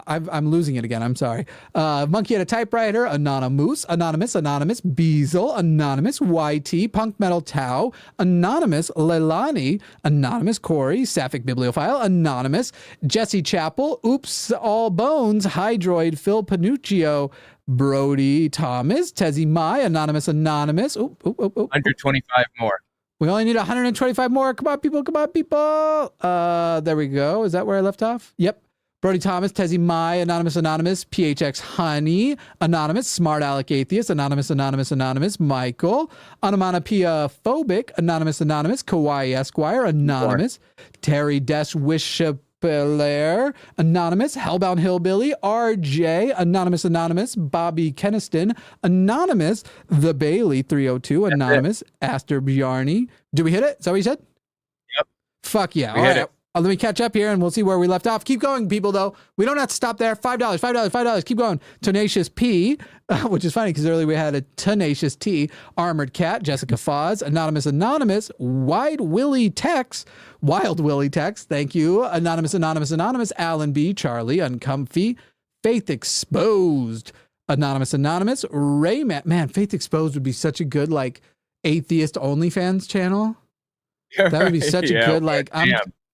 I'm losing it again. I'm sorry. Monkey at a Typewriter, Anonymous, Beazle, Anonymous, YT, Punk Metal Tau, Anonymous, Leilani, Anonymous, Corey, Sapphic Bibliophile, Anonymous, Jesse Chappell, Oops, All Bones, Hydroid, Phil Panuccio, Brody Thomas, Tezzy Mai, Anonymous. 125 more. We only need 125 more. Come on, people. There we go. Is that where I left off? Yep. Brody Thomas, Tezzy Mai, Anonymous, PHX Honey, Anonymous, Smart Alec Atheist, Anonymous, Michael, Onomatopoeia Phobic, Anonymous, Kawaii Esquire, Anonymous, Terry Des Wishapellaire, Anonymous, Hellbound Hillbilly, RJ, Anonymous, Bobby Keniston, Anonymous, The Bailey 302, Anonymous, Aster Bjarni. Do we hit it? Is that what you said? Yep. Fuck yeah. We All hit right. it. Let me catch up here and we'll see where we left off. Keep going, people, though. We don't have to stop there. $5. Keep going. Tenacious P, which is funny because earlier we had a Tenacious T. Armored Cat, Jessica Foz, Anonymous, Wild Willie Tex, thank you. Anonymous, Alan B, Charlie, Uncomfy, Faith Exposed, Anonymous, Rayman. Man, Faith Exposed would be such a good, like, atheist OnlyFans channel. That would be such a good, like,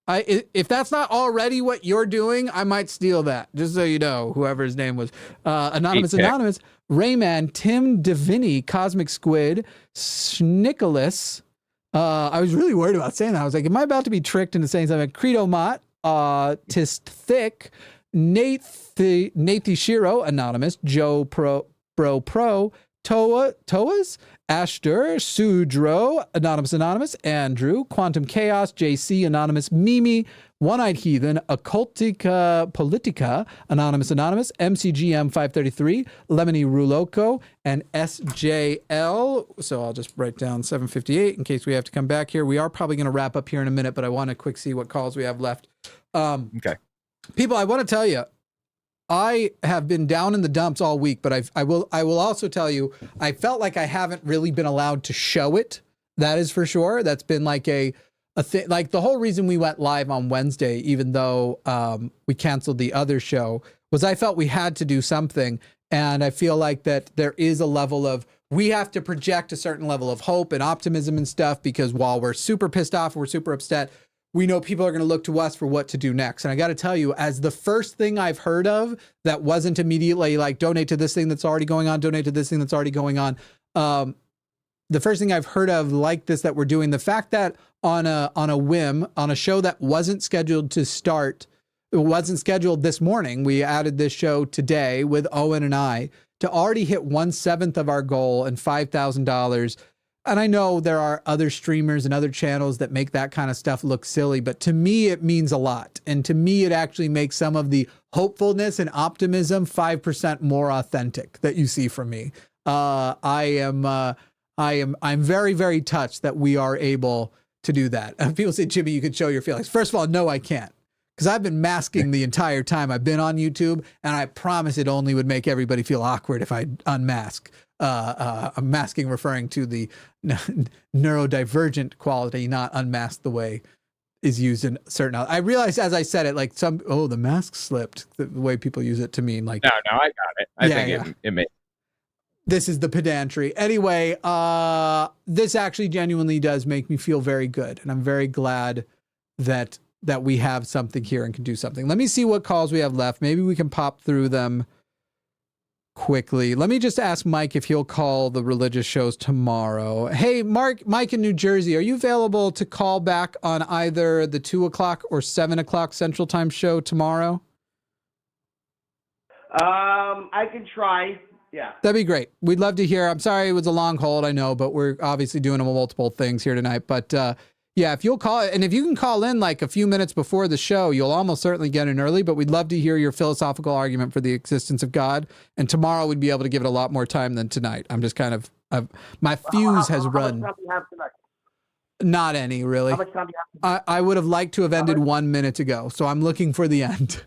if that's not already what you're doing, I might steal that. Just so you know, whoever his name was. Anonymous, Rayman, Tim Divini, Cosmic Squid, Nicholas. I was really worried about saying that. I was like, am I about to be tricked into saying something? Credo Mott, Tist Thick, Nathy Shiro, Anonymous, Joe Pro, Toas, Ashter, Sudro, Anonymous, Andrew, Quantum Chaos, JC, Anonymous, Mimi, One-Eyed Heathen, Occultica Politica, Anonymous, MCGM 533, Lemony Ruloco, and SJL. So I'll just write down 758 in case we have to come back here. We are probably going to wrap up here in a minute, but I want to quick see what calls we have left. Okay. People, I want to tell you, I have been down in the dumps all week, but I will also tell you, I felt like I haven't really been allowed to show it. That is for sure. That's been like a thing. Like the whole reason we went live on Wednesday, even though we canceled the other show, was I felt we had to do something. And I feel like that there is a level of, we have to project a certain level of hope and optimism and stuff, because while we're super pissed off, we're super upset, we know people are going to look to us for what to do next. And I got to tell you, as the first thing I've heard of that wasn't immediately like, donate to this thing that's already going on, donate to this thing that's already going on. The first thing I've heard of like this that we're doing, the fact that on a whim, on a show that wasn't scheduled to start, it wasn't scheduled this morning, we added this show today with Owen and I to already hit 1/7 of our goal and $5,000. And I know there are other streamers and other channels that make that kind of stuff look silly, but to me, it means a lot. And to me, it actually makes some of the hopefulness and optimism 5% more authentic that you see from me. I'm very, very touched that we are able to do that. And people say, Jimmy, you can show your feelings. First of all, no, I can't. Because I've been masking the entire time I've been on YouTube, and I promise it only would make everybody feel awkward if I unmask. I'm masking referring to the neurodivergent quality, not unmasked the way is used in certain. I realized as I said it, like the mask slipped, the way people use it to mean like. No, I got it. I think it made. This is the pedantry. Anyway, this actually genuinely does make me feel very good, and I'm very glad that we have something here and can do something. Let me see what calls we have left. Maybe we can pop through them quickly. Let me just ask Mike if he'll call the religious shows tomorrow. Hey, Mike in New Jersey, are you available to call back on either the 2 o'clock or 7 o'clock Central Time show tomorrow? I can try. Yeah. That'd be great. We'd love to hear. I'm sorry it was a long hold, I know, but we're obviously doing multiple things here tonight. But yeah, if you'll call, and if you can call in like a few minutes before the show, you'll almost certainly get in early, but we'd love to hear your philosophical argument for the existence of God. And tomorrow we'd be able to give it a lot more time than tonight. I'm just kind of, my fuse has run. How much time do you have tonight? Not any, really. How much time do you have? I would have liked to have ended 1 minute ago, so I'm looking for the end.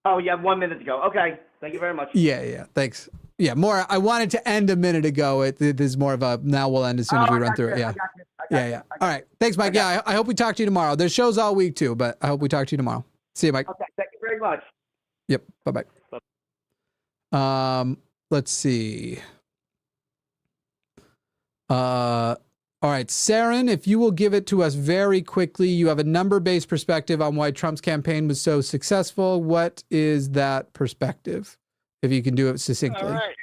Oh, you have 1 minute to go. Okay. Thank you very much. Yeah. Thanks. Yeah, more. I wanted to end a minute ago. It is more of a now we'll end as soon as we run through it. Yeah. Yeah. All right. Thanks, Mike. Yeah, I hope we talk to you tomorrow. There's shows all week too, but I hope we talk to you tomorrow. See you, Mike. Okay. Thank you very much. Yep. Bye-bye. Let's see. All right, Saren, if you will give it to us very quickly, you have a number-based perspective on why Trump's campaign was so successful. What is that perspective? If you can do it succinctly. All right.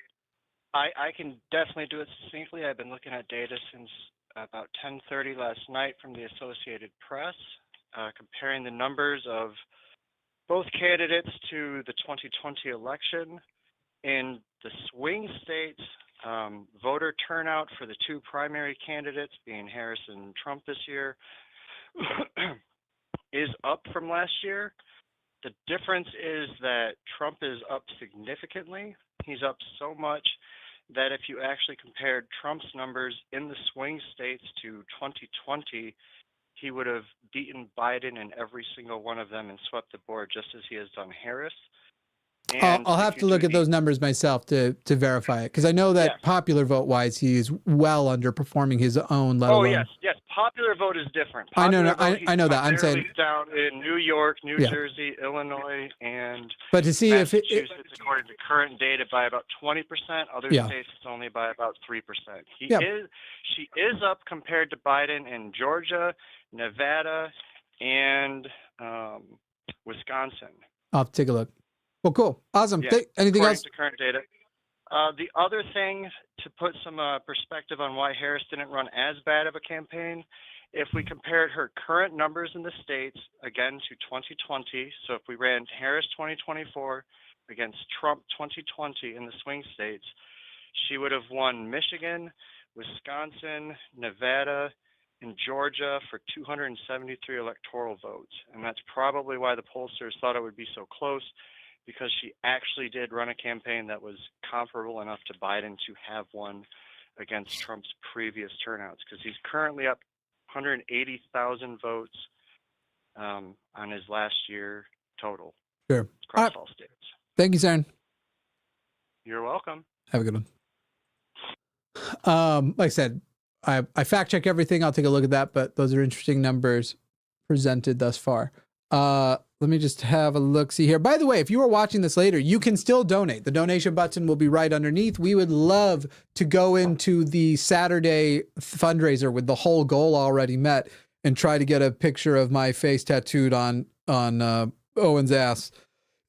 I can definitely do it succinctly. I've been looking at data since about 10:30 last night from the Associated Press, comparing the numbers of both candidates to the 2020 election. In the swing states, voter turnout for the two primary candidates, being Harris and Trump this year, is up from last year. The difference is that Trump is up significantly. He's up so much that if you actually compared Trump's numbers in the swing states to 2020, he would have beaten Biden in every single one of them and swept the board, just as he has done Harris. And I'll have to look at those numbers myself to verify it, because I know that popular vote wise, he is well underperforming his own. Yes. Popular vote is different. I know that. I'm saying down in New York, New Jersey, Illinois, and but to see Massachusetts, according to current data, by about 20%. Other states, it's only by about 3%. She is up compared to Biden in Georgia, Nevada, and Wisconsin. I'll have to take a look. Well, cool. Awesome. Anything else? To current data. The other thing, to put some perspective on why Harris didn't run as bad of a campaign, if we compared her current numbers in the states, again, to 2020, so if we ran Harris 2024 against Trump 2020 in the swing states, she would have won Michigan, Wisconsin, Nevada, and Georgia for 273 electoral votes. And that's probably why the pollsters thought it would be so close, because she actually did run a campaign that was comparable enough to Biden to have won against Trump's previous turnouts, because he's currently up 180,000 votes on his last year total. Sure. Across all states. Thank you, Saren. You're welcome. Have a good one. Like I said, I fact check everything. I'll take a look at that, but those are interesting numbers presented thus far. Let me just have a look-see here. By the way, if you are watching this later, you can still donate. The donation button will be right underneath. We would love to go into the Saturday fundraiser with the whole goal already met and try to get a picture of my face tattooed on Owen's ass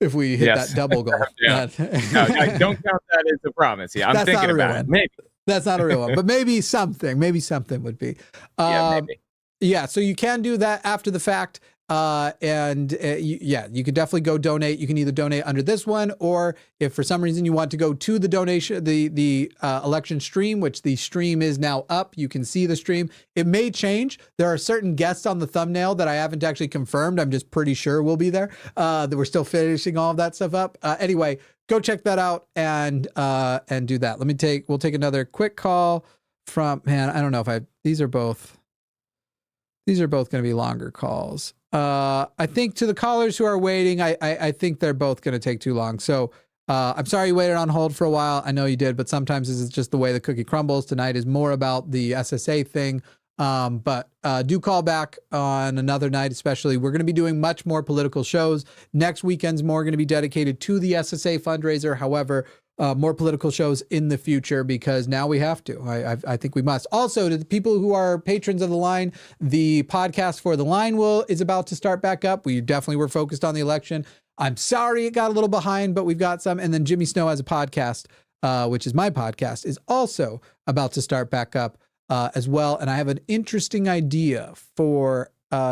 if we hit that double goal. No, don't count that as a promise. Yeah, I'm thinking about it. Maybe. That's not a real one, but maybe something would be. Maybe. Yeah, so you can do that after the fact. You can definitely go donate. You can either donate under this one, or if for some reason you want to go to the donation, the election stream, which the stream is now up, you can see the stream. It may change. There are certain guests on the thumbnail that I haven't actually confirmed. I'm just pretty sure we'll be there. That we're still finishing all of that stuff up. Anyway, go check that out and do that. We'll take another quick call from, I don't know if these are both going to be longer calls. I think to the callers who are waiting, I think they're both going to take too long. So I'm sorry you waited on hold for a while. I know you did, but sometimes this is just the way the cookie crumbles. Tonight is more about the SSA thing. But do call back on another night, especially. We're going to be doing much more political shows. Next weekend's more going to be dedicated to the SSA fundraiser. However, more political shows in the future, because now we have to. I think we must. Also, to the people who are patrons of The Line, the podcast for The Line is about to start back up. We definitely were focused on the election. I'm sorry it got a little behind, but we've got some. And then Jimmy Snow has a podcast, which is my podcast, is also about to start back up as well. And I have an interesting idea for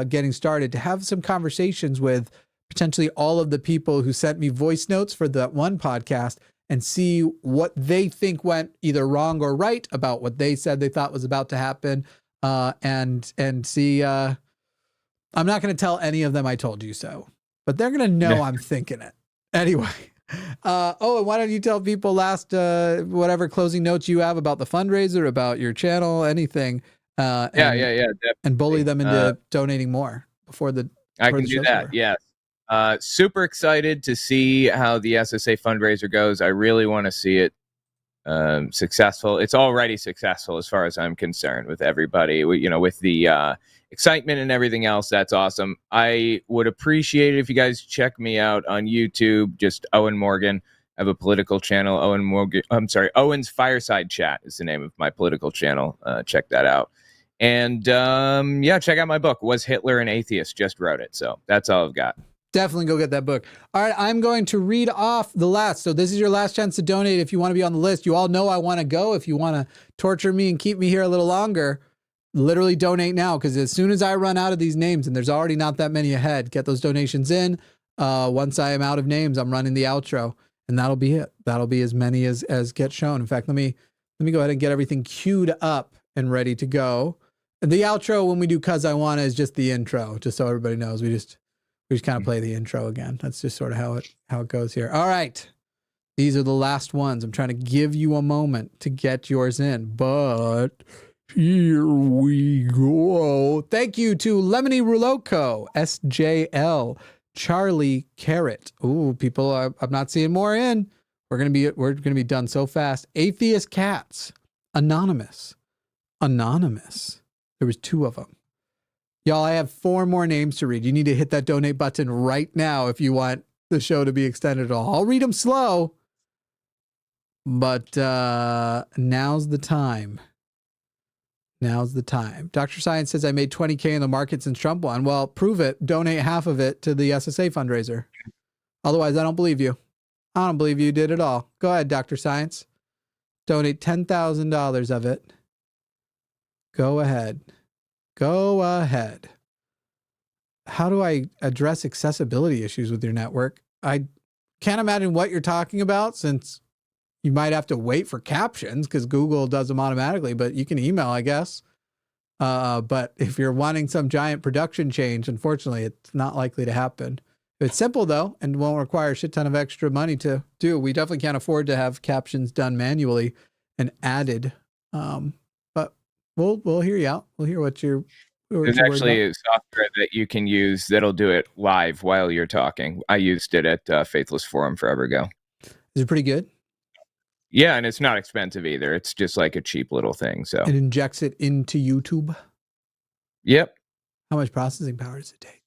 getting started to have some conversations with potentially all of the people who sent me voice notes for that one podcast and see what they think went either wrong or right about what they said they thought was about to happen. And see, I'm not going to tell any of them I told you so, but they're going to know I'm thinking it. Anyway, and why don't you tell people last, whatever closing notes you have about the fundraiser, about your channel, anything. Definitely. And bully them into donating more before the I can do that. Over. Yes. Super excited to see how the SSA fundraiser goes. I really want to see it successful. It's already successful as far as I'm concerned with everybody, with the excitement and everything else. That's awesome. I would appreciate it if you guys check me out on YouTube, just Owen Morgan. I have a political channel, Owen's Fireside Chat is the name of my political channel. Check that out. And check out my book, Was Hitler an Atheist? Just wrote it. So that's all I've got. Definitely go get that book. All right, I'm going to read off the last. So this is your last chance to donate if you want to be on the list. You all know I want to go. If you want to torture me and keep me here a little longer, literally donate now, because as soon as I run out of these names, and there's already not that many ahead, get those donations in. Once I am out of names, I'm running the outro, and that'll be it. That'll be as many as get shown. In fact, let me go ahead and get everything queued up and ready to go. And the outro, when we do "Cause I Wanna," is just the intro, just so everybody knows. We just kind of play the intro again. That's just sort of how it goes here. All right. These are the last ones. I'm trying to give you a moment to get yours in, but here we go. Thank you to Lemony Ruloco, SJL, Charlie Carrot. Ooh, people, I'm not seeing more in. We're gonna be done so fast. Atheist Cats, Anonymous. There was 2 of them. Y'all, I have 4 more names to read. You need to hit that donate button right now if you want the show to be extended at all. I'll read them slow, but now's the time. Dr. Science says I made $20K in the market since Trump won. Well, prove it. Donate half of it to the SSA fundraiser. Otherwise, I don't believe you. I don't believe you did it all. Go ahead, Dr. Science. Donate $10,000 of it. Go ahead. How do I address accessibility issues with your network? I can't imagine what you're talking about, since you might have to wait for captions because Google does them automatically, but you can email, I guess. But if you're wanting some giant production change, unfortunately, it's not likely to happen. It's simple, though, and won't require a shit ton of extra money to do. We definitely can't afford to have captions done manually and added. But we'll hear you out. We'll hear what you're. There's actually a software that you can use that'll do it live while you're talking. I used it at Faithless Forum forever ago. Is it pretty good? Yeah, and it's not expensive either. It's just like a cheap little thing. So it injects it into YouTube. Yep. How much processing power does it take?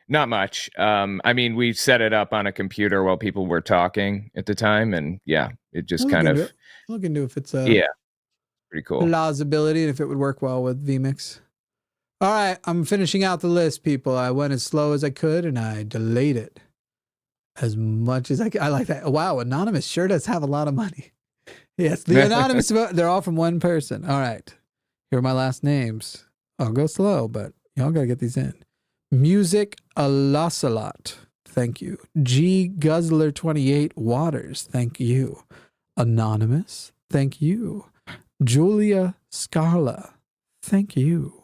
Not much. I mean, we set it up on a computer while people were talking at the time, and yeah, it just kind of look into if it's pretty cool plausibility and if it would work well with vMix. All right, I'm finishing out the list, people. I went as slow as I could, and I delayed it as much as I could. I like that. Wow, Anonymous sure does have a lot of money. Yes, the Anonymous, they're all from one person. All right, here are my last names. I'll go slow, but y'all got to get these in. Music Alasalot, thank you. G Guzzler 28 Waters, thank you. Anonymous, thank you. Julia Scarla, thank you.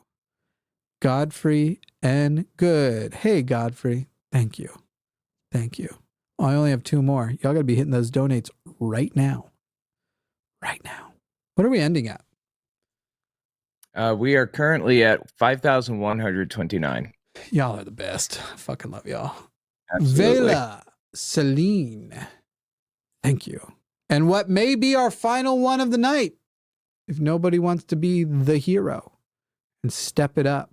Godfrey N. Good. Hey, Godfrey. Thank you. Thank you. Oh, I only have 2 more. Y'all got to be hitting those donates right now. Right now. What are we ending at? We are currently at 5,129. Y'all are the best. I fucking love y'all. Absolutely. Vela Celine. Thank you. And what may be our final one of the night, if nobody wants to be the hero and step it up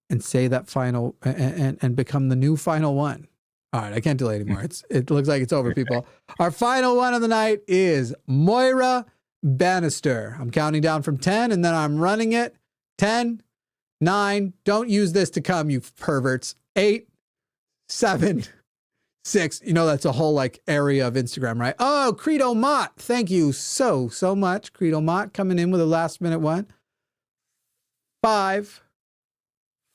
and say that final and become the new final one. All right, I can't delay anymore. It looks like it's over, people. Our final one of the night is Moira Bannister. I'm counting down from 10, and then I'm running it. 10, 9, don't use this to come, you perverts. 8, 7, 6. You know, that's a whole like area of Instagram, right? Oh, Credo Mott. Thank you so much. Credo Mott coming in with a last minute one. 5,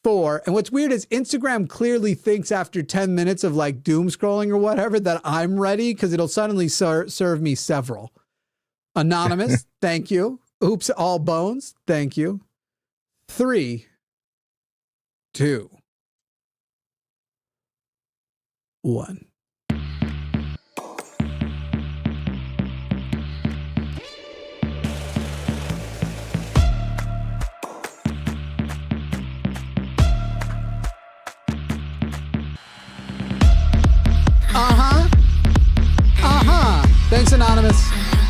4. And what's weird is Instagram clearly thinks after 10 minutes of like doom scrolling or whatever that I'm ready because it'll suddenly serve me several. Anonymous, thank you. Oops, all bones, thank you. 3, 2, 1. Thanks, Anonymous.